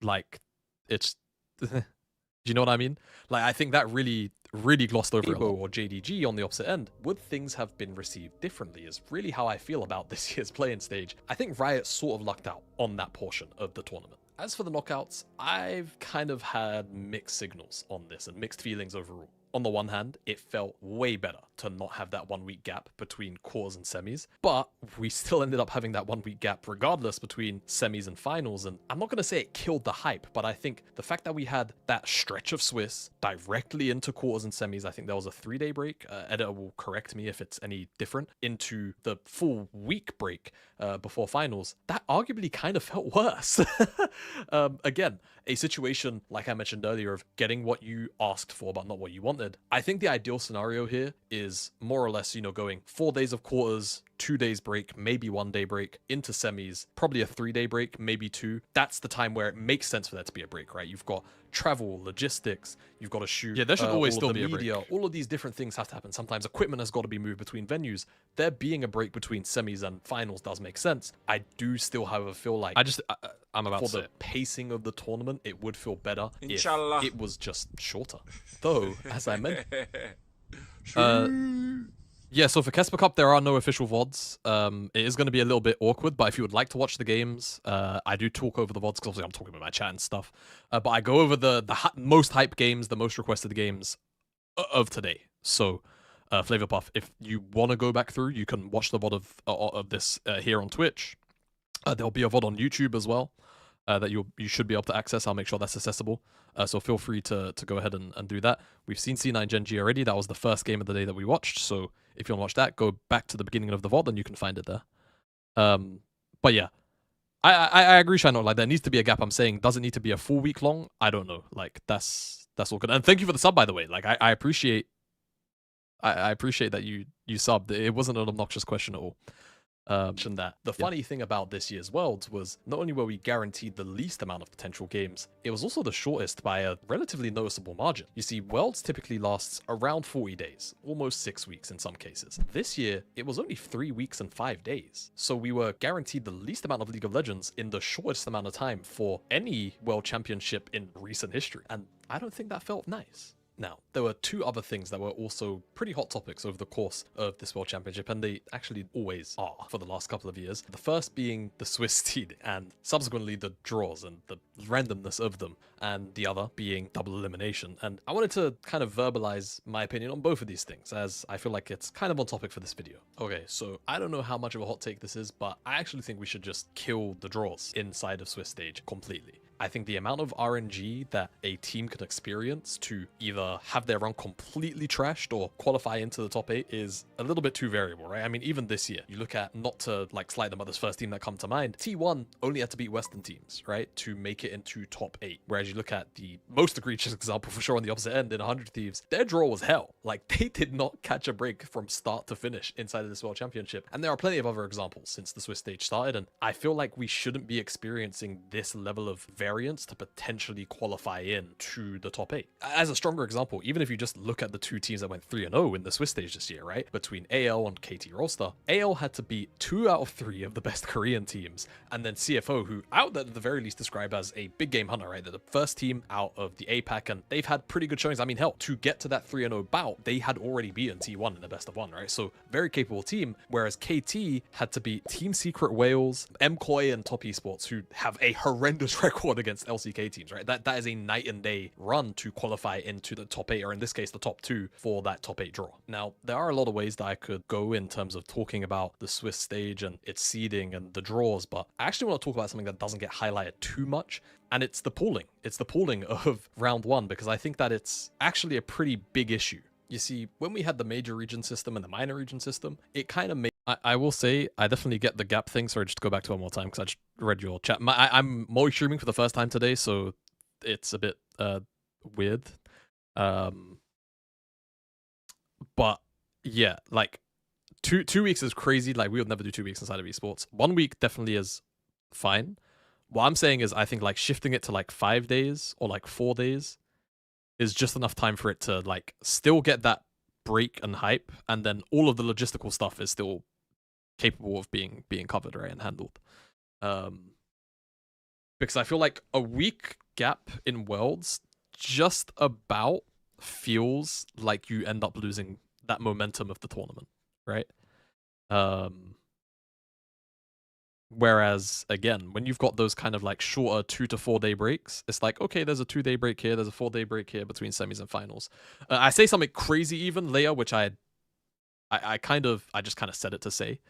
like it's do you know what I mean? Like I think that really glossed over Weibo or JDG on the opposite end. Would things have been received differently is really how I feel about this year's play-in stage. I think Riot sort of lucked out on that portion of the tournament. As for the knockouts, I've kind of had mixed signals on this and mixed feelings overall. On the one hand, it felt way better to not have that 1 week gap between cores and semis, but we still ended up having that 1 week gap regardless between semis and finals. And I'm not going to say it killed the hype, but I think the fact that we had that stretch of Swiss directly into quarters and semis, I think there was a 3-day break. Editor will correct me if it's any different, into the full week break before finals. That arguably kind of felt worse. Again, a situation, like I mentioned earlier, of getting what you asked for but not what you wanted. I think the ideal scenario here is more or less, you know, going 4 days of quarters, 2 days break, maybe 1 day break, into semis, probably a 3-day break, maybe 2. That's the time where it makes sense for there to be a break, right? You've got travel, logistics. You've got to shoot. Yeah, there should always all still of the be a media. break. All of these different things have to happen. Sometimes equipment has got to be moved between venues. There being a break between semis and finals does make sense. I do still, however, feel like I'm about for to say the pacing of the tournament, it would feel better Inshallah. if it was just shorter. Though, as I mentioned, yeah, so for KeSpa Cup, there are no official VODs. It is going to be a little bit awkward, but if you would like to watch the games, I do talk over the VODs, because obviously I'm talking about my chat and stuff. But I go over the most hype games, the most requested games of today. So, Flavor Puff, if you want to go back through, you can watch the VOD of this here on Twitch. There'll be a VOD on YouTube as well that you should be able to access. I'll make sure that's accessible. So feel free to go ahead and do that. We've seen C9 GenG already. That was the first game of the day that we watched. So if you want to watch that, go back to the beginning of the VOD and you can find it there. But yeah, I agree, Shino. Like, there needs to be a gap. I'm saying, does it need to be a full week long? I don't know. Like, that's all good. And thank you for the sub, by the way. Like, I appreciate that you subbed. It wasn't an obnoxious question at all. That the funny thing about this year's Worlds was not only were we guaranteed the least amount of potential games, it was also the shortest by a relatively noticeable margin. You see, Worlds typically lasts around 40 days, almost 6 weeks in some cases. This year, it was only 3 weeks and 5 days. So we were guaranteed the least amount of League of Legends in the shortest amount of time for any World Championship in recent history. And I don't think that felt nice. Now, there were two other things that were also pretty hot topics over the course of this World Championship, and they actually always are for the last couple of years. The first being the Swiss seed, and subsequently the draws and the randomness of them, and the other being double elimination. And I wanted to kind of verbalize my opinion on both of these things, as I feel like it's kind of on topic for this video. Okay, so I don't know how much of a hot take this is, but I actually think we should just kill the draws inside of Swiss stage completely. I think the amount of RNG that a team can experience to either have their run completely trashed or qualify into the top 8 is a little bit too variable, right? I mean, even this year, you look at, not to like slight them, but this first team that come to mind, T1 only had to beat Western teams, right, to make it into top 8. Whereas you look at the most egregious example for sure on the opposite end in 100 Thieves, their draw was hell. Like, they did not catch a break from start to finish inside of this World Championship. And there are plenty of other examples since the Swiss stage started, and I feel like we shouldn't be experiencing this level of variance to potentially qualify in to the top 8. As a stronger example, even if you just look at the two teams that went 3-0 in the Swiss stage this year, right? Between AL and KT Rolster, AL had to beat 2 out of 3 of the best Korean teams, and then CFO, who I would at the very least describe as a big game hunter, right? They're the first team out of the APAC, and they've had pretty good showings. I mean, hell, to get to that 3-0 bout, they had already beaten T1 in the best of 1, right? So very capable team, whereas KT had to beat Team Secret Wales, MKOI, and Top Esports, who have a horrendous record against LCK teams, right? That is a night and day run to qualify into the top 8, or in this case, the top 2 for that top 8 draw. Now, there are a lot of ways that I could go in terms of talking about the Swiss stage and its seeding and the draws, but I actually want to talk about something that doesn't get highlighted too much, and it's the pooling. It's the pooling of round 1, because I think that it's actually a pretty big issue. You see, when we had the major region system and the minor region system, it kind of made... I will say, I definitely get the gap thing. Sorry, just go back to one more time, because I just read your chat. I'm Moi streaming for the first time today, so it's a bit weird. But yeah, like, two weeks is crazy. Like, we would never do 2 weeks inside of esports. 1 week definitely is fine. What I'm saying is, I think, like, shifting it to like 5 days or like 4 days is just enough time for it to, like, still get that break and hype, and then all of the logistical stuff is still capable of being covered, right, and handled. Because I feel like a week gap in Worlds just about feels like you end up losing that momentum of the tournament, right? Whereas, again, when you've got those kind of like shorter 2 to 4 day breaks, it's like, okay, there's a 2-day break here, there's a 4-day break here between semis and finals. I say something crazy even, Leia, which I just kind of said it to say.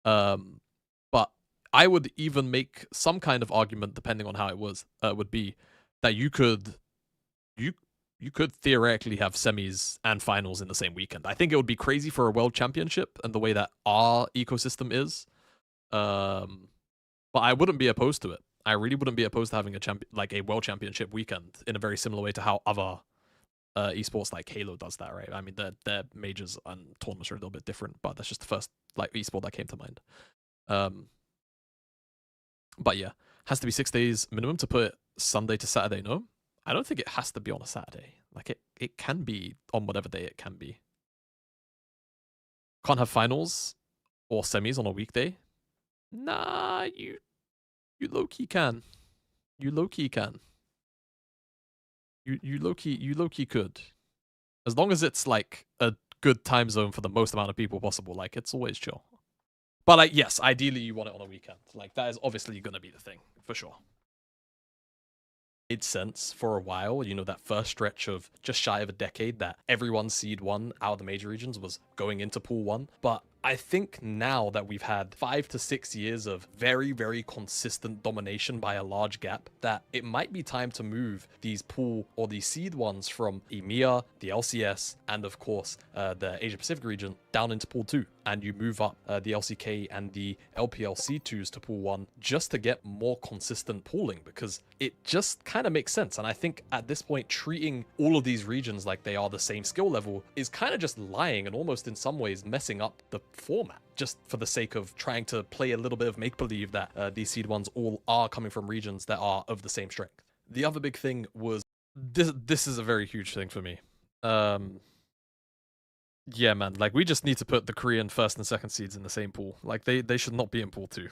But I would even make some kind of argument, depending on how it was, would be that you could theoretically have semis and finals in the same weekend. I think it would be crazy for a world championship and the way that our ecosystem is. But I wouldn't be opposed to it. I really wouldn't be opposed to having a world championship weekend in a very similar way to how other esports like Halo does that, right? I mean, their majors and tournaments are a little bit different, but that's just the first like esport that came to mind. But yeah, has to be 6 days minimum to put Sunday to Saturday. No, I don't think it has to be on a Saturday. Like it can be on whatever day it can be. Can't have finals or semis on a weekday. Nah, you low-key can. You low-key can. You low-key could. As long as it's like a good time zone for the most amount of people possible, like it's always chill. But like yes, ideally you want it on a weekend. Like that is obviously gonna be the thing, for sure. Made sense for a while, you know, that first stretch of just shy of a decade that everyone seed 1 out of the major regions was going into pool 1. But I think now that we've had 5 to 6 years of very, very consistent domination by a large gap, that it might be time to move these pool or these seed ones from EMEA, the LCS, and of course the Asia Pacific region down into pool 2. And you move up the LCK and the LPL C2s to pool 1 just to get more consistent pooling, because it just kind of makes sense. And I think at this point, treating all of these regions like they are the same skill level is kind of just lying and almost in some ways messing up the format, just for the sake of trying to play a little bit of make-believe that these seed ones all are coming from regions that are of the same strength. The other big thing was, this is a very huge thing for me. Yeah, man, like we just need to put the Korean first and second seeds in the same pool. Like they should not be in pool 2.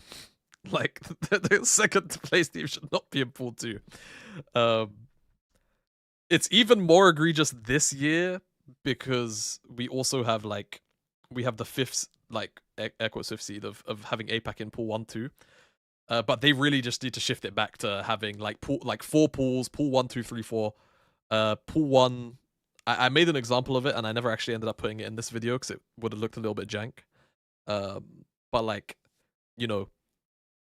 Like the second place team should not be in pool 2. It's even more egregious this year because we also have like we have the 5th like Equus 5th seed of having APAC in pool 1 too. But they really just need to shift it back to having like 4 pools, pool 1, 2, 3, 4. Pool 1, I made an example of it and I never actually ended up putting it in this video because it would have looked a little bit jank. But like, you know,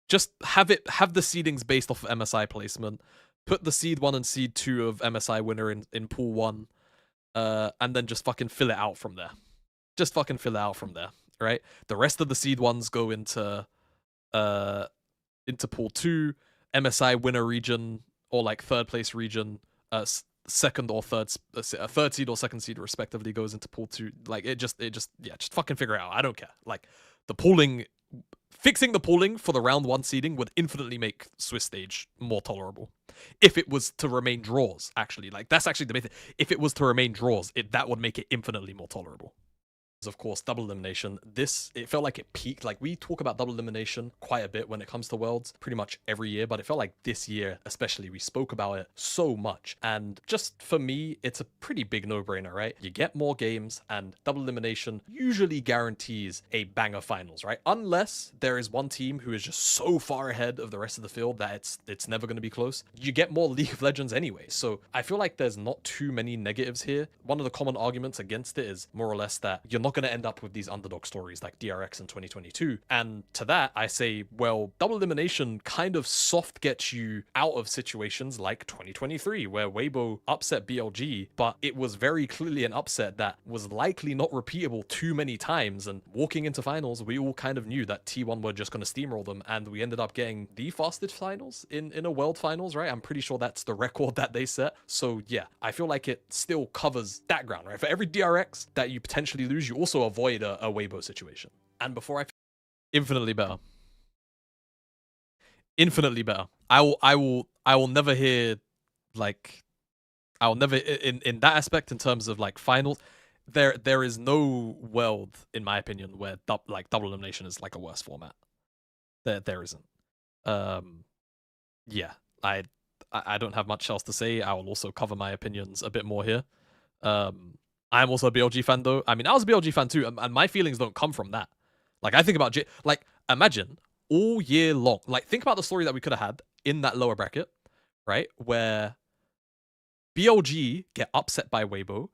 just have the seedings based off of MSI placement. Put the seed 1 and seed 2 of MSI winner in pool 1. And then just fucking fill it out from there. Just fucking fill it out from there, right? The rest of the seed ones go into pool 2, MSI winner region or like 3rd place region, second or third seed or second seed respectively goes into pool 2. Like just fucking figure it out. I don't care. Like the pooling, fixing the pooling for the round 1 seeding would infinitely make Swiss stage more tolerable. If it was to remain draws, actually, like that's actually the main thing. If it was to remain draws, that would make it infinitely more tolerable. Of course, double elimination. It felt like it peaked. Like we talk about double elimination quite a bit when it comes to Worlds, pretty much every year, but it felt like this year especially we spoke about it so much. And just for me, it's a pretty big no-brainer, right? You get more games and double elimination usually guarantees a banger finals, right? Unless there is one team who is just so far ahead of the rest of the field that it's never going to be close. You get more League of Legends anyway. So I feel like there's not too many negatives here. One of the common arguments against it is more or less that you're not going to end up with these underdog stories like DRX in 2022. And to that, I say, well, double elimination kind of soft gets you out of situations like 2023, where Weibo upset BLG, but it was very clearly an upset that was likely not repeatable too many times. And walking into finals, we all kind of knew that T1 were just going to steamroll them, and we ended up getting the fastest finals in a world finals, right? I'm pretty sure that's the record that they set. So yeah, I feel like it still covers that ground, right? For every DRX that you potentially lose, you also avoid a Weibo situation. And before infinitely better. Infinitely better. I will never hear like I'll never in that aspect in terms of like finals. There is no world in my opinion where double elimination is like a worse format. There isn't. Yeah, I don't have much else to say. I will also cover my opinions a bit more here. I'm also a BLG fan though. I mean, I was a BLG fan too, and my feelings don't come from that. Like I think about like imagine all year long. Like think about the story that we could have had in that lower bracket, right? Where BLG get upset by Weibo.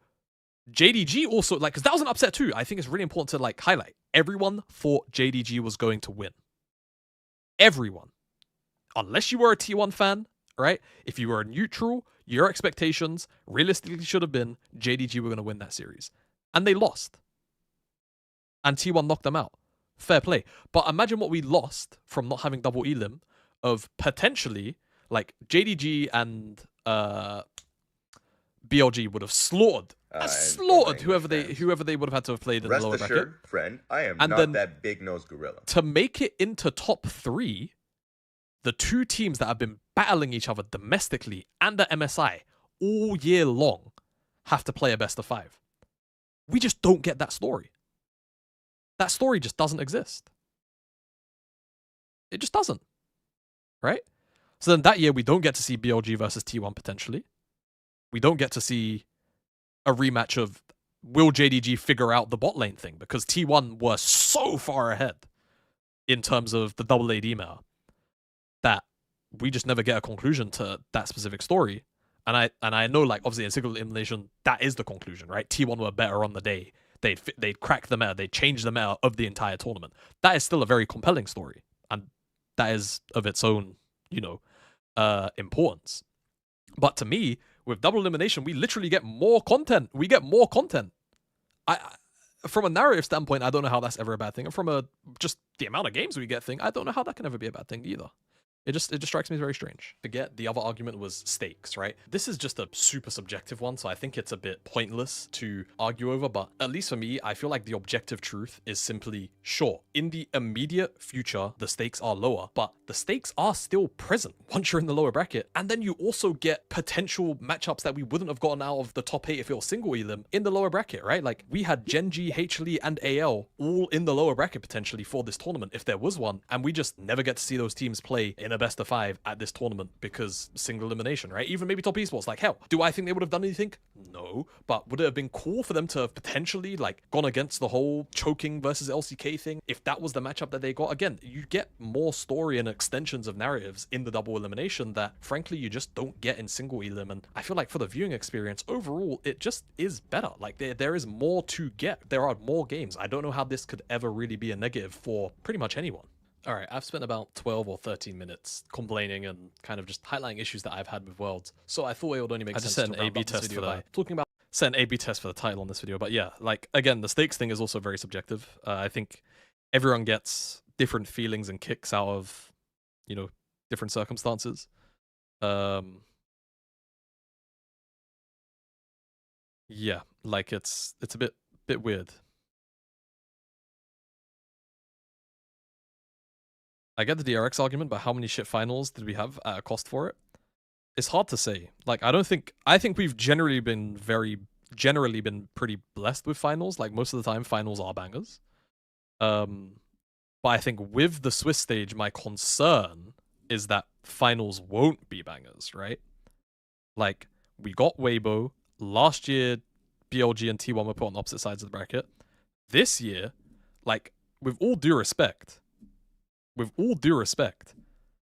JDG also, like, because that was an upset too. I think it's really important to like highlight. Everyone thought JDG was going to win. Everyone. Unless you were a T1 fan, right? If you were a neutral, your expectations realistically should have been JDG were going to win that series. And they lost. And T1 knocked them out. Fair play. But imagine what we lost from not having double elim of potentially, like, JDG and BLG would have slaughtered whoever they would have had to have played in the lower bracket. Rest assured, friend, I am not that big-nosed gorilla. To make it into top 3, the two teams that have been battling each other domestically and at MSI all year long have to play a best of 5. We just don't get that story. That story just doesn't exist. It just doesn't, right? So then that year, we don't get to see BLG versus T1 potentially. We don't get to see a rematch of will JDG figure out the bot lane thing, because T1 were so far ahead in terms of the double AD meta that we just never get a conclusion to that specific story. And I know, like, obviously in single elimination, that is the conclusion, right? T1 were better on the day. They'd crack the meta. They'd change the meta of the entire tournament. That is still a very compelling story, and that is of its own, importance. But to me, with double elimination, we literally get more content. We get more content. From a narrative standpoint, I don't know how that's ever a bad thing. And from just the amount of games we get thing, I don't know how that can ever be a bad thing either. It just strikes me as very strange. Forget the other argument was stakes, right? This is just a super subjective one, so I think it's a bit pointless to argue over, but at least for me, I feel like the objective truth is simply, sure, in the immediate future, the stakes are lower, but the stakes are still present once you're in the lower bracket, and then you also get potential matchups that we wouldn't have gotten out of the top 8 if it was single elim in the lower bracket, right? Like, we had GenG, HLE, and AL all in the lower bracket potentially for this tournament if there was one, and we just never get to see those teams play in a best of 5 at this tournament because single elimination, right? Even maybe top esports, like, hell, do I think they would have done anything? No, but would it have been cool for them to have potentially, like, gone against the whole choking versus LCK thing if that was the matchup that they got? Again, you get more story and extensions of narratives in the double elimination that, frankly, you just don't get in single elim, and I feel like for the viewing experience, overall, it just is better. Like, there is more to get. There are more games. I don't know how this could ever really be a negative for pretty much anyone. All right, I've spent about 12 or 13 minutes complaining and kind of just highlighting issues that I've had with Worlds. So I thought it would only make sense to round up this video by talking about set an A/B test for the title on this video. But yeah, like, again, the stakes thing is also very subjective. I think everyone gets different feelings and kicks out of, different circumstances. Yeah, like it's a bit weird. I get the DRX argument, but how many shit finals did we have at a cost for it? It's hard to say. Like, I think we've generally been pretty blessed with finals. Like, most of the time, finals are bangers. But I think with the Swiss stage, my concern is that finals won't be bangers, right? Like, we got Weibo. Last year, BLG and T1 were put on opposite sides of the bracket. This year, like, with all due respect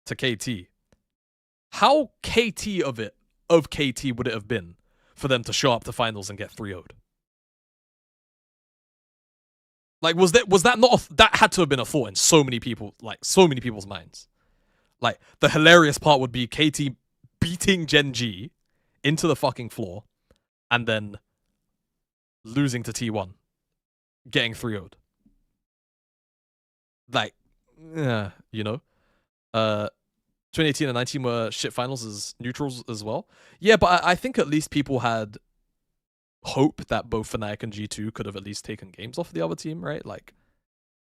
to KT, how KT of KT would it have been for them to show up to finals and get 3-0'd? Like, was that not that had to have been a thought in so many people's minds? Like, the hilarious part would be KT beating GenG into the fucking floor and then losing to T1, getting 3-0'd. Like, yeah, 2018 and 19 were shit finals as neutrals as well. Yeah, but I think at least people had hope that both Fnatic and G2 could have at least taken games off the other team, right? Like,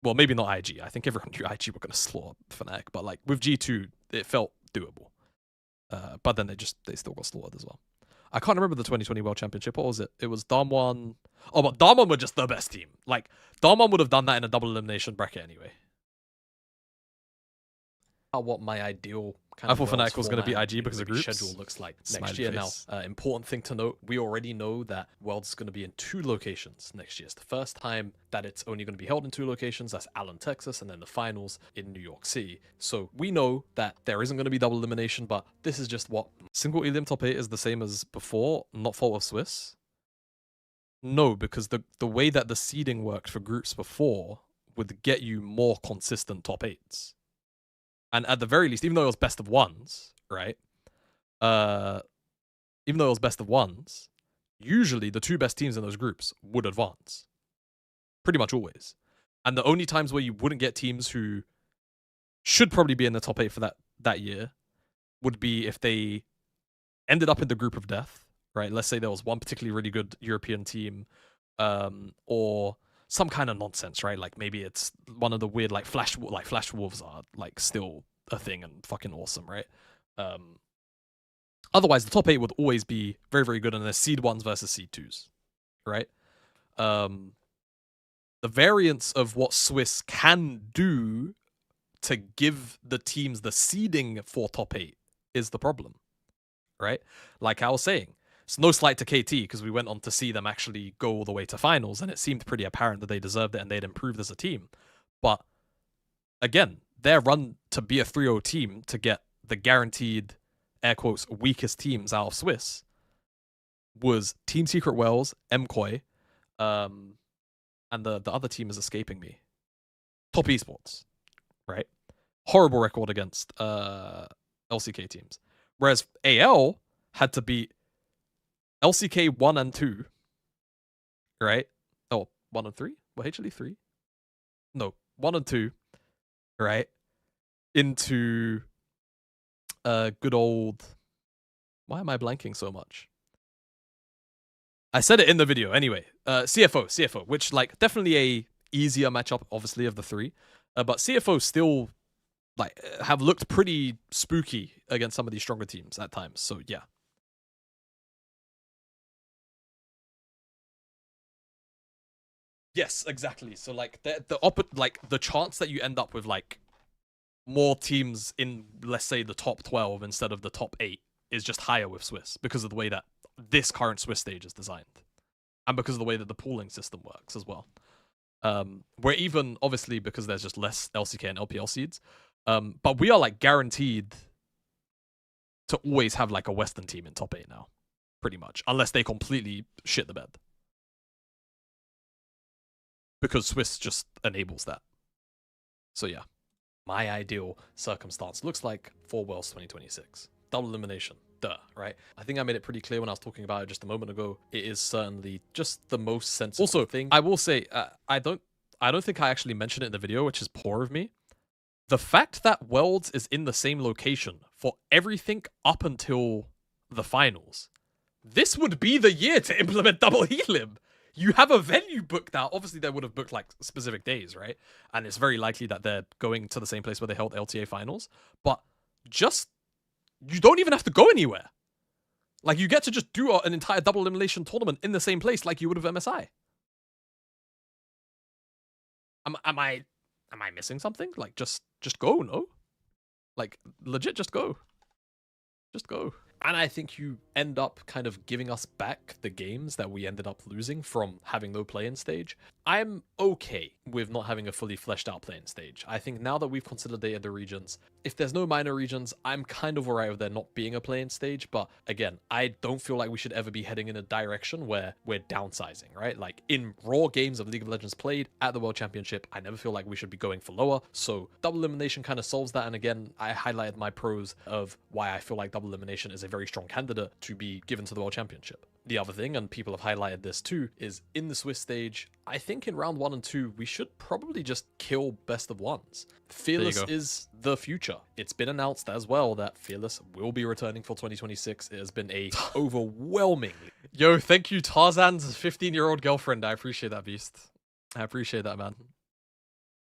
well, maybe not IG. I think everyone knew IG were going to slaughter Fnatic, but like with G2, it felt doable. But then they still got slaughtered as well. I can't remember the 2020 World Championship. What was it? It was Damwon. Oh, but Damwon were just the best team. Like, Damwon would have done that in a double elimination bracket anyway. What my ideal kind of Fnatic was going to be IG because of groups. Schedule looks like next year. Now, important thing to note, we already know that Worlds is going to be in 2 locations next year. It's the first time that it's only going to be held in 2 locations. That's Allen, Texas, and then the finals in New York City. So we know that there isn't going to be double elimination, but this is just what single elim top 8 is the same as before, not fault of Swiss. No, because the way that the seeding worked for groups before would get you more consistent top 8s. And at the very least, even though it was best of ones, right? Even though it was best of ones, usually the 2 best teams in those groups would advance. Pretty much always. And the only times where you wouldn't get teams who should probably be in the top 8 for that year would be if they ended up in the group of death, right? Let's say there was one particularly really good European team, or some kind of nonsense, right? Like, maybe it's one of the weird, like Flash Wolves are like still a thing and fucking awesome, right? Otherwise, the top 8 would always be very, very good, and there's seed 1s versus seed 2s, right? The variance of what Swiss can do to give the teams the seeding for top 8 is the problem, right? Like I was saying, it's no slight to KT because we went on to see them actually go all the way to finals, and it seemed pretty apparent that they deserved it and they'd improved as a team. But again, their run to be a 3-0 team to get the guaranteed, air quotes, weakest teams out of Swiss was Team Secret Wells, MKOI, and the other team is escaping me. Top Esports, right? Horrible record against LCK teams. Whereas AL had to beat LCK 1 and 2, right? Oh, 1 and 3? Well, HLE 3? No, 1 and 2, right? Into good old... Why am I blanking so much? I said it in the video anyway. CFO, which like definitely a easier matchup, obviously, of the 3. But CFO still like have looked pretty spooky against some of these stronger teams at times. So yeah. Yes, exactly. So like the chance that you end up with like more teams in, let's say, the top 12 instead of the top 8 is just higher with Swiss because of the way that this current Swiss stage is designed, and because of the way that the pooling system works as well. Where even obviously because there's just less LCK and LPL seeds, but we are like guaranteed to always have like a Western team in top 8 now, pretty much, unless they completely shit the bed. Because Swiss just enables that. So yeah, my ideal circumstance looks like for Worlds 2026. Double elimination. Duh, right? I think I made it pretty clear when I was talking about it just a moment ago. It is certainly just the most sensible thing. I will say, I don't think I actually mentioned it in the video, which is poor of me. The fact that Worlds is in the same location for everything up until the finals, this would be the year to implement double elim. You have a venue booked out. Obviously, they would have booked like specific days, right? And it's very likely that they're going to the same place where they held LTA finals. But just, you don't even have to go anywhere. Like, you get to just do an entire double elimination tournament in the same place like you would have MSI. Am I missing something? Like, just go, no? Like, legit, just go. Just go. And I think you end up kind of giving us back the games that we ended up losing from having no play-in stage. I'm okay with not having a fully fleshed out play-in stage. I think now that we've consolidated the regions, if there's no minor regions, I'm kind of alright with there not being a play-in stage. But again, I don't feel like we should ever be heading in a direction where we're downsizing, right? Like in raw games of League of Legends played at the World Championship, I never feel like we should be going for lower. So double elimination kind of solves that. And again, I highlighted my pros of why I feel like double elimination is a very strong candidate to be given to the World Championship. The other thing, and people have highlighted this too, is in the Swiss stage, I think in round 1 and 2, we should probably just kill best of ones. Fearless is the future. It's been announced as well that Fearless will be returning for 2026. It has been a overwhelmingly... Yo, thank you, Tarzan's 15-year-old girlfriend. I appreciate that, Beast. I appreciate that, man.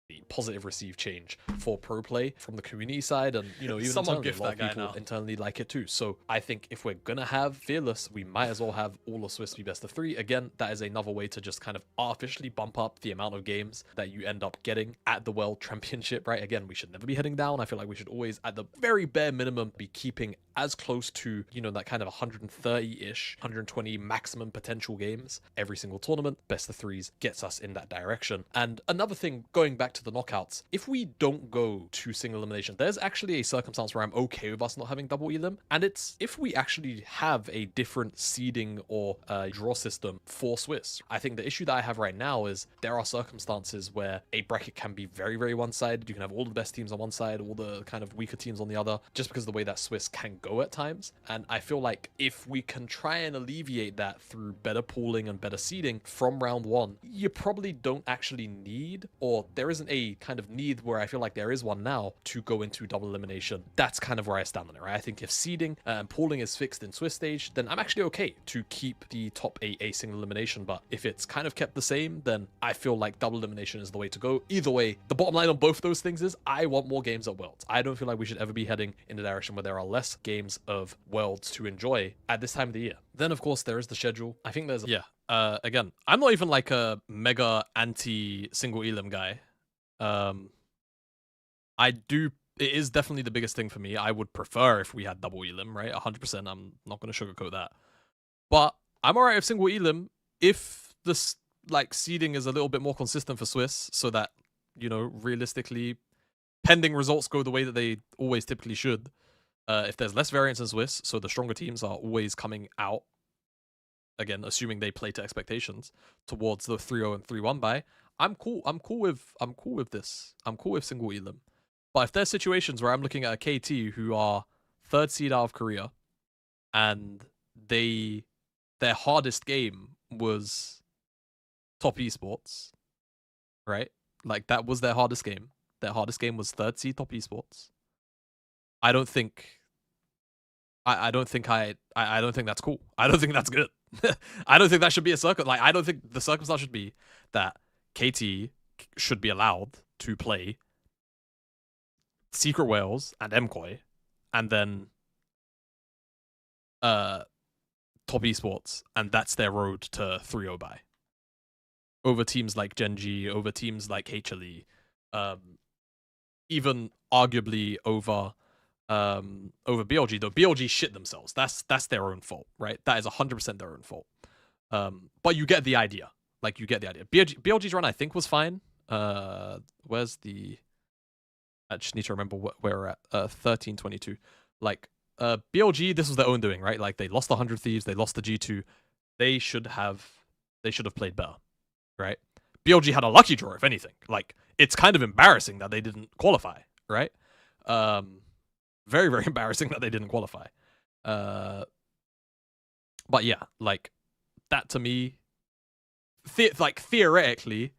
The positive received change for pro play from the community side, and you know, even someone gift that guy now. Internally like it too. So I think if we're gonna have Fearless, we might as well have all of Swiss be best of 3. Again, that is another way to just kind of artificially bump up the amount of games that you end up getting at the World Championship, right? Again, we should never be heading down. I feel like we should always, at the very bare minimum, be keeping as close to, you know, that kind of 130-ish, 120 maximum potential games every single tournament. Best of 3s gets us in that direction. And another thing, going back to the knockouts, if we don't go to single elimination, there's actually a circumstance where I'm okay with us not having double elim, and it's if we actually have a different seeding or draw system for Swiss. I think the issue that I have right now is there are circumstances where a bracket can be very, very one-sided. You can have all the best teams on one side, all the kind of weaker teams on the other, just because of the way that Swiss can go at times. And I feel like if we can try and alleviate that through better pooling and better seeding from round 1, you probably don't actually need, or there isn't wasn't a kind of need where I feel like there is one now to go into double elimination, that's kind of where I stand on it, right? I think if seeding and pooling is fixed in Swiss stage, then I'm actually okay to keep the top 8 a single elimination. But if it's kind of kept the same, then I feel like double elimination is the way to go. Either way, the bottom line on both those things is I want more games at Worlds. I don't feel like we should ever be heading in a direction where there are less games of Worlds to enjoy at this time of the year. Then, of course, there is the schedule. I think there's... again, I'm not even like a mega anti-single elim guy. It is definitely the biggest thing for me. I would prefer if we had double elim, right? 100%. I'm not going to sugarcoat that. But I'm alright with single elim if this like seeding is a little bit more consistent for Swiss, so that, you know, realistically, pending results go the way that they always typically should. If there's less variance in Swiss, so the stronger teams are always coming out, again, assuming they play to expectations, towards the 3-0 and 3-1 bye, I'm cool with this. I'm cool with single elim. But if there's situations where I'm looking at a KT who are 3rd seed out of Korea, and their hardest game was top esports, right? Like, that was their hardest game. Their hardest game was 3rd seed top esports. I don't think that's cool. I don't think that's good. I don't think that should be a circuit. Like, I don't think the circumstance should be that KT should be allowed to play Secret Wales and MKOI, and then top esports, and that's their road to 3-0 bye. Over teams like GenG, over teams like HLE, even arguably over BLG, though BLG shit themselves. That's their own fault, right? That is 100% their own fault. But you get the idea. Like, you get the idea. BLG's run, I think, was fine. Where's the... I just need to remember where we're at. 13-22. Like, BLG, this was their own doing, right? Like, they lost the 100 Thieves, they lost the G2. They should have played better, right? BLG had a lucky draw, if anything. Like, it's kind of embarrassing that they didn't qualify, right? Very, very embarrassing that they didn't qualify. But yeah, like, that to me, theoretically,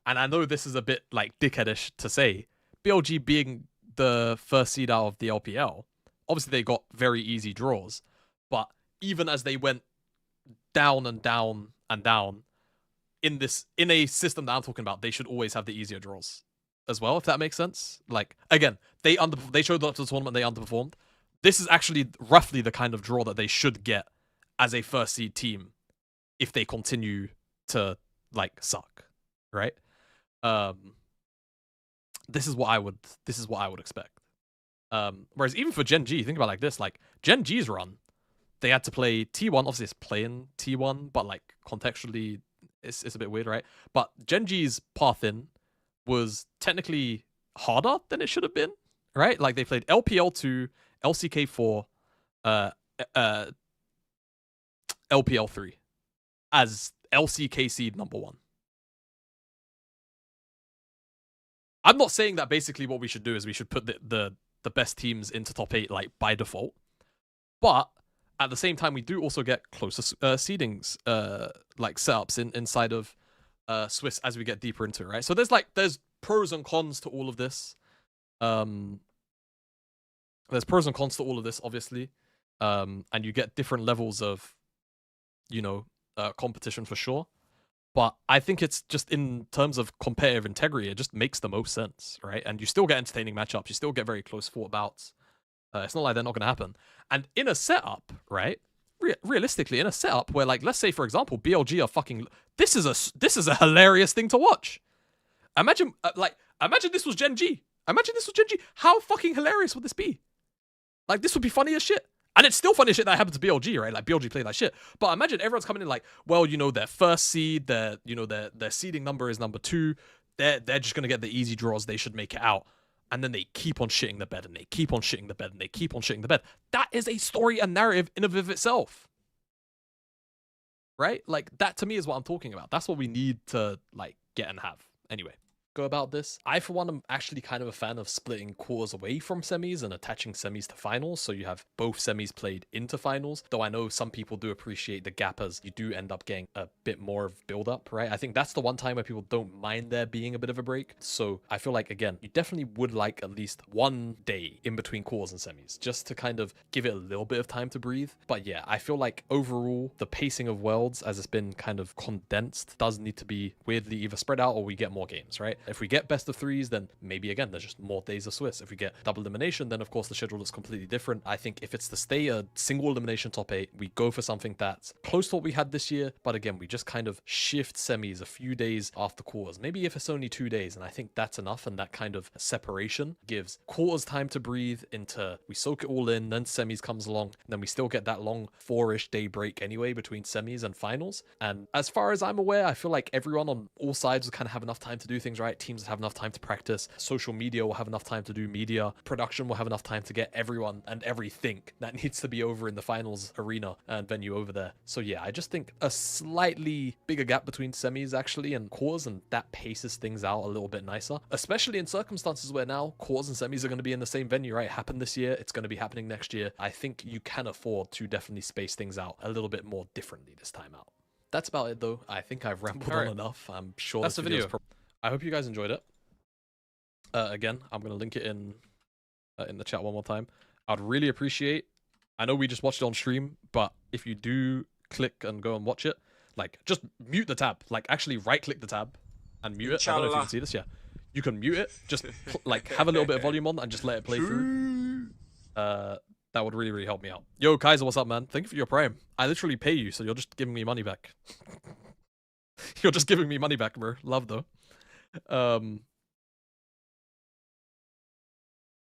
and I know this is a bit, like, dickheadish to say, BLG being the 1st seed out of the LPL, obviously they got very easy draws, but even as they went down and down and down in a system that I'm talking about, they should always have the easier draws as well, if that makes sense. Like, again, they showed up to the tournament, they underperformed. This is actually roughly the kind of draw that they should get as a 1st seed team if they continue to, like, suck, right? This is what I would expect. Whereas even for GenG, think about it like this, like, GenG's run, they had to play T1, obviously it's playing T1, but, like, contextually it's a bit weird, right? But GenG's path in was technically harder than it should have been, right? Like, they played LPL2, LCK4, LPL3 as LCK seed number 1. I'm not saying that basically what we should do is we should put the best teams into top 8, like, by default. But at the same time, we do also get closer seedings, like, setups inside of Swiss as we get deeper into it, right? So there's pros and cons to all of this. There's pros and cons to all of this, obviously. And you get different levels of, you know, competition for sure. But I think it's just, in terms of competitive integrity, it just makes the most sense, right? And you still get entertaining matchups. You still get very close fought bouts. It's not like they're not going to happen. And in a setup, right? Realistically, in a setup where, like, let's say, for example, BLG are fucking... This is a hilarious thing to watch. Imagine this was GenG. Imagine this was GenG. How fucking hilarious would this be? Like, this would be funny as shit. And it's still funny as shit that happened to BLG, right? Like, BLG played that shit. But imagine everyone's coming in like, well, you know, their 1st seed, their seeding number is number 2. They're just going to get the easy draws. They should make it out. And then they keep on shitting the bed, and they keep on shitting the bed, and they keep on shitting the bed. That is a story and narrative in and of itself. Right? Like, that to me is what I'm talking about. That's what we need to, like, get and have. Anyway. go about this. I, for one, am actually kind of a fan of splitting quarters away from semis and attaching semis to finals, so you have both semis played into finals, though I know some people do appreciate the gap as you do end up getting a bit more of build-up, right? I think that's the one time where people don't mind there being a bit of a break, so I feel like, again, you definitely would like at least one day in between quarters and semis, just to kind of give it a little bit of time to breathe. But yeah, I feel like overall, the pacing of Worlds, as it's been kind of condensed, does need to be weirdly either spread out or we get more games, right? If we get best of threes, then maybe again, there's just more days of Swiss. If we get double elimination, then of course the schedule is completely different. I think if it's to stay a single elimination top 8, we go for something that's close to what we had this year, but again, we just kind of shift semis a few days after quarters. Maybe if it's only 2 days, and I think that's enough, and that kind of separation gives quarters time to breathe into, we soak it all in, then semis comes along, and then we still get that long 4-ish day break anyway between semis and finals. And as far as I'm aware, I feel like everyone on all sides will kind of have enough time to do things right. Teams have enough time to practice. Social media will have enough time to do media. Production will have enough time to get everyone and everything that needs to be over in the finals arena and venue over there. So yeah, I just think a slightly bigger gap between semis actually and quarters, and that paces things out a little bit nicer, especially in circumstances where now quarters and semis are going to be in the same venue, right? It happened this year. It's going to be happening next year. I think you can afford to definitely space things out a little bit more differently this time out. That's about it though. I think I've rambled on enough. I'm sure That's this the video. I hope you guys enjoyed it. Again, I'm going to link it in the chat one more time. I'd really appreciate, I know we just watched it on stream, but if you do click and go and watch it, like just mute the tab, like actually right click the tab and mute it. I don't know if you can see this. Yeah, you can mute it, just like have a little bit of volume on and just let it play through. That would really help me out. Yo, Kaiser, what's up, man? Thank you for your prime. I literally pay you, so you're just giving me money back. You're just giving me money back, bro. Love though.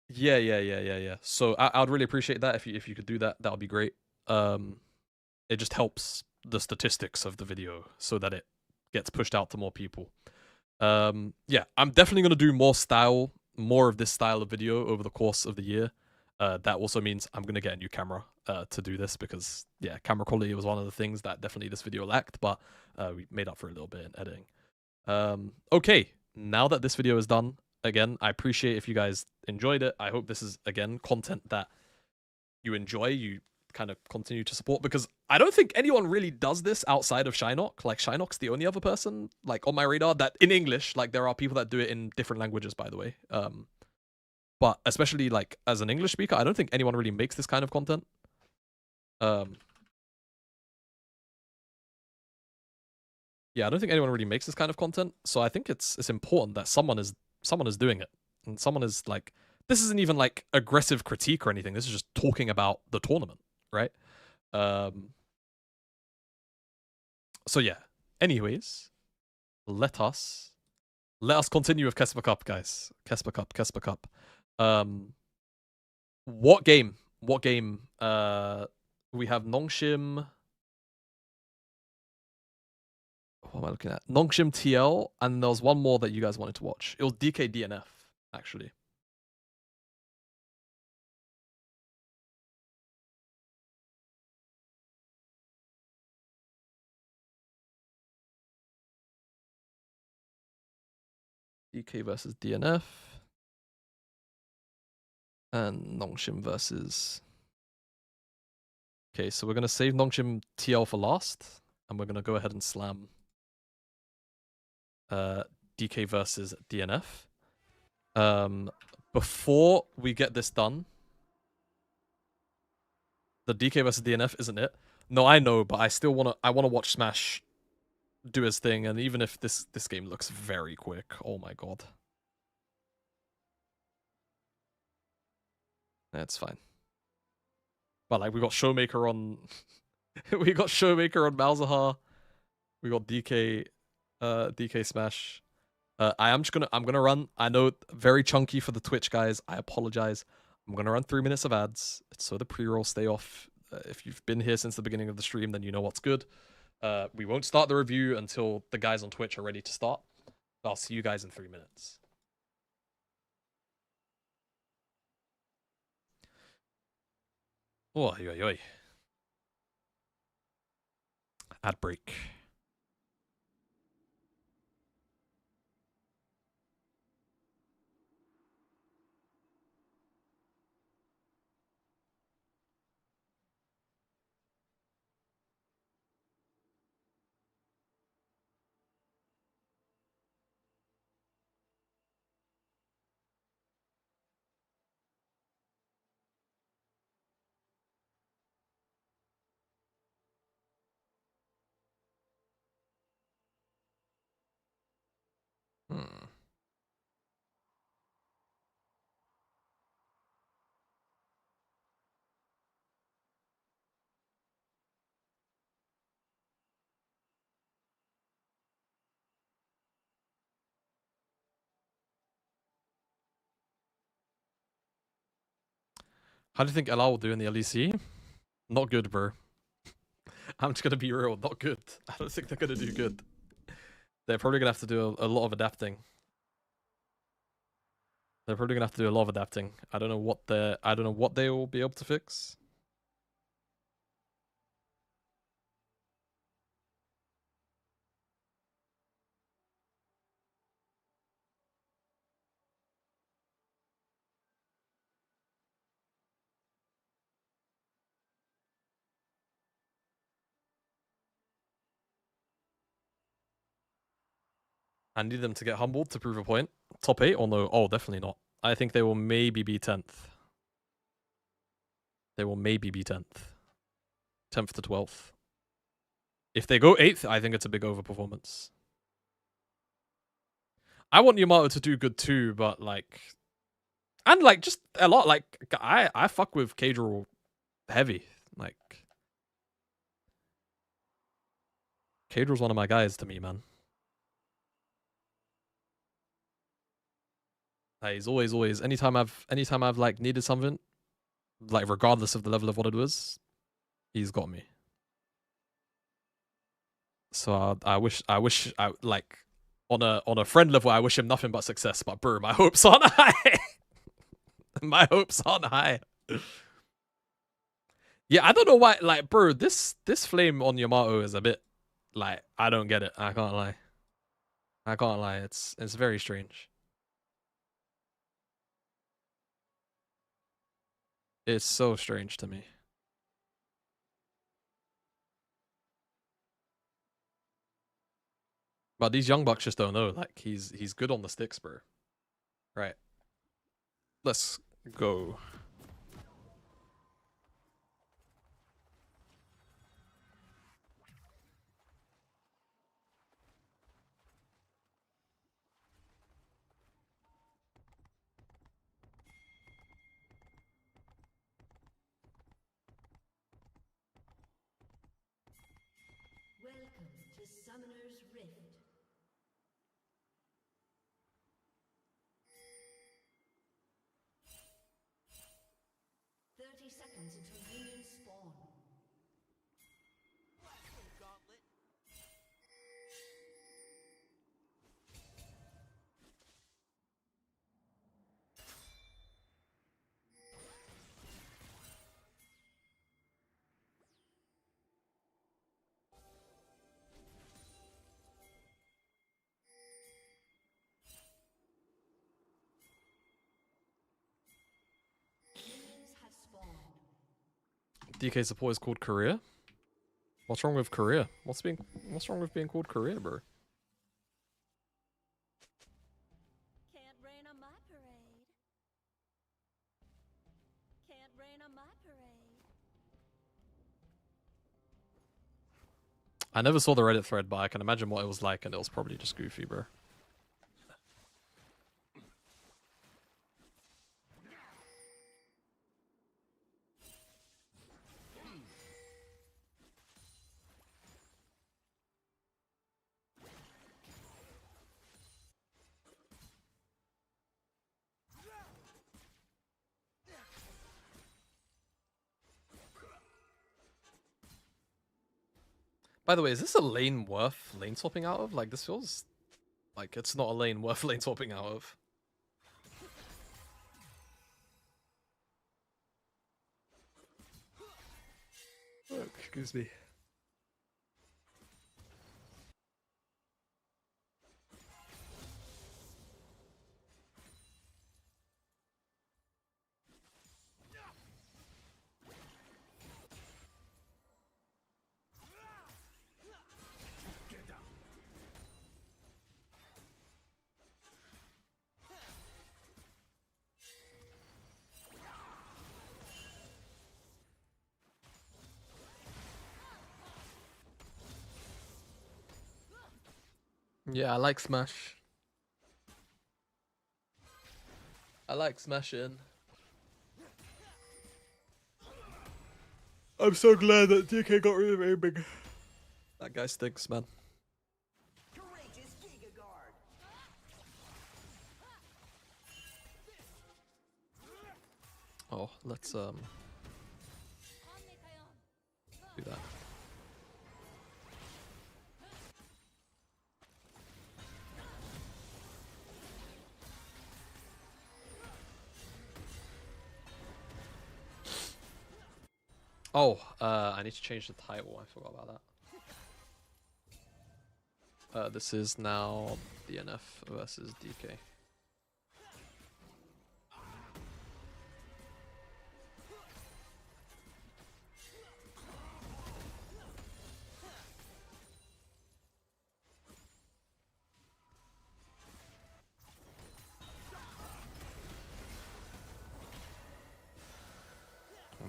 Yeah. So I would really appreciate that if you could do that. That would be great. It just helps the statistics of the video so that it gets pushed out to more people. Yeah, I'm definitely gonna do more of this style of video over the course of the year. That also means I'm gonna get a new camera to do this because yeah, camera quality was one of the things that definitely this video lacked, but we made up for it a little bit in editing. Okay, now that this video is done, again, I appreciate if you guys enjoyed it. I hope this is again content that you enjoy, you kind of continue to support, because I don't think anyone really does this outside of Shynock. Like Shynock's the only other person like on my radar that in English, like there are people that do it in different languages, by the way. But especially like as an English speaker, I don't think anyone really makes this kind of content. Yeah, I don't think anyone really makes this kind of content. So I think it's important that someone is doing it, and someone is like, this isn't even like aggressive critique or anything. This is just talking about the tournament, right? So yeah. Anyways, let us continue with KeSpa Cup, guys. KeSpa Cup. What game? We have Nongshim. What am I looking at? Nongshim TL, and there was one more that you guys wanted to watch. It was DK DNF, actually. DK versus DNF. And Nongshim versus... Okay, so we're going to save Nongshim TL for last, and we're going to go ahead and slam DK versus DNF. Before we get this done, the DK versus DNF isn't it? No, I know, but I still wanna watch Smash do his thing, and even if this game looks very quick, oh my god. That's fine. But like we got Showmaker on we got Showmaker on Malzahar. We got DK Smash. I'm gonna run. I know very chunky for the Twitch guys. I apologize. I'm gonna run 3 minutes of ads so the pre-rolls stay off. If you've been here since the beginning of the stream, then you know what's good. We won't start the review until the guys on Twitch are ready to start. I'll see you guys in 3 minutes. Oi. Ad break. How do you think LR will do in the LEC? Not good, bro. I'm just gonna be real, not good. I don't think they're gonna do good. They're probably gonna have to do a lot of adapting. They're probably gonna have to do a lot of adapting. I don't know what they will be able to fix. I need them to get humbled to prove a point. Top 8 or no? Oh, definitely not. I think they will maybe be 10th. They will maybe be 10th. 10th to 12th. If they go 8th, I think it's a big overperformance. I want Yamato to do good too, but like... And like, just a lot. Like, I fuck with Cadral heavy. Like... Cadral's one of my guys to me, man. He's always anytime I've like needed something, like regardless of the level of what it was, he's got me. So I wish I like on a friend level I wish him nothing but success, but bro, my hopes aren't high. My hopes aren't high. Yeah, I don't know why, like bro, this flame on Yamato is a bit like I don't get it. I can't lie. It's very strange. It's so strange to me. But these young bucks just don't know. Like he's good on the sticks, bro. Right. Let's go. Welcome to Summoner's Rift. Seconds until minions spawn. Gauntlet. Minions have spawned. DK support is called Korea? What's wrong with Korea? What's wrong with being called Korea, bro? Can't rain on my parade. Can't rain on my parade. I never saw the Reddit thread, but I can imagine what it was like, and it was probably just goofy, bro. By the way, is this a lane worth lane swapping out of? Like, this feels like it's not a lane worth lane swapping out of. Oh, excuse me. Yeah, I like Smash. I like smashing. I'm so glad that DK got rid of aiming. That guy stinks, man. Courageous Giga Guard. well. Let's do that. Oh, I need to change the title. I forgot about that. This is now DNF versus DK.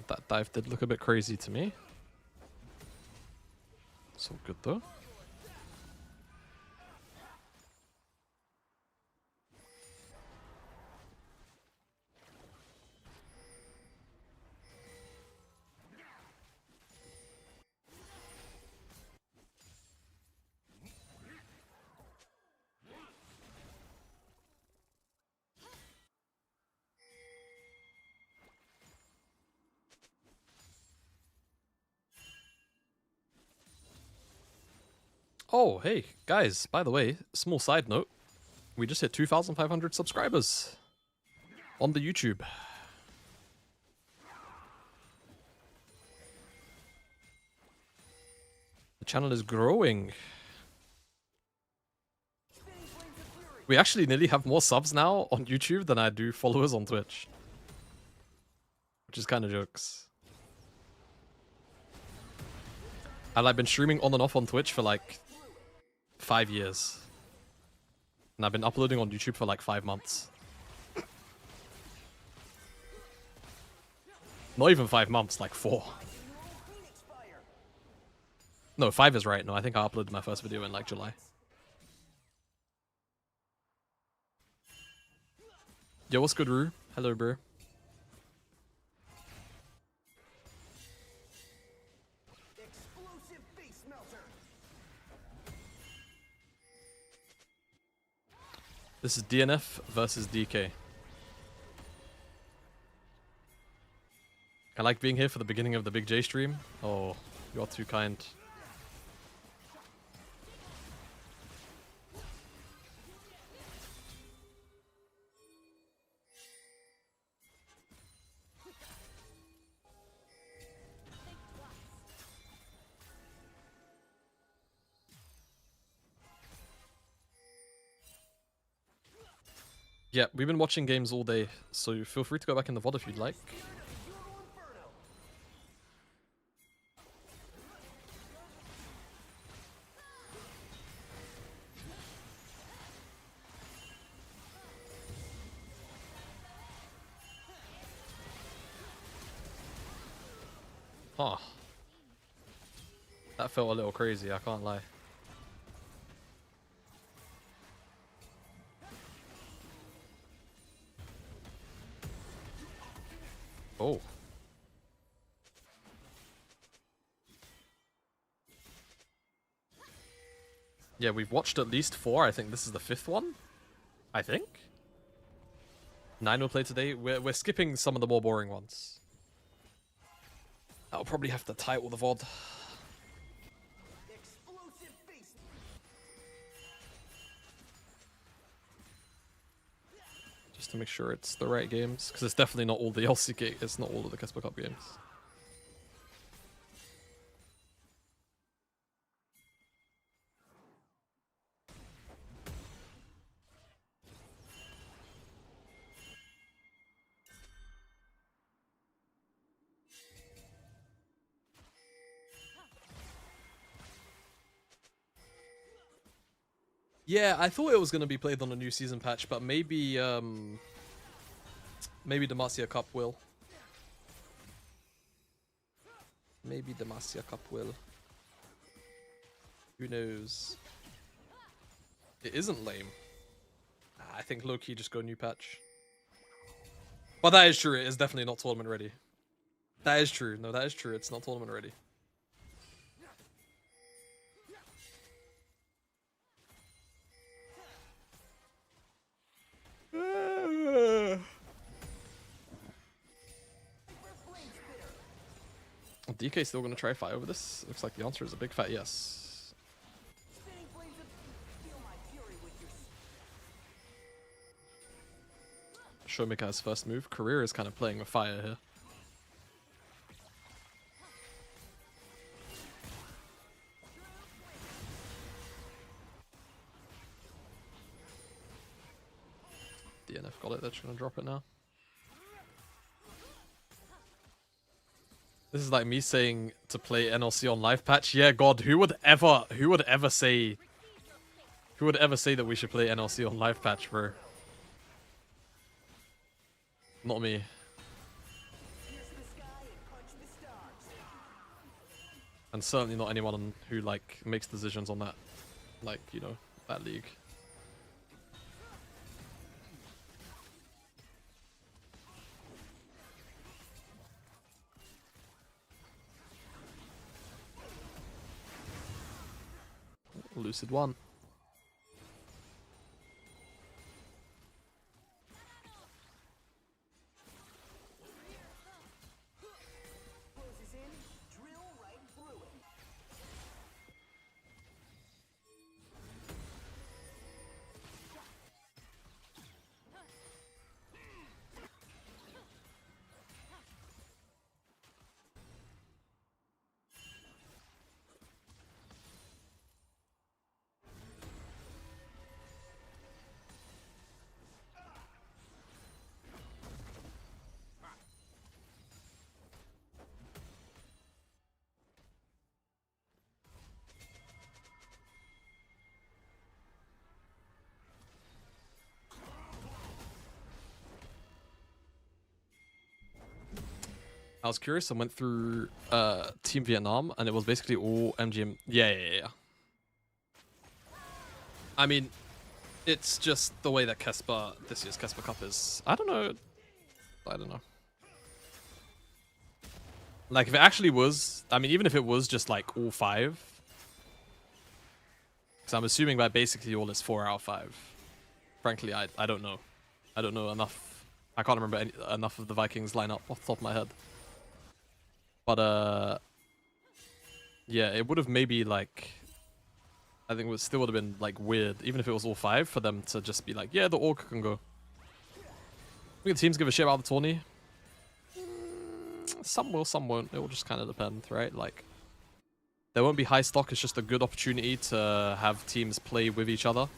That dive did look a bit crazy to me. It's all good though. Oh, hey, guys, by the way, small side note. We just hit 2,500 subscribers on the YouTube. The channel is growing. We actually nearly have more subs now on YouTube than I do followers on Twitch. Which is kind of jokes. And I've been streaming on and off on Twitch for like 5 years. And I've been uploading on YouTube for like 5 months. Not even 5 months, like 4. No, 5 is right. No, I think I uploaded my first video in like July. Yo, what's good, Rue? Hello, bro. Explosive face melter. This is DNF versus DK. I like being here for the beginning of the Big J stream. Oh, you're too kind. Yeah, we've been watching games all day, so feel free to go back in the VOD if you'd like. Huh. That felt a little crazy, I can't lie. Oh. Yeah, we've watched at least 4. I think this is the 5th one. I think. 9 will play today. We're skipping some of the more boring ones. I'll probably have to title the VOD. Explosive face. Just to make sure it's the right games. Because it's definitely not all the LCK. It's not all of the KeSpa Cup games. Yeah, I thought it was going to be played on a new season patch, but maybe maybe Demacia Cup will. Maybe Demacia Cup will. Who knows? It isn't lame. I think low-key just go new patch. But that is true, it is definitely not tournament ready. That is true. No, that is true. It's not tournament ready. DK still going to try fight over this? Looks like the answer is a big fat yes. Spinning blades of feel my fury with your Showmaker's first move. Career is kind of playing with fire here. DNF got it, they're just gonna drop it now. This is like me saying to play NLC on live patch. Yeah, God, who would ever say that we should play NLC on live patch, bro? Not me. pierce the sky and punch the stars. And certainly not anyone who like makes decisions on that, like, you know, that league. Lucid won. Closes in, drill right through it. I was curious and went through Team Vietnam, and it was basically all MGM. Yeah. I mean, it's just the way that KeSpa, this year's KeSpa Cup is. I don't know. Like, if it actually was, I mean, even if it was just like all 5, because I'm assuming that basically all is 4 out of 5. Frankly, I don't know. I don't know enough. I can't remember enough of the Vikings lineup off the top of my head. But yeah, it would have maybe like, I think it still would have been like weird, even if it was all 5, for them to just be like, yeah, the orc can go. I think the teams give a shit about the tourney. Some will, some won't. It will just kind of depend, right? Like, there won't be high stock. It's just a good opportunity to have teams play with each other.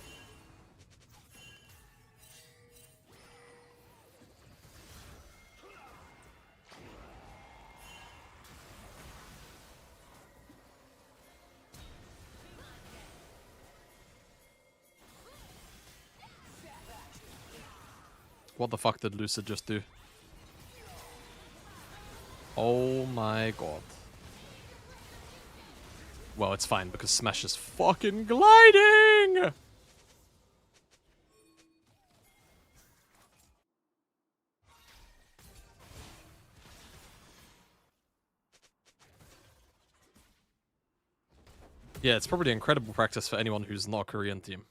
What the fuck did Lucid just do? Oh my god. Well, it's fine because Smash is fucking gliding! Yeah, it's probably incredible practice for anyone who's not a Korean team.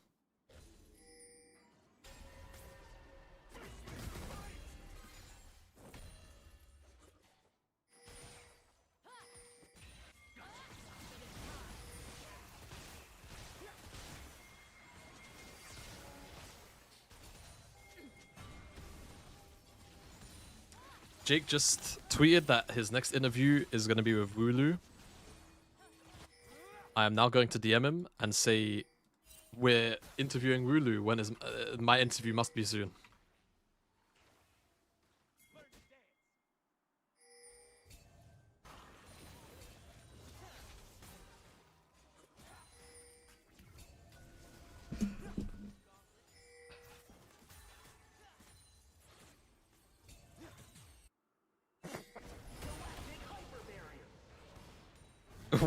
Jake just tweeted that his next interview is going to be with Wooloo. I am now going to DM him and say, we're interviewing Wooloo. When is my interview must be soon.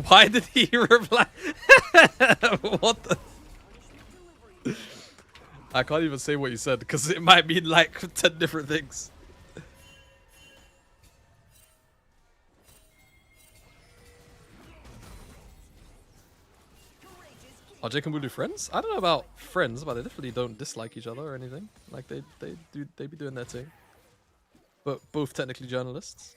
Why did he reply? What the? I can't even say what you said because it might mean like 10 different things. Are Jake and Wooloo friends? I don't know about friends, but they definitely don't dislike each other or anything. Like they be doing their thing. But both technically journalists.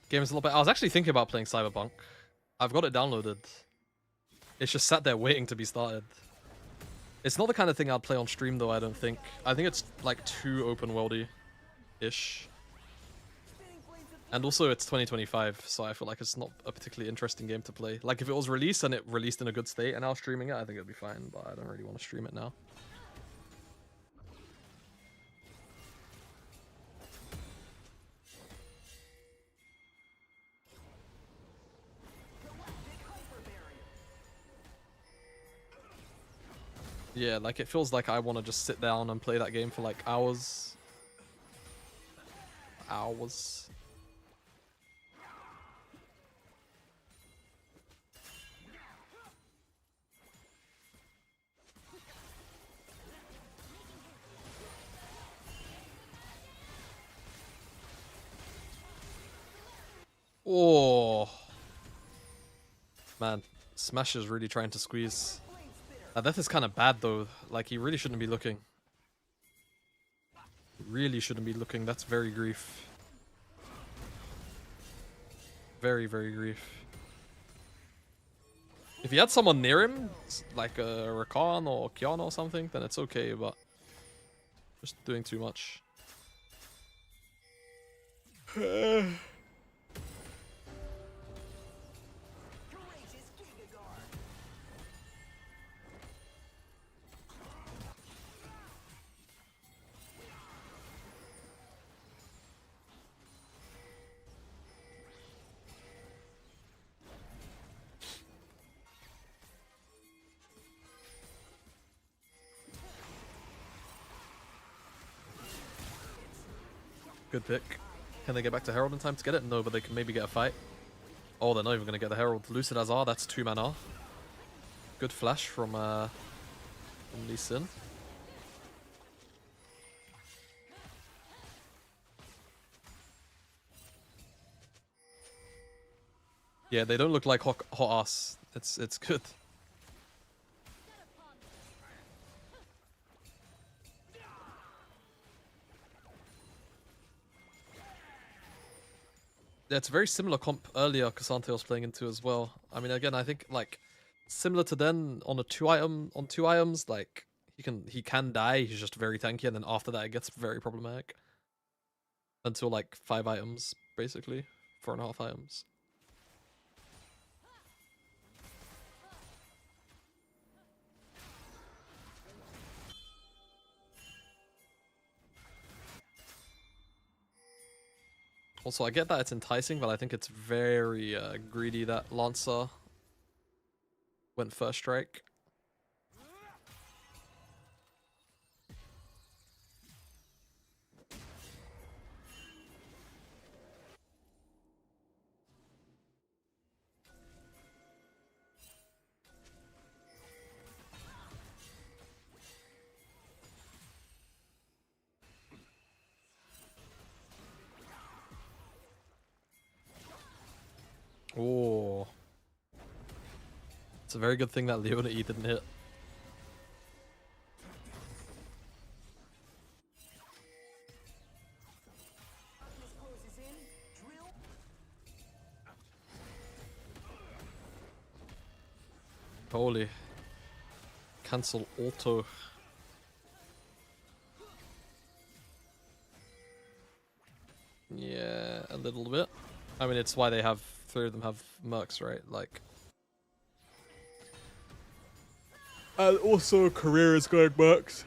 Game is a lot better. I was actually thinking about playing Cyberpunk. I've got it downloaded. It's just sat there waiting to be started. It's not the kind of thing I'd play on stream though, I don't think. I think it's like too open worldy-ish. And also it's 2025, so I feel like it's not a particularly interesting game to play. Like if it was released and it released in a good state and I was streaming it, I think it'd be fine, but I don't really want to stream it now. Yeah, like it feels like I want to just sit down and play that game for like hours. Hours. Oh. Man, Smash is really trying to squeeze. Death is kind of bad though. Like he really shouldn't be looking. Really shouldn't be looking. That's very grief. Very, very grief. If he had someone near him, like a Rakan or Kiana or something, then it's okay, but just doing too much. Good pick. Can they get back to Herald in time to get it? No, but they can maybe get a fight. Oh, they're not even going to get the Herald. Lucid Azar, that's 2 mana. Good flash from Lee Sin. Yeah, they don't look like hot ass. It's good. Yeah, it's a very similar comp earlier Cassante was playing into as well. I mean, again, I think like similar to then on on 2 items, like he can die. He's just very tanky, and then after that, it gets very problematic. Until like 5 items, basically 4.5 items. Also, I get that it's enticing, but I think it's very greedy that Lancer went first strike. Oh. It's a very good thing that Leona E didn't hit. Holy. Cancel auto. Yeah, a little bit. I mean, it's why they have 3 of them have mercs, right? Like. And also, career is going mercs.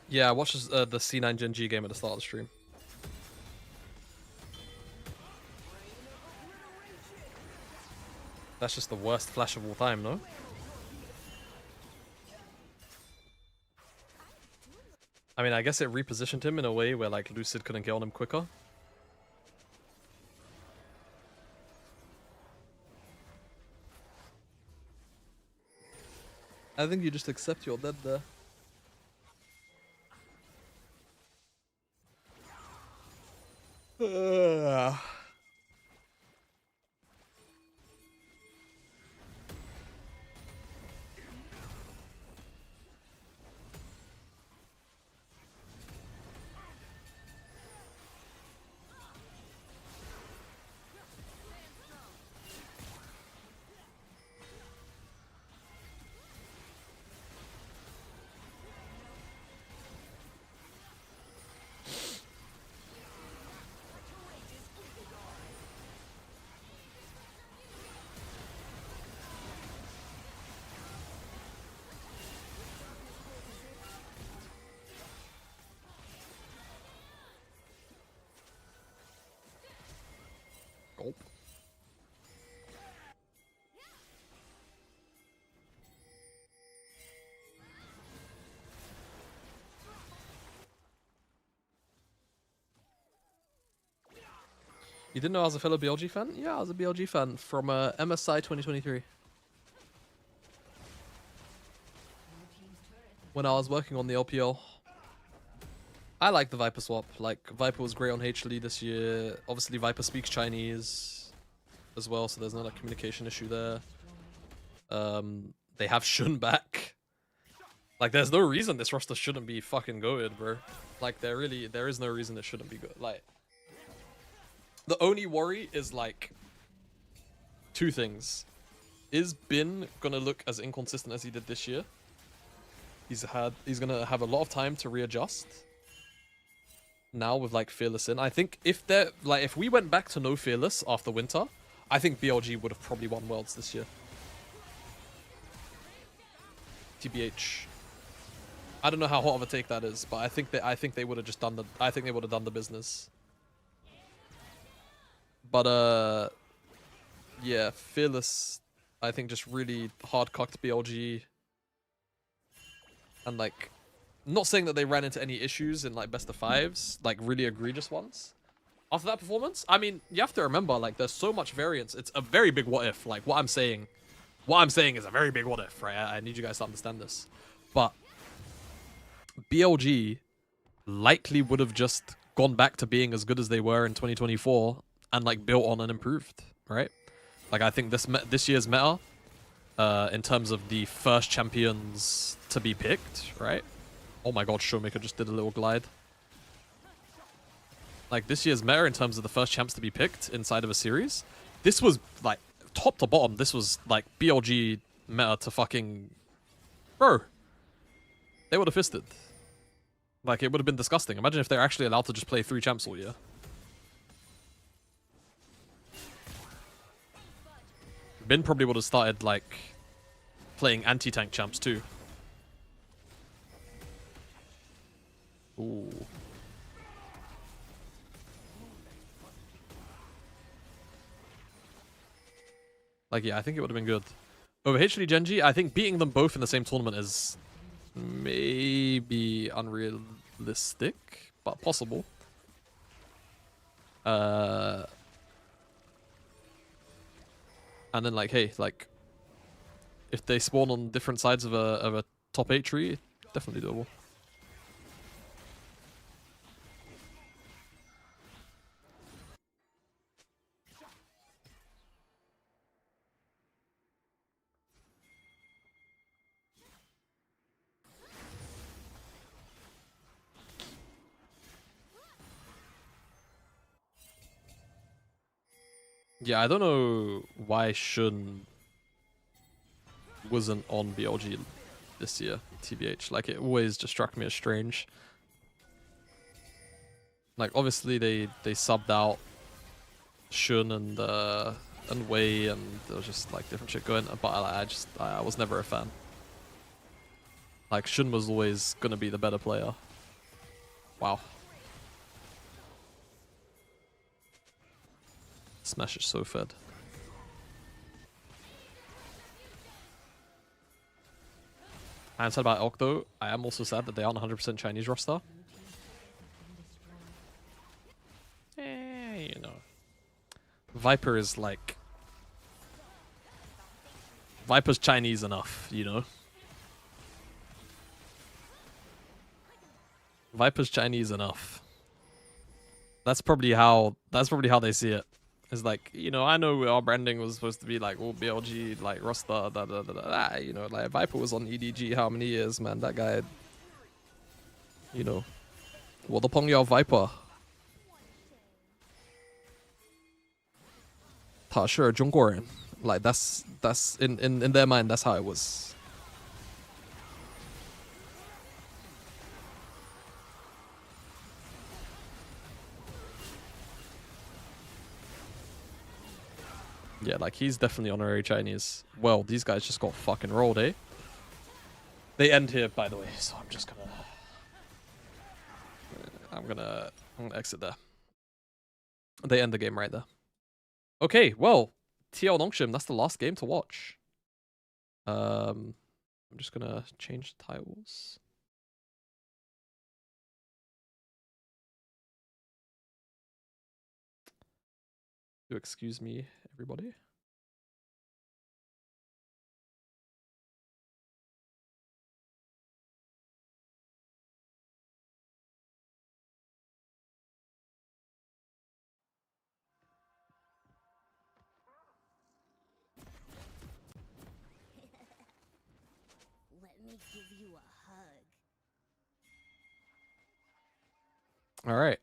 Yeah, I watched the C9 GenG game at the start of the stream. That's just the worst flash of all time, no? I mean, I guess it repositioned him in a way where like Lucid couldn't get on him quicker. I think you just accept you're dead there. Gulp. You didn't know I was a fellow BLG fan? Yeah, I was a BLG fan from MSI 2023. When I was working on the LPL. I like the Viper swap. Like, Viper was great on HLE this year. Obviously, Viper speaks Chinese as well, so there's no like communication issue there. They have Shun back. Like, there's no reason this roster shouldn't be fucking goated, bro. Like, there is no reason it shouldn't be good. Like, the only worry is like two things. Is Bin gonna look as inconsistent as he did this year? He's gonna have a lot of time to readjust. Now with like Fearless in, I think if we went back to no Fearless after winter, I think BLG would have probably won Worlds this year. TBH. I don't know how hot of a take that is, but I think they would have just done the business. But yeah, Fearless, I think just really hard cocked BLG, and like, not saying that they ran into any issues in like best of fives, like really egregious ones. After that performance, I mean, you have to remember, like, there's so much variance. It's a very big what if. Like, what I'm saying is a very big what if, right? I need you guys to understand this. But BLG likely would have just gone back to being as good as they were in 2024 and like built on and improved, right? Like, I think this year's meta, in terms of the first champions to be picked, right? Oh my god, Showmaker just did a little glide. Like, this year's meta in terms of the first champs to be picked inside of a series, this was, like, top to bottom, this was, like, BLG meta to fucking... Bro. They would have fisted. Like, it would have been disgusting. Imagine if they're actually allowed to just play 3 champs all year. Bin probably would have started, like, playing anti-tank champs too. Ooh. Like, yeah, I think it would have been good. Over HLE GenG, I think beating them both in the same tournament is maybe unrealistic, but possible. And then, like, hey, like, if they spawn on different sides of a top 8 tree, definitely doable. Yeah, I don't know why Shun wasn't on BLG this year, TBH. Like, it always just struck me as strange. Like, obviously they subbed out Shun and Wei, and there was just like different shit going. But I was never a fan. Like, Shun was always gonna be the better player. Wow. Smash is so fed. I am sad about Elk though. I am also sad that they aren't 100% Chinese roster. You know. Viper is like... Viper's Chinese enough, you know? Viper's Chinese enough. That's probably how they see it. It's like, you know, I know our branding was supposed to be like all BLG, like roster, you know, like Viper was on EDG how many years, man? That guy, you know, what the pong yao Viper. Ta sure, Zhongguoren. Like that's in their mind, that's how it was. Yeah, like he's definitely honorary Chinese. Well, these guys just got fucking rolled, eh? They end here, by the way, so I'm just gonna... I'm gonna exit there. They end the game right there. Okay, well, TL Nongshim, that's the last game to watch. I'm just gonna change the titles. Do excuse me, everybody. Let me give you a hug. All right.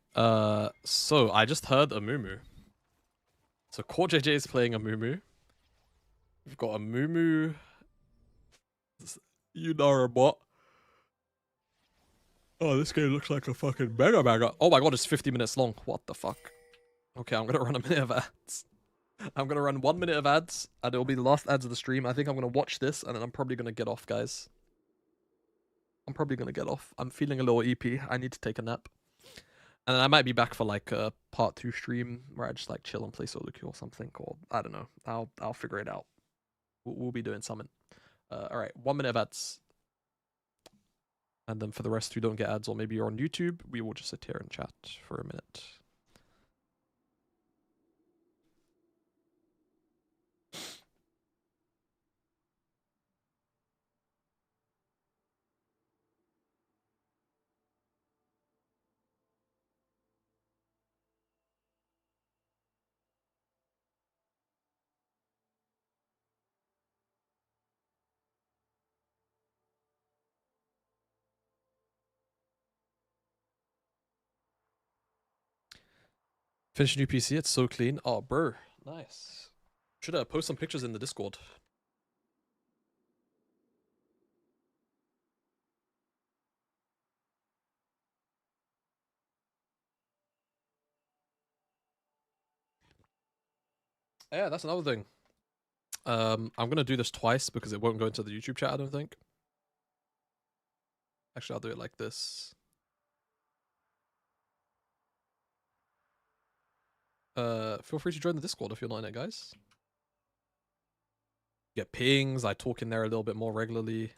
So I just heard a Mumu. So Core JJ is playing a Mumu. We've got a Mumu. You know her bot. Oh, this game looks like a fucking mega. Oh my god, it's 50 minutes long. What the fuck? Okay, I'm gonna run a minute of ads. I'm gonna run 1 minute of ads, and it'll be the last ads of the stream. I think I'm gonna watch this, and then I'm probably gonna get off, guys. I'm probably gonna get off. I'm feeling a little EP. I need to take a nap. And then I might be back for like a part 2 stream where I just like chill and play solo queue or something, or I don't know. I'll figure it out. We'll be doing something. All right, 1 minute of ads. And then for the rest who don't get ads, or maybe you're on YouTube, we will just sit here and chat for a minute. Finish new PC, it's so clean. Oh, bro, nice. Should post some pictures in the Discord. Yeah, that's another thing. I'm gonna do this twice because it won't go into the YouTube chat, I don't think. Actually, I'll do it like this. Feel free to join the Discord if you're not in it, guys. Get pings, I talk in there a little bit more regularly.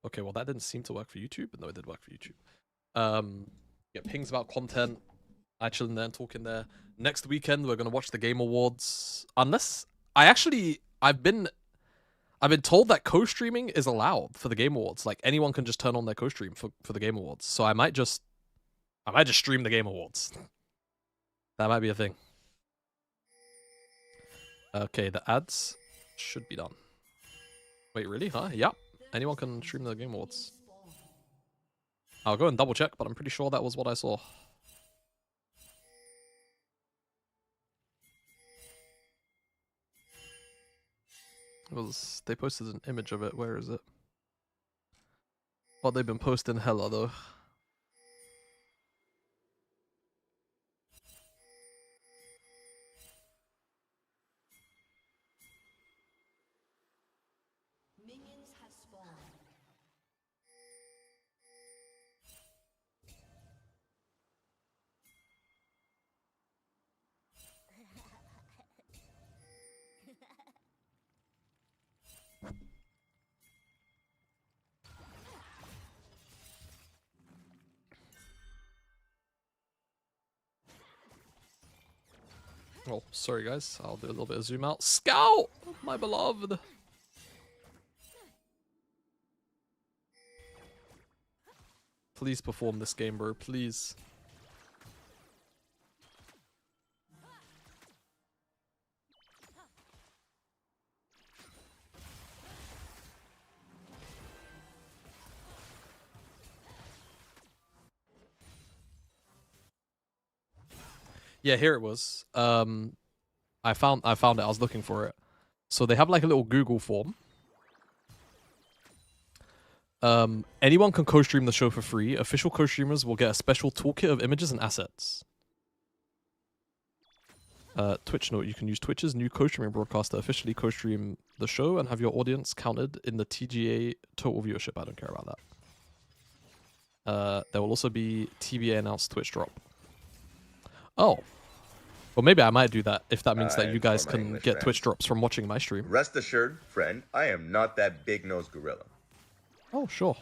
Okay, well that didn't seem to work for YouTube, but no, it did work for YouTube. Get pings about content. I chill in there and talk in there. Next weekend we're gonna watch the Game Awards. Unless I've been told that co-streaming is allowed for the Game Awards. Like anyone can just turn on their co-stream for the Game Awards. So I might just stream the Game Awards. That might be a thing. Okay, the ads should be done. Wait, really? Huh? Yep. Anyone can stream the Game Awards. I'll go and double check, but I'm pretty sure that was what I saw. They posted an image of it. Where is it? Oh, they've been posting hella though. Minions have spawned. Oh, sorry guys. I'll do a little bit of zoom out. Scout, my beloved. Please perform this game, bro. Please. Yeah, here it was. I found it. I was looking for it. So they have like a little Google form. Anyone can co-stream the show for free. Official co-streamers will get a special toolkit of images and assets. Twitch note: you can use Twitch's new co-streaming broadcast to officially co-stream the show and have your audience counted in the TGA total viewership. I don't care about that. There will also be TBA announced Twitch drop. Oh. Well, maybe I might do that if that means that you guys can get Twitch drops from watching my stream. Rest assured, friend, I am not that big-nosed gorilla. Oh, sure.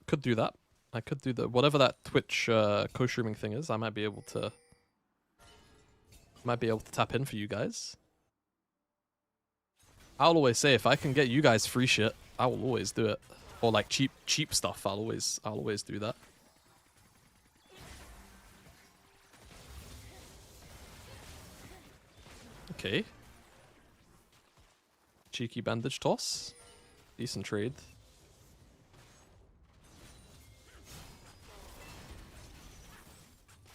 Could do that. I could do whatever that Twitch co-streaming thing is. I might be able to tap in for you guys. I'll always say if I can get you guys free shit, I will always do it. Or like cheap stuff. I'll always do that. Okay. Cheeky bandage toss. Decent trade.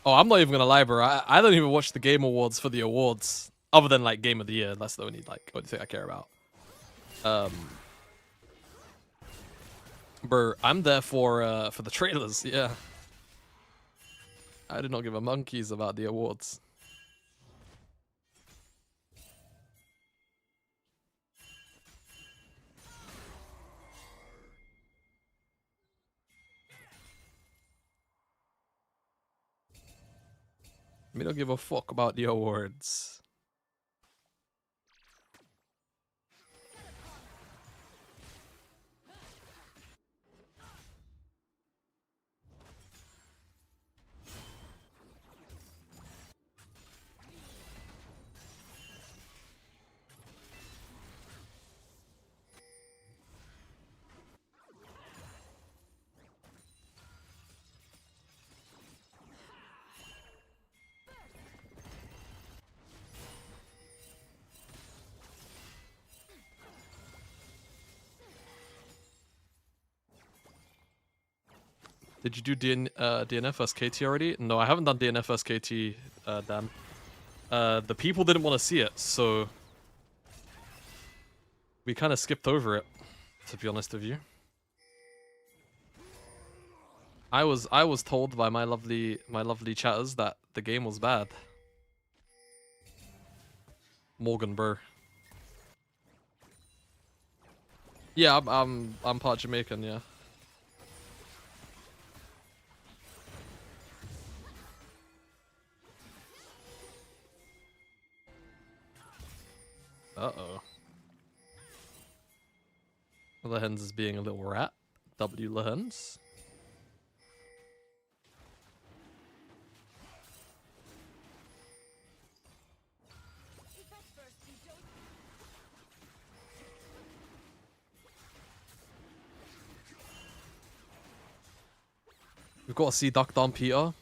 Oh, I'm not even gonna lie, bro. I don't even watch the Game Awards for the awards, other than like Game of the Year. That's the only thing I care about. Bro, I'm there for the trailers. Yeah. I do not give a monkeys about the awards. We don't give a fuck about the awards. Did you do DNF vs KT already? No, I haven't done DNF vs KT, Dan. The people didn't want to see it, so we kind of skipped over it, to be honest with you. I was told by my lovely chatters that the game was bad. Morgan Burr. Yeah, I'm part Jamaican, yeah. Uh-oh. Lehens is being a little rat. W. Lehens. We've got to see Duck Down Peter.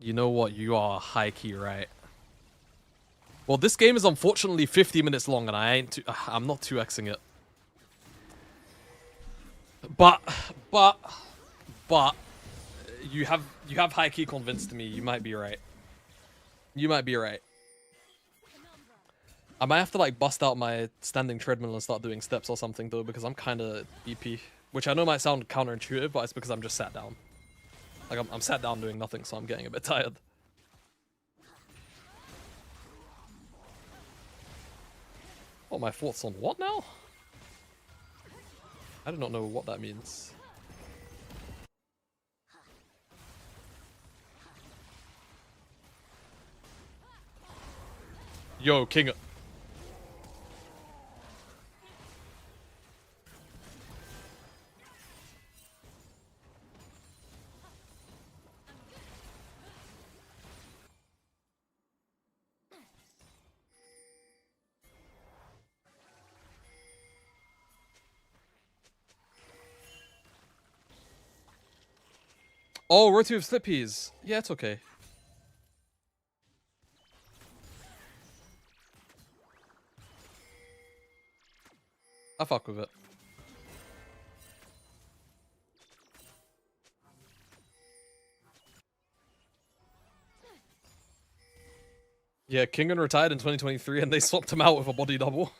You know what? You are high-key right. Well, this game is unfortunately 50 minutes long, and I'm not 2xing it. But you have high-key convinced me. You might be right. You might be right. I might have to like bust out my standing treadmill and start doing steps or something though, because I'm kind of EP, which I know might sound counterintuitive, but it's because I'm just sat down. Like I'm sat down doing nothing, so I'm getting a bit tired. Oh, my thoughts on what now? I do not know what that means. Yo, King. Oh, roti with slippies. Yeah, it's okay. I fuck with it. Yeah, Kingan retired in 2023 and they swapped him out with a body double.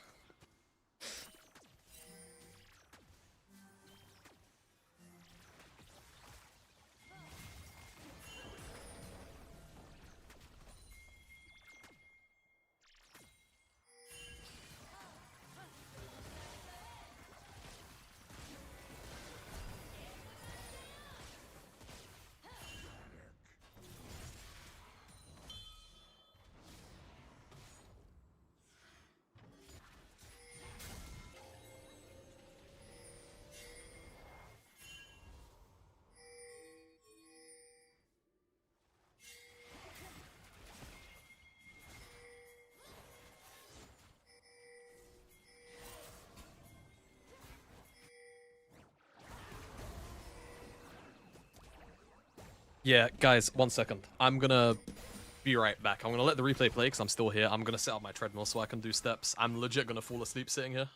Yeah, guys, 1 second. I'm gonna be right back. I'm gonna let the replay play because I'm still here. I'm gonna set up my treadmill so I can do steps. I'm legit gonna fall asleep sitting here.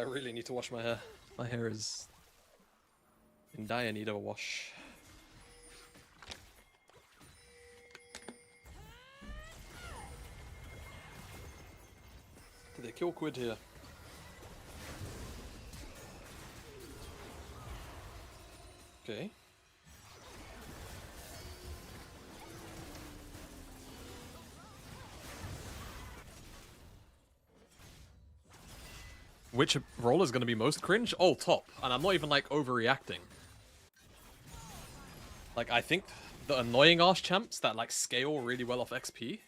I really need to wash my hair. My hair is in dire need of a wash. Did they kill Quid here? Okay. Which role is going to be most cringe? Oh, top. And I'm not even, like, overreacting. Like, I think the annoying ass champs that, like, scale really well off XP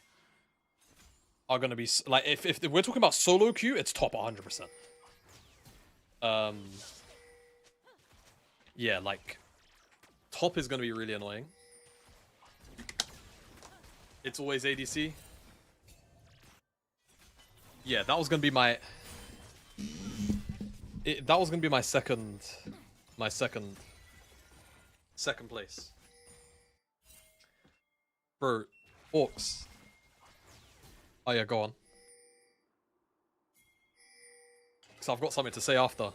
are going to be... Like, if we're talking about solo queue, it's top 100%. Yeah, like... Top is going to be really annoying. It's always ADC. Yeah, that was going to be my... that was gonna be my second place. Bro, orcs. Oh yeah, go on. Because I've got something to say after.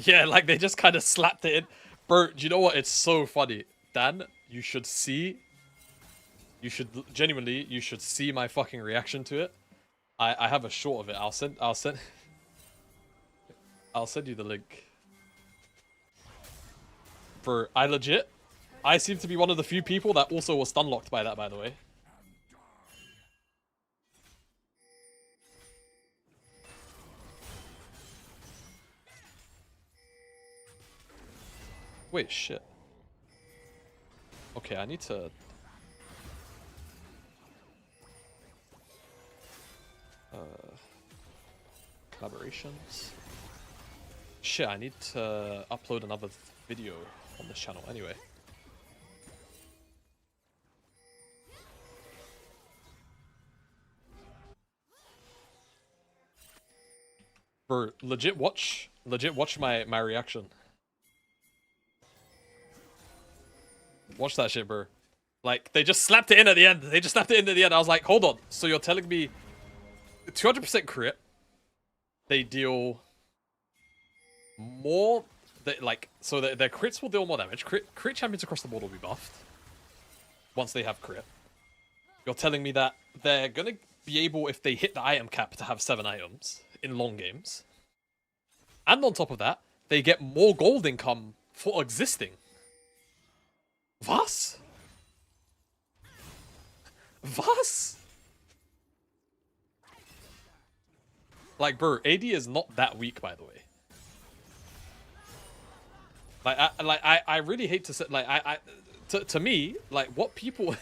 Yeah, like they just kind of slapped it in. Bro, do you know what? It's so funny. Dan, you should see... Genuinely, you should see my fucking reaction to it. I have a short of it. I'll send you the link. Bro, I seem to be one of the few people that also was stun locked by that, by the way. Wait, shit. Okay, I need to... collaborations. Shit, I need to upload another video on this channel anyway. Bro, legit watch my reaction. Watch that shit, bro. Like, they just slapped it in at the end. I was like, hold on. So you're telling me 200% crit. They deal more... So their crits will deal more damage. Crit champions across the board will be buffed. Once they have crit. You're telling me that they're going to be able, if they hit the item cap, to have 7 items in long games. And on top of that, they get more gold income for existing. Was? Like, bro, AD is not that weak, by the way. I really hate to say, like, to me, like, what people...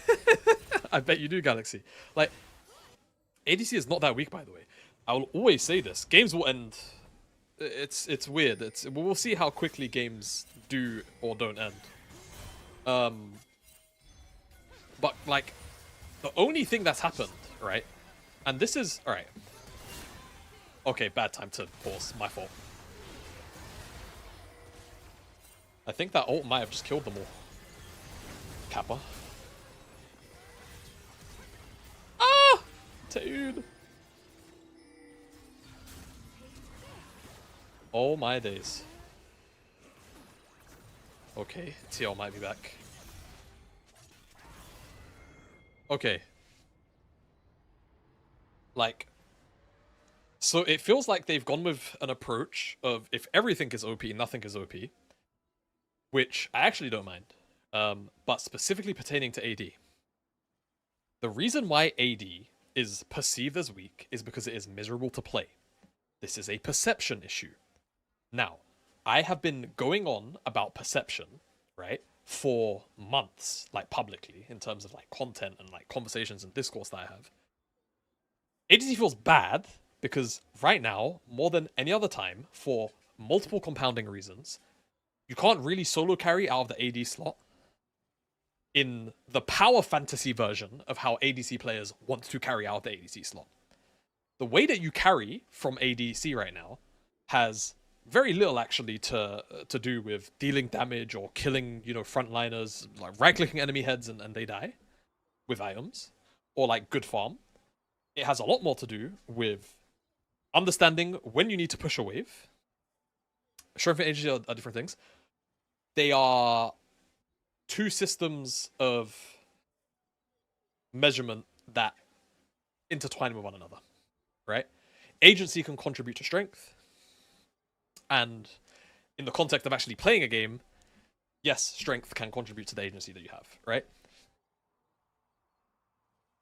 I bet you do, Galaxy. Like, ADC is not that weak, by the way. I will always say this. Games will end... It's weird. We'll see how quickly games do or don't end. But, like, the only thing that's happened, right? And this is... Alright. Okay, bad time to pause. My fault. I think that ult might have just killed them all. Kappa. Ah! Dude. Oh my days. Okay, TL might be back. Okay. Like... So it feels like they've gone with an approach of if everything is OP, nothing is OP. Which I actually don't mind. But specifically pertaining to AD. The reason why AD is perceived as weak is because it is miserable to play. This is a perception issue. Now, I have been going on about perception, right, for months, like publicly, in terms of like content and like conversations and discourse that I have. ADC feels bad because right now, more than any other time, for multiple compounding reasons, you can't really solo carry out of the AD slot in the power fantasy version of how ADC players want to carry out the ADC slot. The way that you carry from ADC right now has very little actually to do with dealing damage or killing, you know, frontliners, like right-clicking enemy heads and they die with items, or like good farm. It has a lot more to do with understanding when you need to push a wave. Strength and agency are different things. They are two systems of measurement that intertwine with one another, right? Agency can contribute to strength, and in the context of actually playing a game, yes, strength can contribute to the agency that you have, right?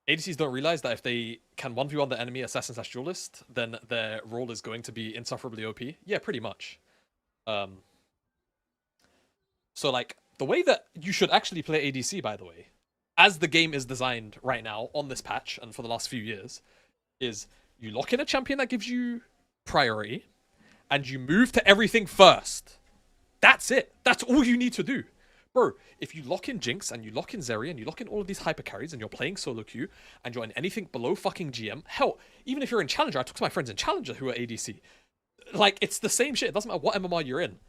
ADCs don't realize that if they can 1v1 the enemy assassin / duelist, then their role is going to be insufferably OP. Yeah, pretty much. So like the way that you should actually play ADC, by the way, as the game is designed right now on this patch and for the last few years, is you lock in a champion that gives you priority and you move to everything first. That's it. That's all you need to do. Bro, if you lock in Jinx and you lock in Zeri and you lock in all of these hyper carries and you're playing solo queue and you're in anything below fucking GM, hell, even if you're in Challenger, I talk to my friends in Challenger who are ADC. Like, it's the same shit. It doesn't matter what MMR you're in.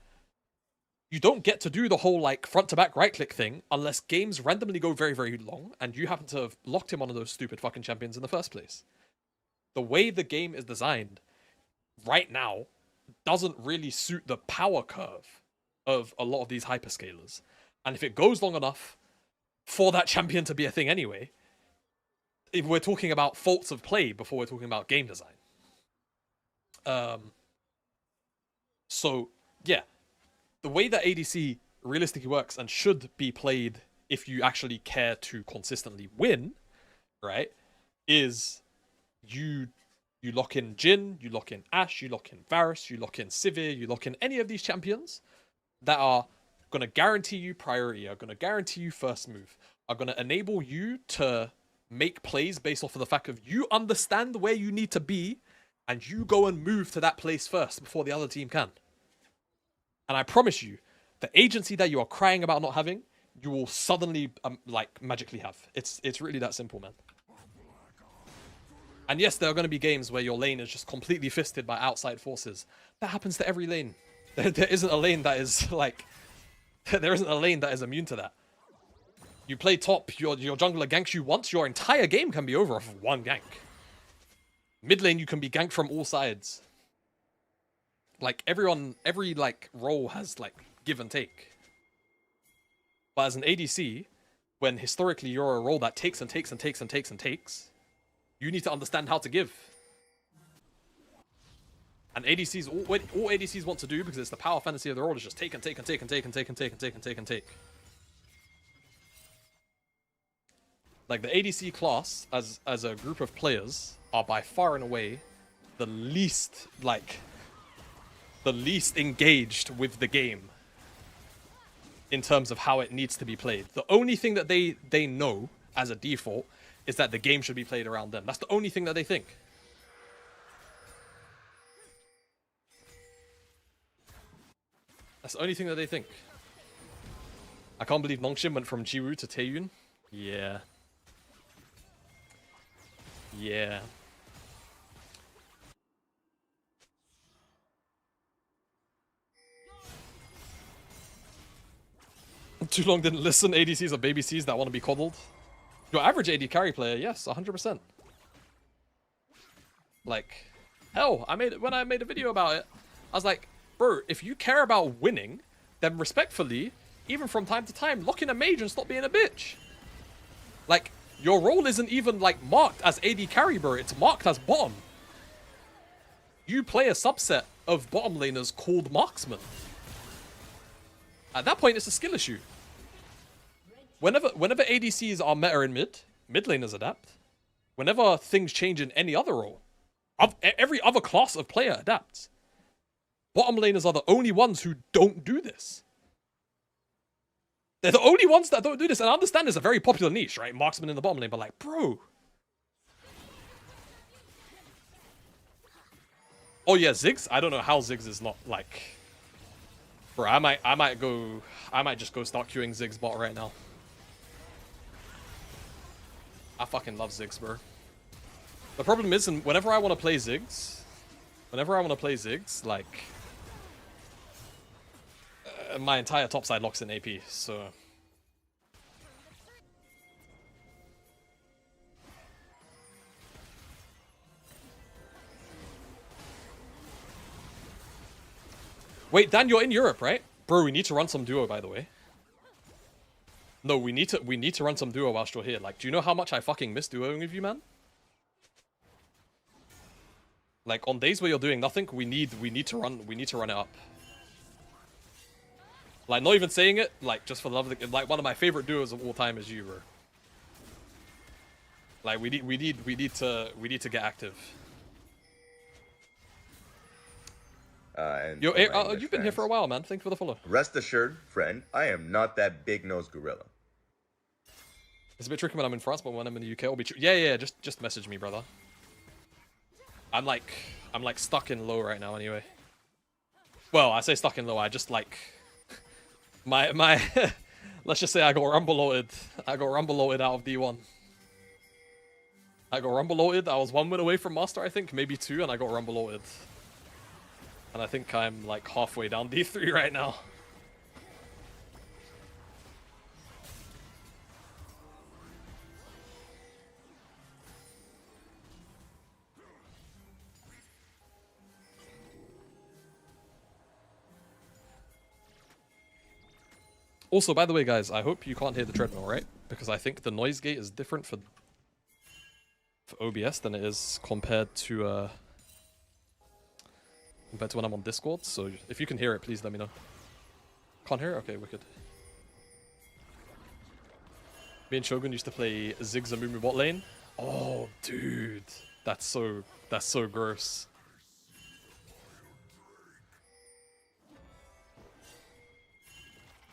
You don't get to do the whole, like, front-to-back right-click thing unless games randomly go very, very long and you happen to have locked in one of those stupid fucking champions in the first place. The way the game is designed right now doesn't really suit the power curve of a lot of these hyperscalers. And if it goes long enough for that champion to be a thing anyway, if we're talking about faults of play before we're talking about game design. So, yeah. The way that ADC realistically works and should be played if you actually care to consistently win, right, is you lock in Jhin, you lock in Ashe, you lock in Varus, you lock in Sivir, you lock in any of these champions that are going to guarantee you priority, are going to guarantee you first move, are going to enable you to make plays based off of the fact of you understand where you need to be and you go and move to that place first before the other team can. And I promise you, the agency that you are crying about not having, you will suddenly, like, magically have. It's really that simple, man. And yes, there are going to be games where your lane is just completely fisted by outside forces. That happens to every lane. There isn't a lane that is, like... There isn't a lane that is immune to that. You play top, your jungler ganks you once, your entire game can be over off of one gank. Mid lane, you can be ganked from all sides. Like, every, like, role has, like, give and take. But as an ADC, when historically you're a role that takes and takes and takes and takes and takes, you need to understand how to give. And ADCs, all ADCs want to do, because it's the power fantasy of the role, is just take and take and take and take and take and take and take and take and take. Like, the ADC class, as a group of players, are by far and away the least, like... the least engaged with the game in terms of how it needs to be played. The only thing that they know as a default is that the game should be played around them. That's the only thing that they think. That's the only thing that they think. I can't believe Nongshim went from Jiwoo to Taeyun. Yeah. Yeah. Too long didn't listen. ADCs are baby Cs that want to be coddled. Your average AD carry player, yes, 100%. Like, hell, when I made a video about it, I was like, bro, if you care about winning, then respectfully, even from time to time, lock in a mage and stop being a bitch. Like, your role isn't even, like, marked as AD carry, bro. It's marked as bottom. You play a subset of bottom laners called marksman. At that point, it's a skill issue. Whenever ADCs are meta in mid laners adapt. Whenever things change in any other role, every other class of player adapts. Bottom laners are the only ones who don't do this. They're the only ones that don't do this. And I understand it's a very popular niche, right? Marksman in the bottom lane, but like, bro. Oh yeah, Ziggs? I don't know how Ziggs is not like... Bro, I might just go start queuing Ziggs bot right now. I fucking love Ziggs, bro. The problem is, whenever I want to play Ziggs, like, my entire top side locks in AP, so... Wait, Dan, you're in Europe, right? Bro, we need to run some duo, by the way. No, we need to run some duo whilst you're here. Like, do you know how much I fucking miss duoing with you, man? Like, on days where you're doing nothing, we need to run it up. Like, not even saying it, like, just for the love of the... Like, one of my favorite duos of all time is you, bro. Like, we need to get active. And Yo, for my English you've been here fans, for a while, man. Thanks for the follow. Rest assured, friend, I am not that big-nosed gorilla. It's a bit tricky when I'm in France, but when I'm in the UK, it'll be true. Yeah, just message me, brother. I'm like stuck in low right now, anyway. Well, I say stuck in low. I just like my let's just say I got rumble loaded. I got rumble loaded out of D1. I got rumble loaded. I was 1 win away from master, I think, maybe 2, and I got rumble loaded. And I think I'm like halfway down D3 right now. Also, by the way, guys, I hope you can't hear the treadmill, right? Because I think the noise gate is different for OBS than it is compared to when I'm on Discord. So if you can hear it, please let me know. Can't hear it? Okay, wicked. Me and Shogun used to play Zigzamumu bot lane. Oh, dude, that's so gross.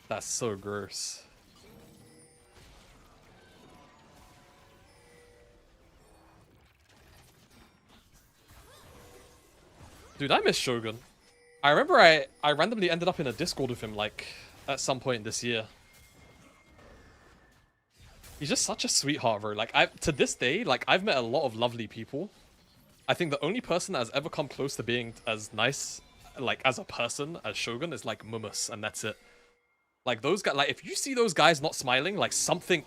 That's so gross. Dude, I miss Shogun. I remember I randomly ended up in a Discord with him, like, at some point this year. He's just such a sweetheart, bro. Like, to this day, like, I've met a lot of lovely people. I think the only person that has ever come close to being as nice, like, as a person as Shogun is, like, Mumus, and that's it. Like, those guys, like, if you see those guys not smiling, like, something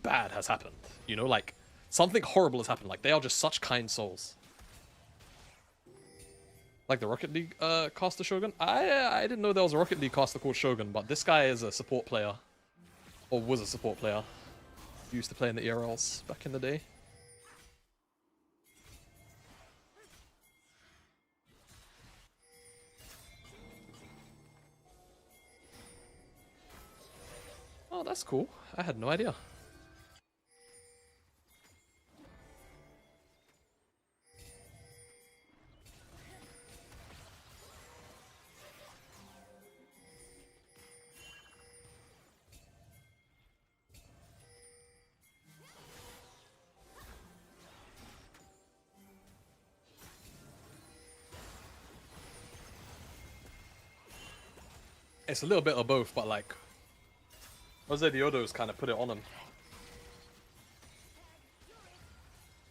bad has happened. You know, like, something horrible has happened. Like, they are just such kind souls. Like the Rocket League caster Shogun? I didn't know there was a Rocket League caster called Shogun, but this guy is a support player. Or was a support player. He used to play in the ERLs back in the day. Oh, that's cool. I had no idea. It's a little bit of both, but like Jose Diodo's kind of put it on him.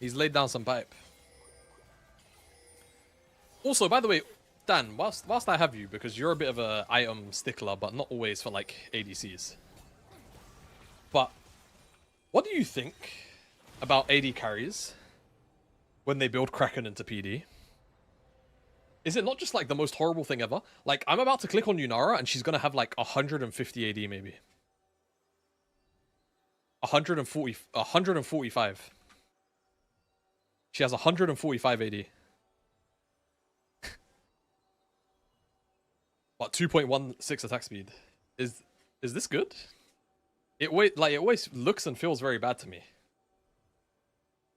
He's laid down some pipe. Also, by the way, Dan, whilst I have you, because you're a bit of a item stickler, but not always for like ADCs. But what do you think about AD carries when they build Kraken into PD? Is it not just like the most horrible thing ever? Like, I'm about to click on Yunara and she's gonna have like 150 AD maybe. 145. She has 145 AD. What, 2.16 attack speed? Is this good? It always looks and feels very bad to me.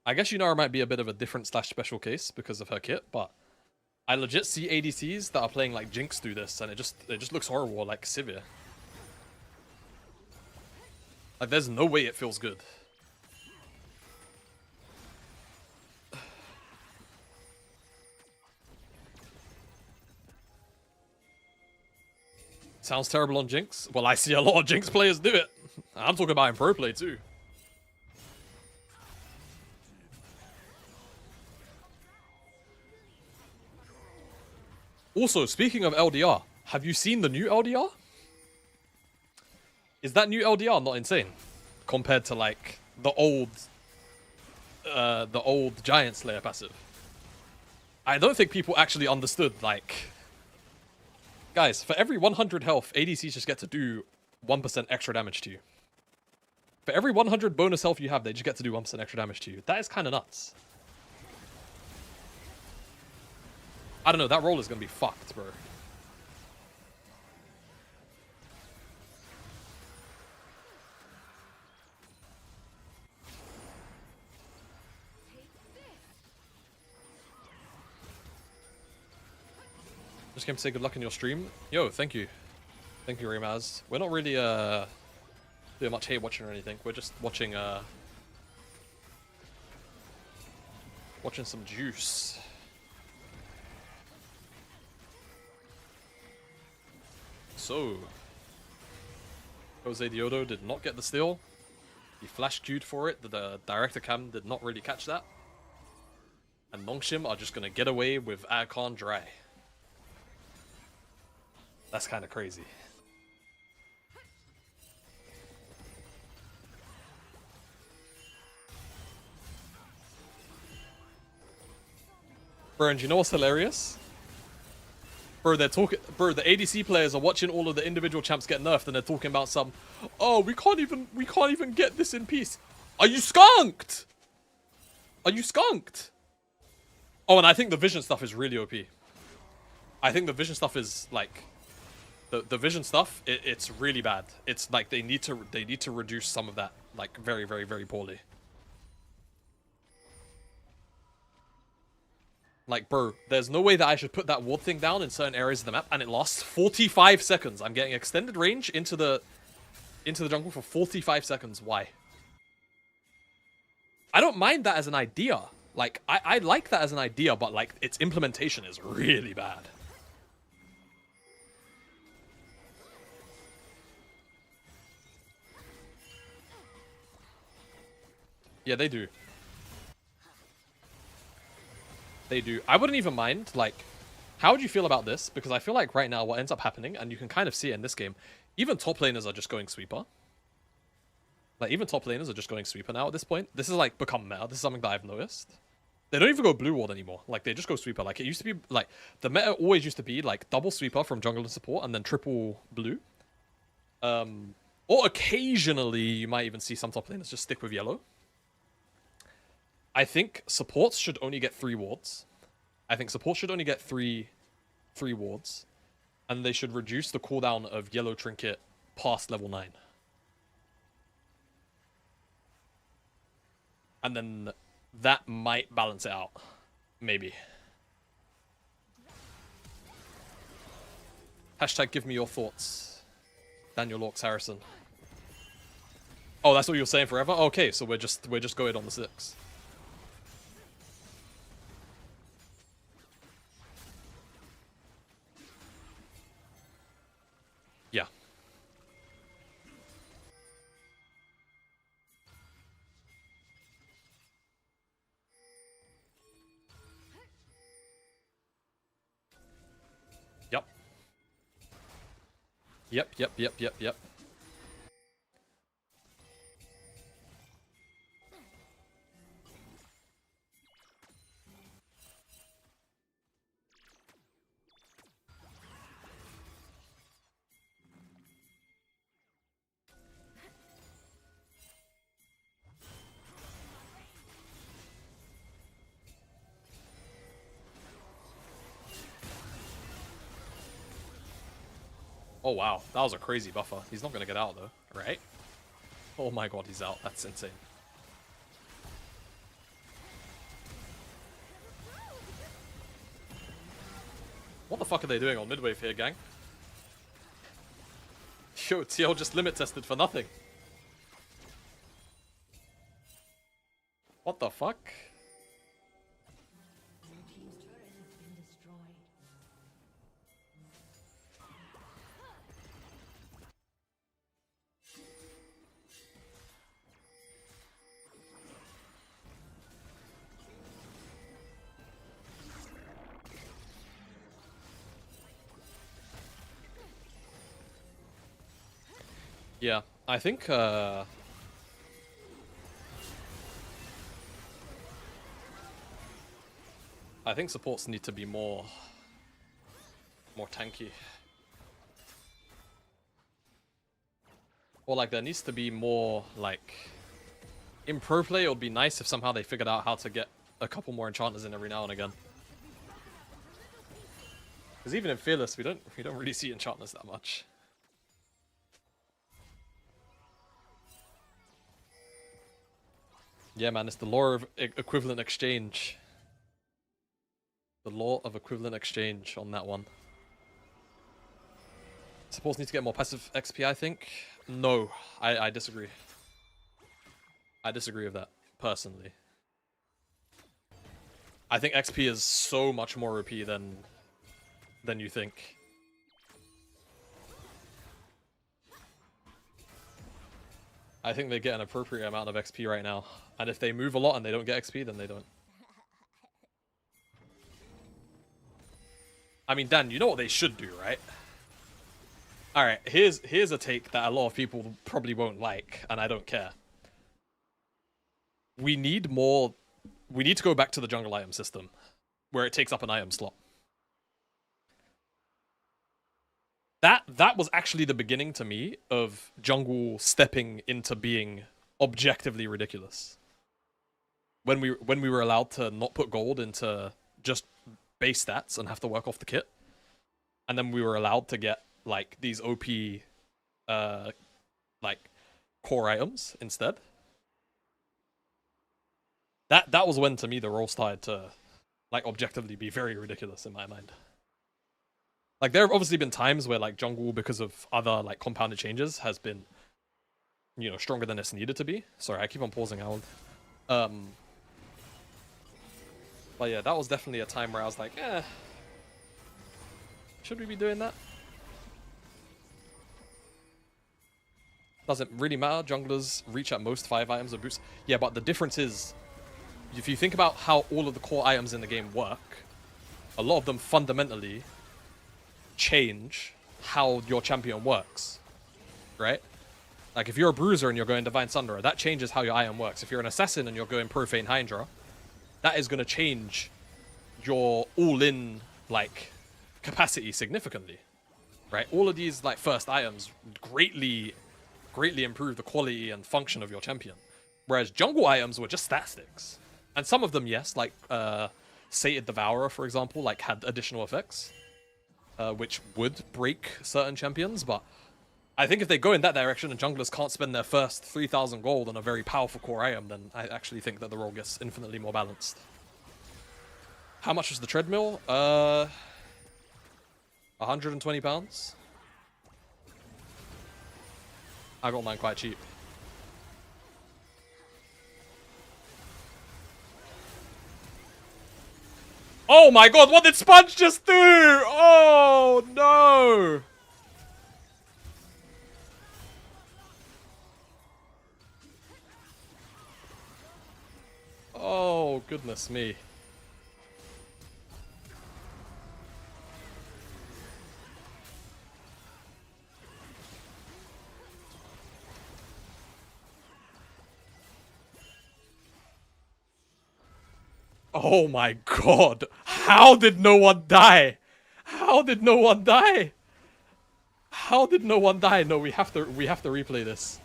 I guess Yunara might be a bit of a different / special case because of her kit, but I legit see ADCs that are playing like Jinx do this, and it just looks horrible, like Sivir. Like, there's no way it feels good. Sounds terrible on Jinx. Well, I see a lot of Jinx players do it. I'm talking about in pro play too. Also, speaking of LDR, Have you seen the new LDR? Is that new LDR not insane compared to like the old Giant Slayer passive? I don't think people actually understood, like, guys, for every 100 health, ADCs just get to do 1% extra damage to you. For every 100 bonus health you have, they just get to do 1% extra damage to you. That is kind of nuts. I don't know, that roll is going to be fucked, bro. Just came to say good luck in your stream. Yo, thank you. Thank you, Ramaz. We're not really doing much hate watching or anything. We're just watching watching some juice. So Jose Diodo did not get the steal. He flash queued for it. The director cam did not really catch that. And Nongshim are just gonna get away with Akon dry. That's kind of crazy. Bro, and you know what's hilarious? Bro, they're talking. Bro, the ADC players are watching all of the individual champs get nerfed, and they're talking about some. Oh, we can't even get this in peace. Are you skunked? Are you skunked? Oh, and I think the vision stuff is really OP. I think the vision stuff is like. The vision stuff, it's really bad. It's like they need to reduce some of that, like very, very, very poorly. Like, bro, there's no way that I should put that ward thing down in certain areas of the map, and it lasts 45 seconds. I'm getting extended range into the jungle for 45 seconds. Why? I don't mind that as an idea. Like, I like that as an idea, but like its implementation is really bad. Yeah, they do. They do. I wouldn't even mind, like, how would you feel about this? Because I feel like right now what ends up happening, and you can kind of see it in this game, even top laners are just going sweeper. Like, even top laners are just going sweeper now at this point. This is, like, become meta. This is something that I've noticed. They don't even go blue ward anymore. Like, they just go sweeper. Like, it used to be, like, the meta always used to be, like, double sweeper from jungle and support, and then triple blue. Or occasionally, you might even see some top laners just stick with yellow. I think supports should only get 3 wards. I think supports should only get three wards. And they should reduce the cooldown of yellow trinket past level 9. And then that might balance it out. Maybe. Hashtag give me your thoughts. Daniel Lorks Harrison. Oh, that's what you were saying forever? Okay, so we're just going on the 6. Yeah. Yep. Yep. Oh wow, that was a crazy buffer. He's not gonna get out though, right? Oh my god, he's out. That's insane. What the fuck are they doing on midwave here, gang? Yo, TL just limit tested for nothing. What the fuck? Your team's turret has been destroyed. Yeah, I think supports need to be more tanky. Or like there needs to be more like in pro play. It would be nice if somehow they figured out how to get a couple more enchanters in every now and again. Because even in Fearless, we don't really see enchanters that much. Yeah, man, it's the law of equivalent exchange. The law of equivalent exchange on that one. Supports need to get more passive XP, I think. No, I disagree. I disagree with that, personally. I think XP is so much more OP than you think. I think they get an appropriate amount of XP right now. And if they move a lot and they don't get XP, then they don't. I mean, Dan, you know what they should do, right? Alright, here's a take that a lot of people probably won't like, and I don't care. We need to go back to the jungle item system, where it takes up an item slot. That was actually the beginning to me of jungle stepping into being objectively ridiculous. When we were allowed to not put gold into just base stats and have to work off the kit, and then we were allowed to get like these OP like core items instead. That was when to me the role started to like objectively be very ridiculous in my mind. Like there have obviously been times where like jungle, because of other like compounded changes, has been, you know, stronger than it's needed to be. Sorry, I keep on pausing out. But yeah, that was definitely a time where I was like, should we be doing that? Doesn't really matter. Junglers reach at most 5 items of boost. Yeah, but the difference is, if you think about how all of the core items in the game work, a lot of them fundamentally change how your champion works, right? Like if you're a bruiser and you're going Divine Sunderer, that changes how your item works. If you're an assassin and you're going Profane Hydra, that is going to change your all-in like capacity significantly, right? All of these like first items greatly improve the quality and function of your champion, whereas jungle items were just stat sticks. And some of them, yes, like Sated Devourer, for example, like had additional effects, which would break certain champions. But I think if they go in that direction and junglers can't spend their first 3,000 gold on a very powerful core item, then I actually think that the role gets infinitely more balanced. How much was the treadmill? 120 pounds. I got mine quite cheap. Oh my god, what did Sponge just do? Oh no! Oh, goodness me. Oh my god. How did no one die? How did no one die? How did no one die? No, we have to replay this.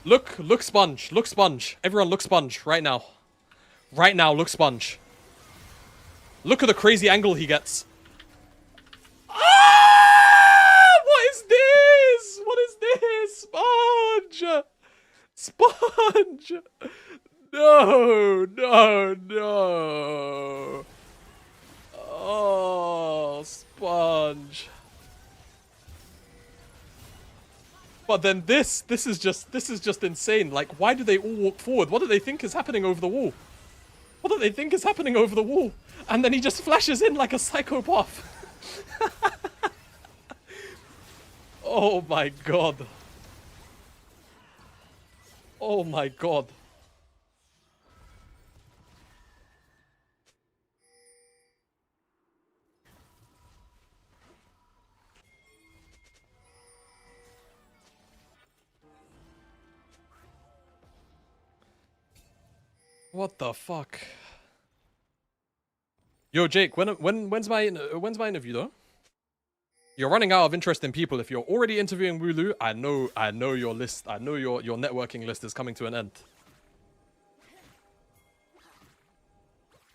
Look Sponge. Look Sponge. Everyone look Sponge right now. Right now, look Sponge. Look at the crazy angle he gets. Ah! What is this? What is this? Sponge! Sponge! No, no, no. Oh, Sponge. But then this is just insane. Like, why do they all walk forward? What do they think is happening over the wall? What do they think is happening over the wall? And then he just flashes in like a psychopath. Oh my god. Oh my god. What the fuck? Yo, Jake, when's my interview though? You're running out of interesting people. If you're already interviewing Wooloo, I know your list. I know your networking list is coming to an end.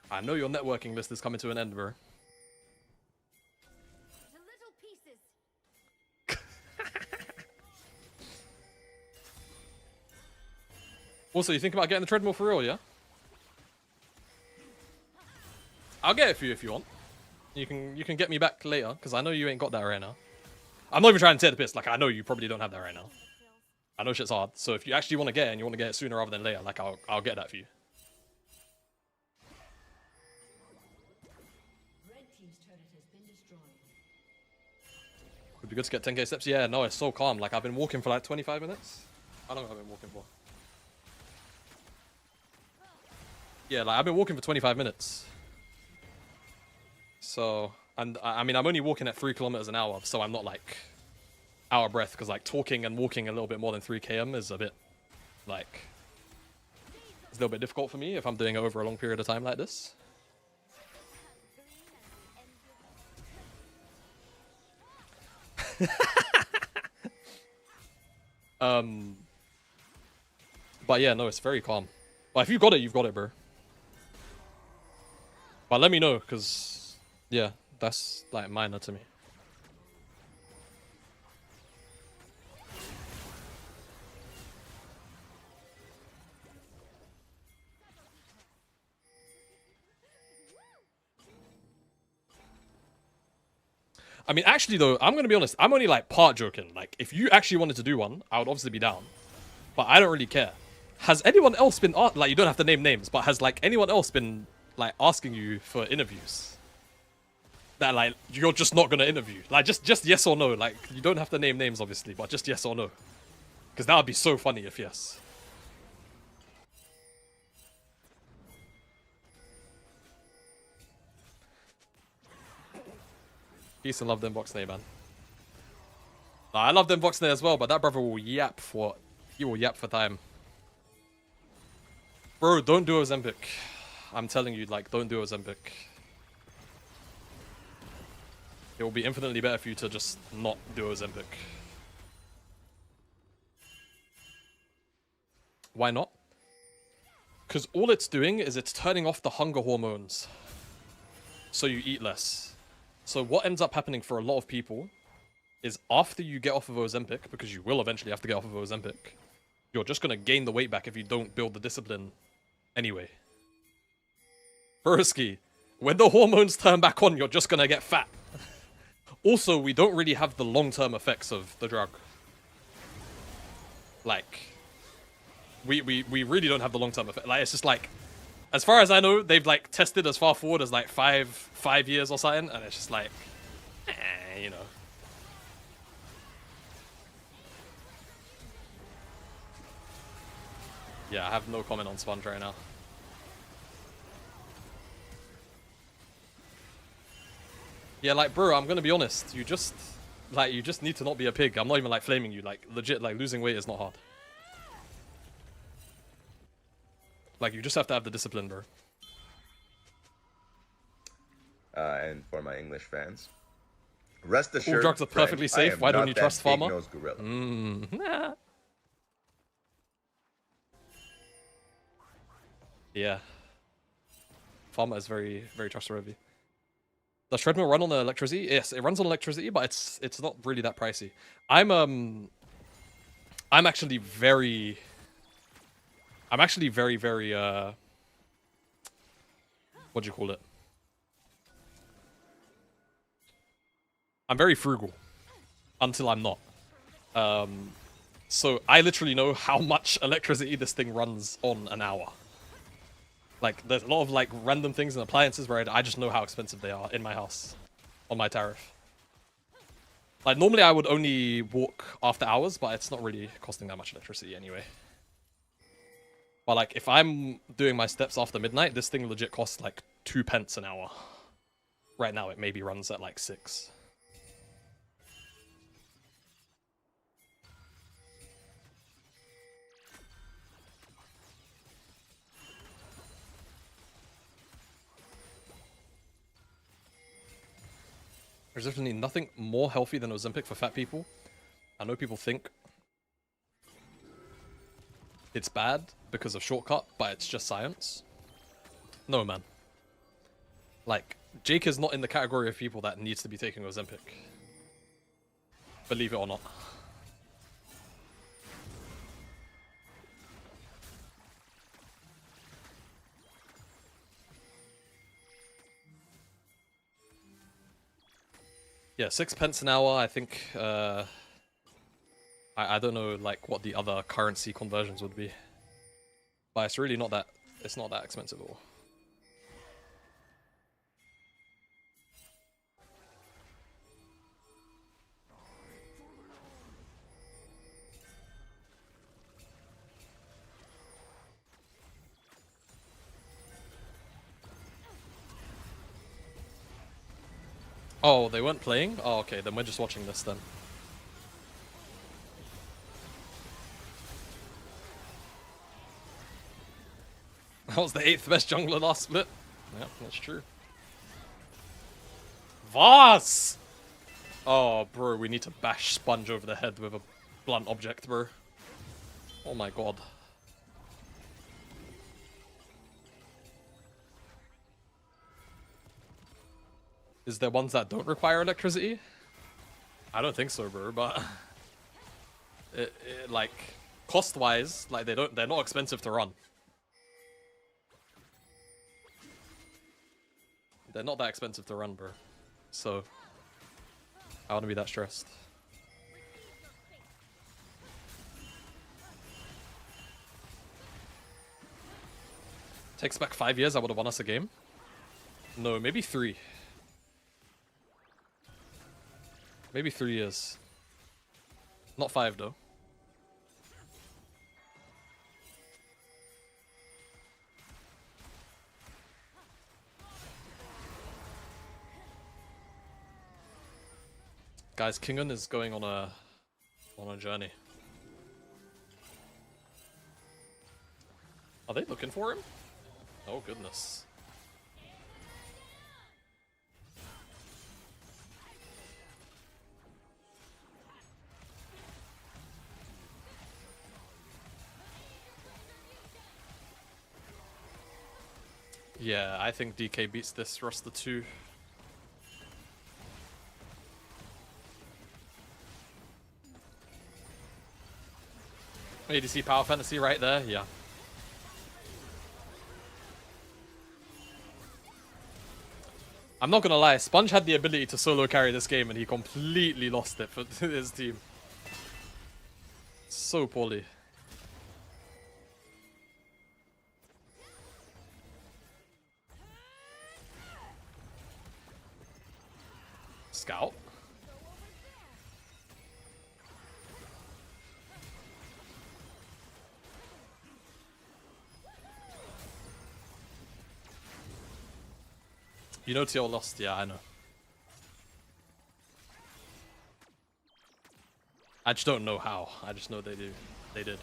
I know your networking list is coming to an end, bro. To little pieces. Also, you think about getting the treadmill for real, yeah? I'll get it for you if you want. You can get me back later, because I know you ain't got that right now. I'm not even trying to take the piss. Like, I know you probably don't have that right now. I know shit's hard. So if you actually want to get it and you want to get it sooner rather than later, like, I'll get that for you. Red team's turret has been destroyed. Would be good to get 10k steps. Yeah, no, it's so calm. Like, I've been walking for like 25 minutes. How long have I been walking for? Yeah, like, I've been walking for 25 minutes. So, and I mean, I'm only walking at 3 kilometers an hour, so I'm not like out of breath, because like talking and walking a little bit more than 3 km is a bit like, it's a little bit difficult for me if I'm doing it over a long period of time like this. But yeah, no, it's very calm. But if you got it, you've got it, bro. But let me know, because yeah, that's like minor to me. I mean, actually though, I'm gonna be honest, I'm only like part joking. Like, if you actually wanted to do one, I would obviously be down. But I don't really care. Has anyone else been, like, you don't have to name names, but has like anyone else been like asking you for interviews? That like, you're just not gonna interview? Like, just yes or no. Like, you don't have to name names obviously, but just yes or no. Because that would be so funny if yes. Peace and love them Boxnay, man. Nah, I love them Boxnay as well, but that brother will yap for, he will yap for time. Bro, don't do Ozempic. I'm telling you, like, don't do Ozempic. It will be infinitely better for you to just not do Ozempic. Why not? Because all it's doing is it's turning off the hunger hormones. So you eat less. So what ends up happening for a lot of people is after you get off of Ozempic, because you will eventually have to get off of Ozempic, you're just going to gain the weight back if you don't build the discipline anyway. Broski, when the hormones turn back on, you're just going to get fat. Also, we don't really have the long-term effects of the drug. Like, we really don't have the long-term effect. Like, it's just like, as far as I know, they've like tested as far forward as like five years or something, and it's just like, you know. Yeah, I have no comment on Sponge right now. Yeah, like, bro, I'm gonna be honest. You just need to not be a pig. I'm not even like flaming you. Like, legit, like, losing weight is not hard. Like, you just have to have the discipline, bro. And for my English fans, rest assured, all drugs are perfectly friend, safe. Why don't you trust Pharma? Big-nosed gorilla. Nah. Yeah. Pharma is very, very trustworthy. Does treadmill run on electricity? Yes, it runs on electricity, but it's not really that pricey. I'm actually very what do you call it? I'm very frugal until I'm not. So I literally know how much electricity this thing runs on an hour. Like, there's a lot of like random things and appliances where I just know how expensive they are in my house on my tariff. Like, normally I would only walk after hours, but it's not really costing that much electricity anyway. But like, if I'm doing my steps after midnight, this thing legit costs like 2 pence an hour. Right now it maybe runs at like 6. There's definitely nothing more healthy than Ozempic for fat people. I know people think it's bad because of shortcut, but it's just science. No, man. Like, Jake is not in the category of people that needs to be taking Ozempic. Believe it or not. Yeah, 6 pence an hour, I think, I don't know, like, what the other currency conversions would be. But it's really not that, it's not that expensive at all. Oh, they weren't playing? Oh, okay, then we're just watching this then. That was the 8th best jungler last split. Yeah, that's true. Voss! Oh, bro, we need to bash Sponge over the head with a blunt object, bro. Oh my god. Is there ones that don't require electricity? I don't think so, bro, but like cost-wise, like they're not expensive to run. They're not that expensive to run, bro. So I want to be that stressed. Takes back 5 years, I would have won us a game. No, maybe 3. Maybe 3 years. Not 5 though. Guys, Kingun is going on a journey. Are they looking for him? Oh goodness. Yeah, I think DK beats this roster too. ADC Power Fantasy right there, yeah. I'm not gonna lie, Sponge had the ability to solo carry this game and he completely lost it for his team. So poorly. Scout. You know TL lost, yeah, I know. I just don't know how. I just know they do. They did.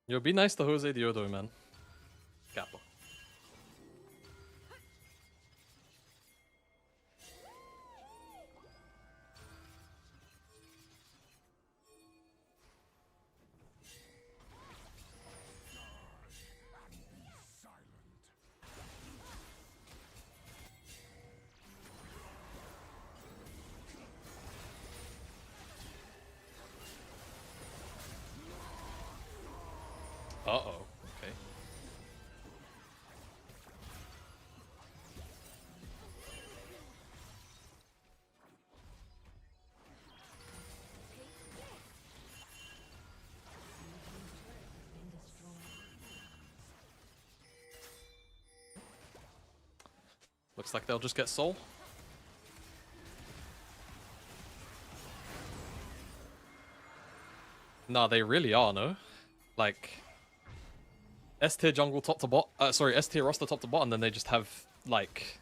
Yo, be nice to Jose Diodo, man. Kappa. Uh-oh, okay. Looks like they'll just get Soul. Nah, they really are, no? Like, S tier jungle top to bot. Sorry, S tier roster top to bot, and then they just have, like...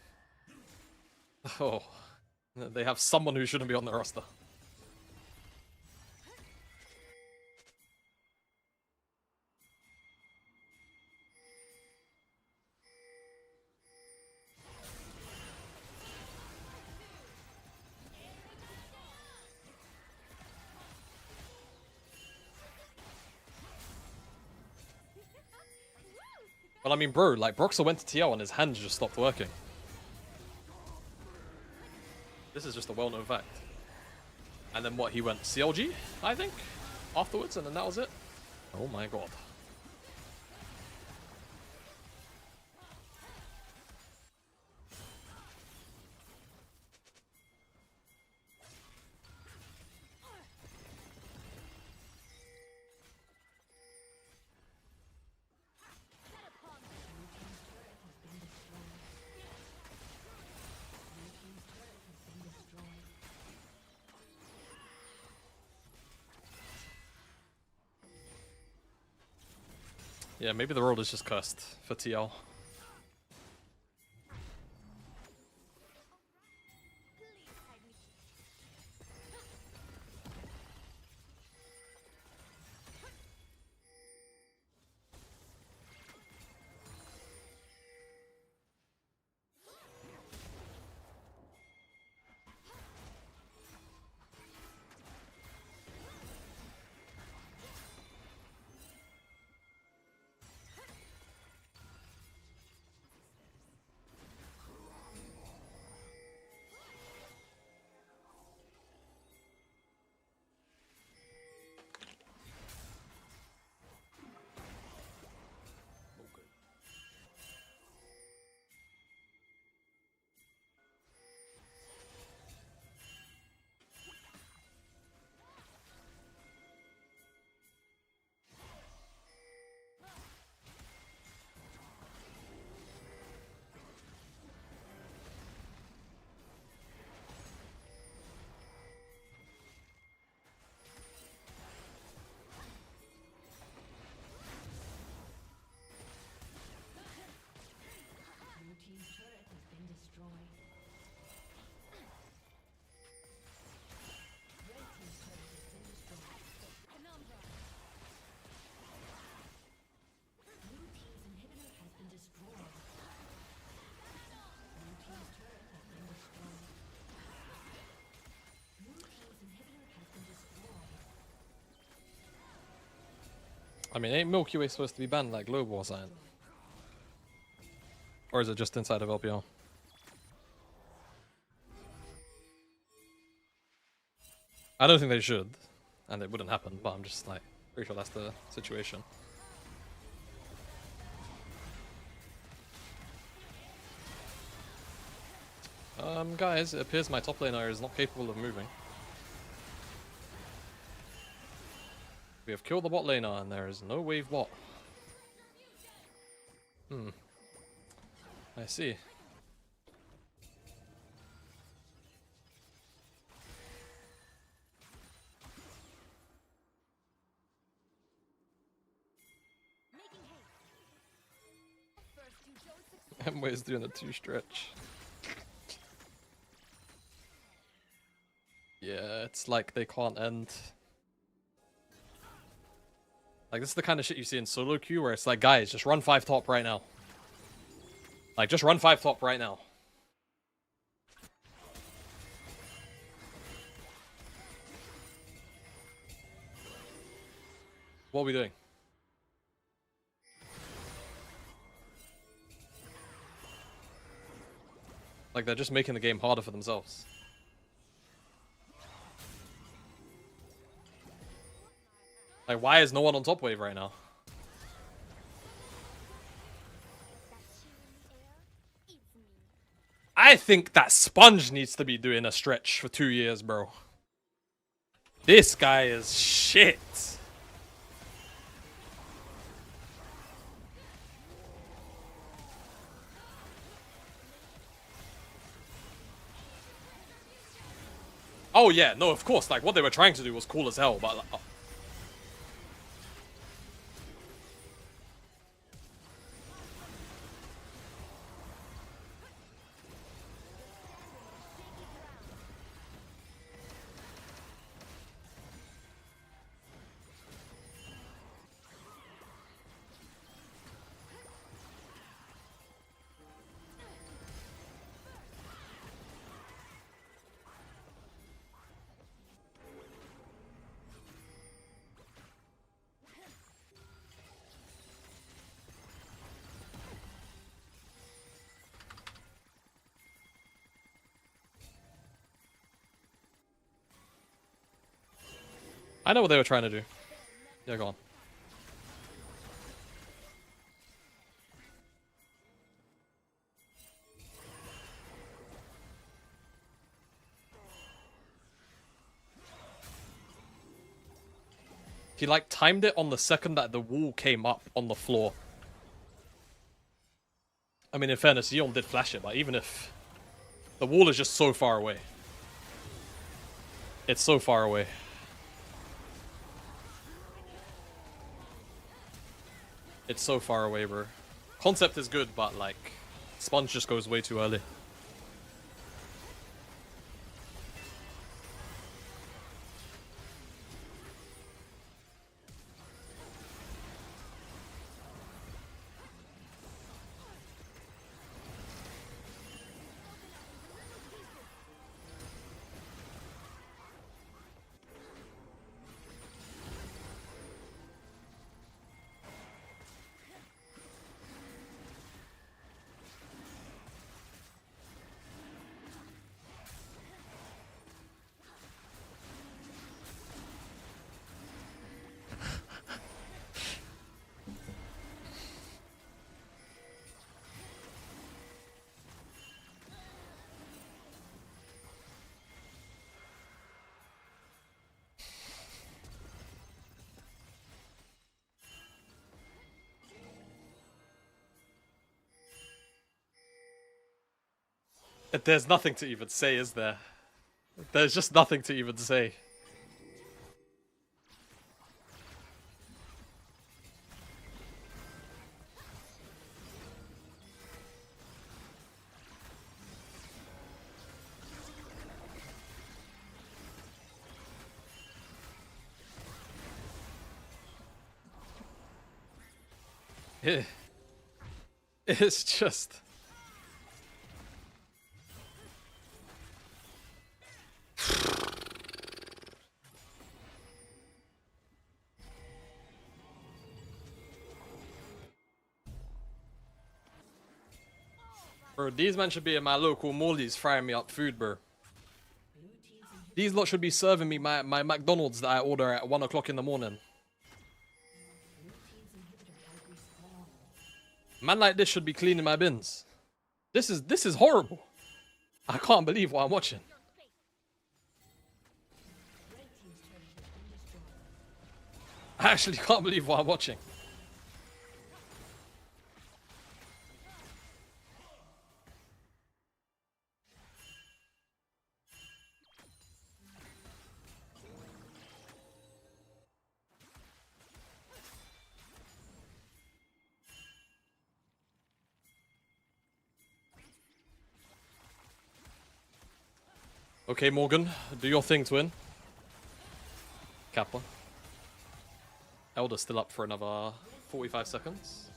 Oh. They have someone who shouldn't be on the roster. But I mean, bro, like, Broxer went to TL and his hands just stopped working. This is just a well-known fact. And then what, he went CLG, I think, afterwards, and then that was it? Oh my god. Yeah, maybe the world is just cursed for TL. Blue team's turret has been destroyed. Red team's turret has been destroyed. Blue team's inhibitor has been destroyed. Blue team's turret has been destroyed. Blue team's inhibitor has been destroyed. I mean, ain't Milky Way supposed to be banned like Global or something? Or is it just inside of LPL? I don't think they should, and it wouldn't happen, but I'm just like, pretty sure that's the situation. Guys, it appears my top laner is not capable of moving. We have killed the bot laner, and there is no wave bot. I see. Emway's doing a 2-stretch. Yeah, it's like they can't end. Like, this is the kind of shit you see in solo queue where it's like, guys, just run 5 top right now. Like, just run 5 top right now. What are we doing? Like, they're just making the game harder for themselves. Like, why is no one on top wave right now? I think that Sponge needs to be doing a stretch for 2 years, bro. This guy is shit. Oh yeah, no, of course. Like, what they were trying to do was cool as hell, but I know what they were trying to do. Yeah, go on. He like timed it on the second that the wall came up on the floor. I mean, in fairness, Yeon did flash it, but even if the wall is just so far away. It's so far away. It's so far away, bro. Concept is good, but like, Sponge just goes way too early. There's nothing to even say, is there? There's just nothing to even say. It's just... Bro, these men should be in my local Morley's frying me up food, bro. These lot should be serving me my McDonald's that I order at 1 o'clock in the morning. Man like this should be cleaning my bins. This is horrible. I can't believe what I'm watching. I actually can't believe what I'm watching. Okay, Morgan, do your thing, twin. Kappa. Elder's still up for another 45 seconds.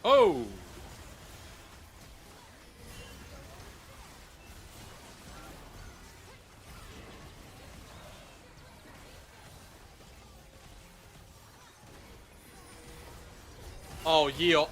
Oh! Oh, yeah.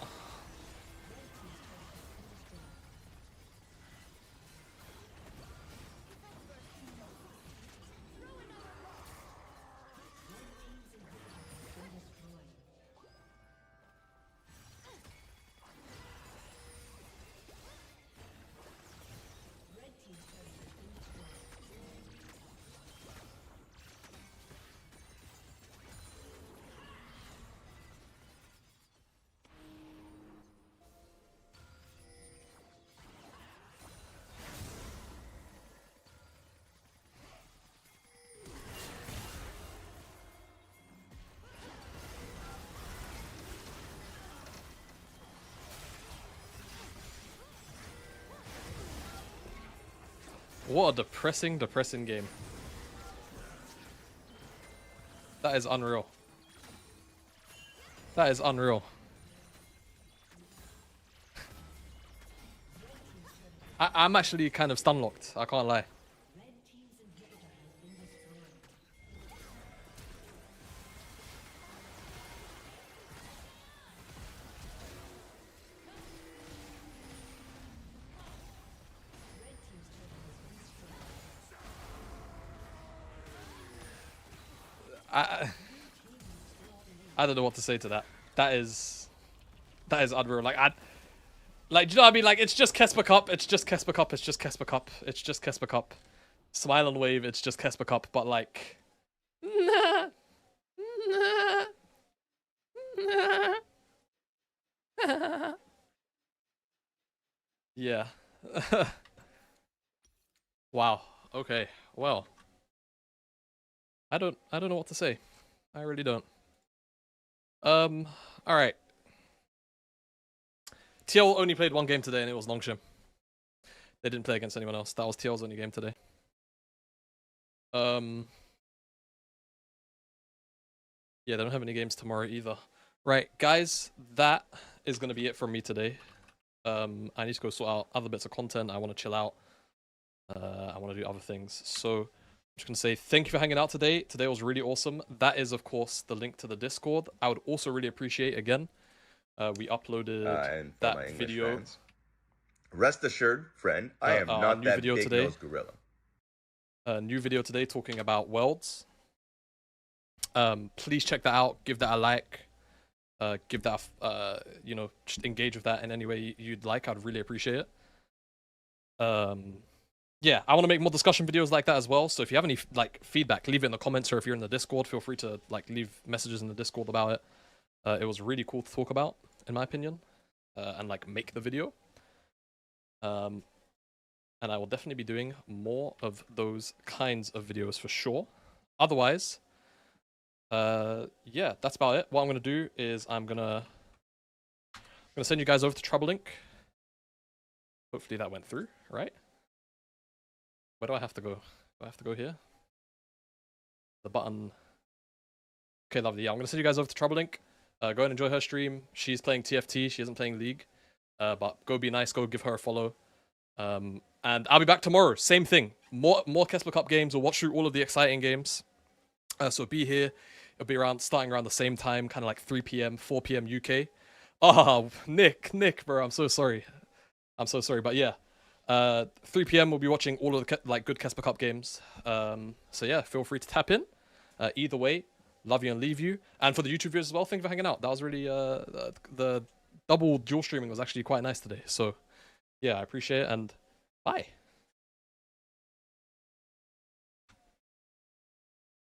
What a depressing game. That is unreal. That is unreal. I'm actually kind of stun locked, I can't lie. I don't know what to say to that. That is unreal. Like do you know what I mean? Like, it's just KeSpa Cup. It's just KeSpa Cup. It's just KeSpa Cup. It's just KeSpa Cup. Smile and wave. It's just KeSpa Cup. But like, yeah. Wow. Okay. Well, I don't know what to say. I really don't. All right. TL only played one game today, and it was Longshim. They didn't play against anyone else. That was TL's only game today. Yeah, they don't have any games tomorrow either. Right, guys, that is going to be it from me today. I need to go sort out other bits of content. I want to chill out. I want to do other things. So I'm just going to say thank you for hanging out today. Today was really awesome. That is, of course, the link to the Discord. I would also really appreciate, again, we uploaded that video. Fans, rest assured, friend, I am not that big-nosed gorilla. New video today talking about Worlds. Please check that out. Give that a like. Give that, you know, just engage with that in any way you'd like. I'd really appreciate it. Yeah, I want to make more discussion videos like that as well. So if you have any like feedback, leave it in the comments, or if you're in the Discord, feel free to like leave messages in the Discord about it. It was really cool to talk about, in my opinion, and like make the video. And I will definitely be doing more of those kinds of videos for sure. Otherwise, yeah, that's about it. What I'm gonna do is I'm gonna send you guys over to TroubleLink. Hopefully that went through, right? Where do I have to go? Do I have to go here? The button. Okay, lovely. Yeah, I'm gonna send you guys over to TroubleLink. Go and enjoy her stream. She's playing TFT. She isn't playing League. But go be nice. Go give her a follow. And I'll be back tomorrow. Same thing. More KeSpa Cup games. We'll watch through all of the exciting games. So be here. It'll be starting around the same time, kind of like 3 p.m., 4 p.m. UK. Oh, Nick, bro, I'm so sorry. I'm so sorry, but yeah. 3 p.m. we'll be watching all of the good KeSpa Cup games. So yeah, feel free to tap in. Either way, love you and leave you. And for the YouTube viewers as well, thank you for hanging out. That was really the double dual streaming was actually quite nice today. So yeah, I appreciate it, and bye.